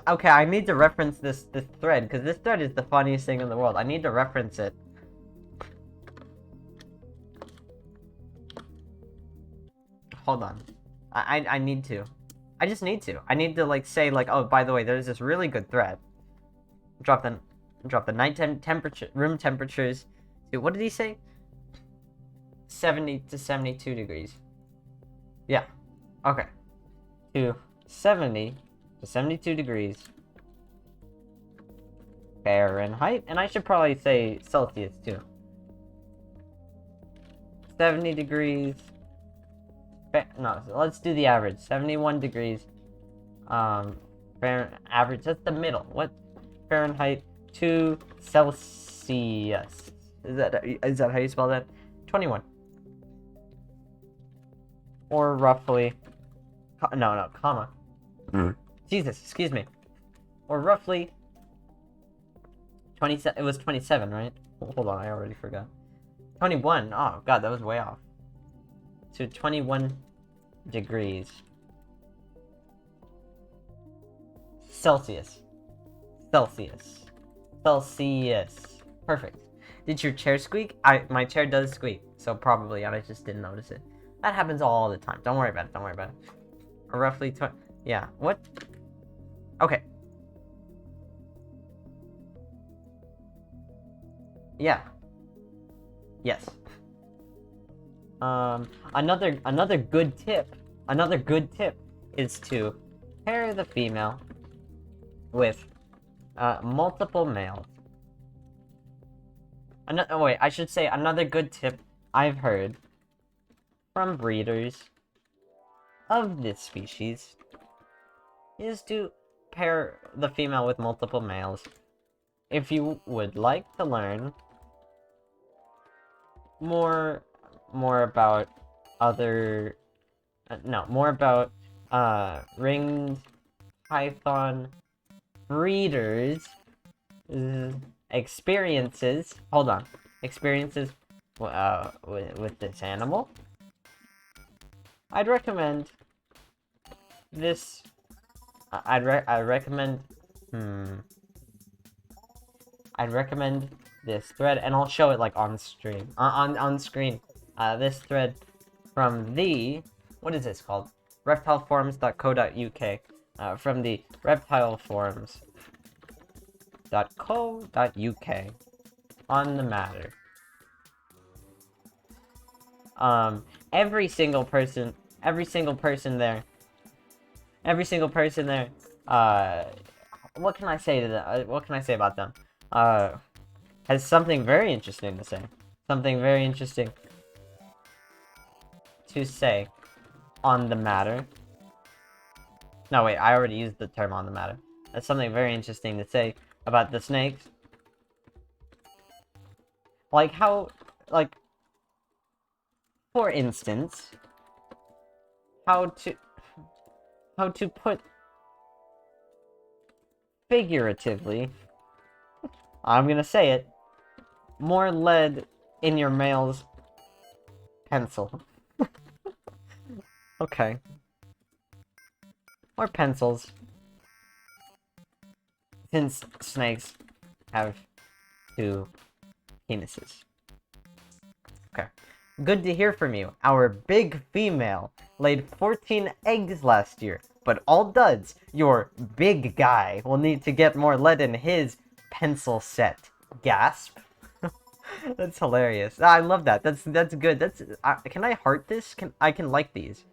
Okay, I need to reference this thread, because this thread is the funniest thing in the world. I need to reference it. Hold on. I need to. I just need to. I need to like say like, oh, by the way, there's this really good thread. Drop the night room temperatures. Dude, what did he say? 70 to 72 degrees. Yeah. Okay. To 70 to 72 degrees Fahrenheit, and I should probably say Celsius too. 70 degrees. No, so let's do the average. 71 degrees. Average. That's the middle. What? Fahrenheit to Celsius. Is that how you spell that? 21. Or roughly. No, comma. Jesus, excuse me. Or roughly 27. It was 27, right? Hold on, I already forgot. 21. Oh god, that was way off. to 21 degrees Celsius. Celsius. Perfect. Did your chair squeak? My chair does squeak, so probably, and I just didn't notice it. That happens all the time. Don't worry about it. Don't worry about it. Roughly 20. Yeah. What? Okay. Yeah. Yes. Another good tip. Another good tip is to pair the female with multiple males. Wait, I should say another good tip I've heard from breeders of this species is to pair the female with multiple males. If you would like to learn more about other more about ringed python breeders experiences with this animal, I'd recommend this. I'd recommend this thread, and I'll show it like on stream, on screen. This thread from the, what is this called? reptileforums.co.uk. From the reptileforums.co.uk on the matter. Every single person there, what can I say to them? What can I say about them? Has something very interesting to say. Something very interesting to say on the matter. No, wait, I already used the term on the matter. That's something very interesting to say about the snakes. Like how, like, for instance, how to put figuratively, I'm gonna say it, more lead in your male's pencil. Okay. Or pencils. Since snakes have 2 penises. Okay. Good to hear from you. Our big female laid 14 eggs last year, but all duds. Your big guy will need to get more lead in his pencil set. Gasp. That's hilarious. I love that. That's good. Can I heart this? I can like these.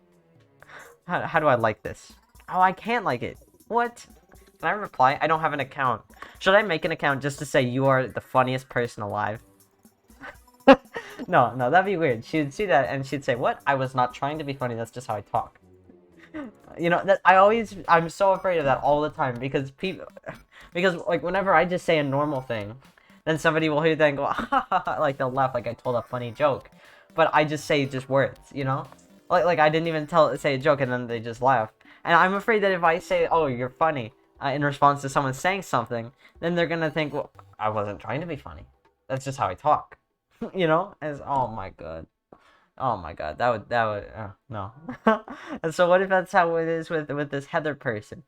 How do I like this? Oh, I can't like it. What? Can I reply? I don't have an account. Should I make an account just to say you are the funniest person alive? No, that'd be weird. She would see that and she'd say, "What? I was not trying to be funny. That's just how I talk." You know, that I'm so afraid of that all the time because like whenever I just say a normal thing, then somebody will hear that and go, ha ha ha, like they'll laugh like I told a funny joke, but I just say just words, you know, like I didn't even say a joke and then they just laugh, and I'm afraid that if I say, "Oh, you're funny," in response to someone saying something, then they're gonna think, "Well, I wasn't trying to be funny. That's just how I talk." You know, as oh my god, that would no. And so what if that's how it is with this Heather person?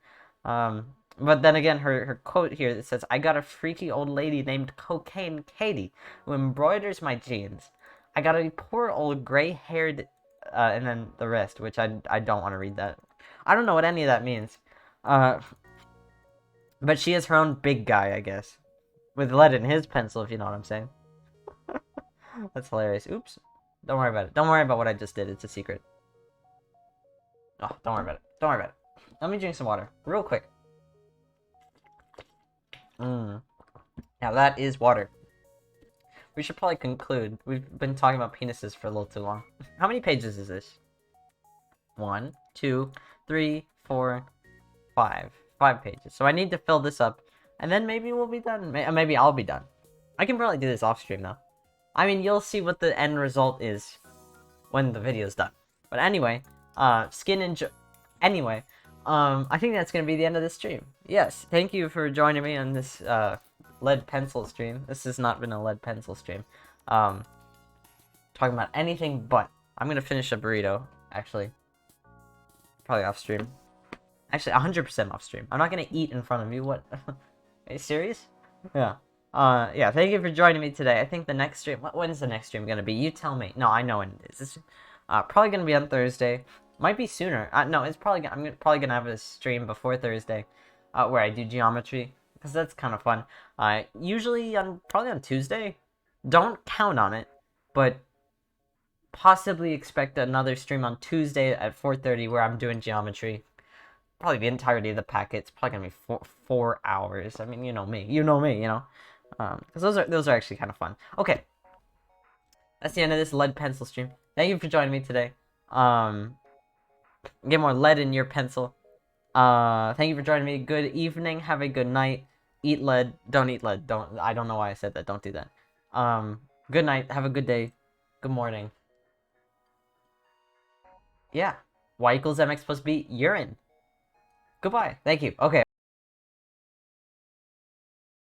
But then again, her quote here that says, "I got a freaky old lady named Cocaine Katie who embroiders my jeans. I got a poor old gray-haired," and then the rest, which I don't want to read that. I don't know what any of that means. But she is her own big guy, I guess, with lead in his pencil, if you know what I'm saying. That's hilarious. Oops. Don't worry about it. Don't worry about what I just did. It's a secret. Oh, don't worry about it. Don't worry about it. Let me drink some water. Real quick. Now that is water. We should probably conclude. We've been talking about penises for a little too long. How many pages is this? 1, 2, 3, 4, 5. 5 pages. So I need to fill this up. And then maybe we'll be done. Maybe I'll be done. I can probably do this off stream though. I mean, you'll see what the end result is when the video's done. But anyway, I think that's gonna be the end of this stream. Yes, thank you for joining me on this lead pencil stream. This has not been a lead pencil stream. Talking about anything but I'm gonna finish a burrito, actually. Probably off stream. Actually, 100% off stream. I'm not gonna eat in front of you. What? Are you serious? Yeah. Yeah. Thank you for joining me today. I think the next stream. When's the next stream gonna be? You tell me. No, I know when it is. It's, probably gonna be on Thursday. Might be sooner. No, it's probably. Probably gonna have a stream before Thursday, where I do geometry because that's kind of fun. Usually probably on Tuesday. Don't count on it, but possibly expect another stream on Tuesday at 4:30 where I'm doing geometry. Probably the entirety of the packet. It's probably gonna be 4 hours. I mean, you know me. You know me. You know, because those are actually kind of fun. Okay, that's the end of this lead pencil stream. Thank you for joining me today. Get more lead in your pencil. Thank you for joining me. Good evening. Have a good night. Eat lead. Don't eat lead. Don't. I don't know why I said that. Don't do that. Good night. Have a good day. Good morning. Yeah. Y equals mx plus b. Urine. Goodbye. Thank you. Okay.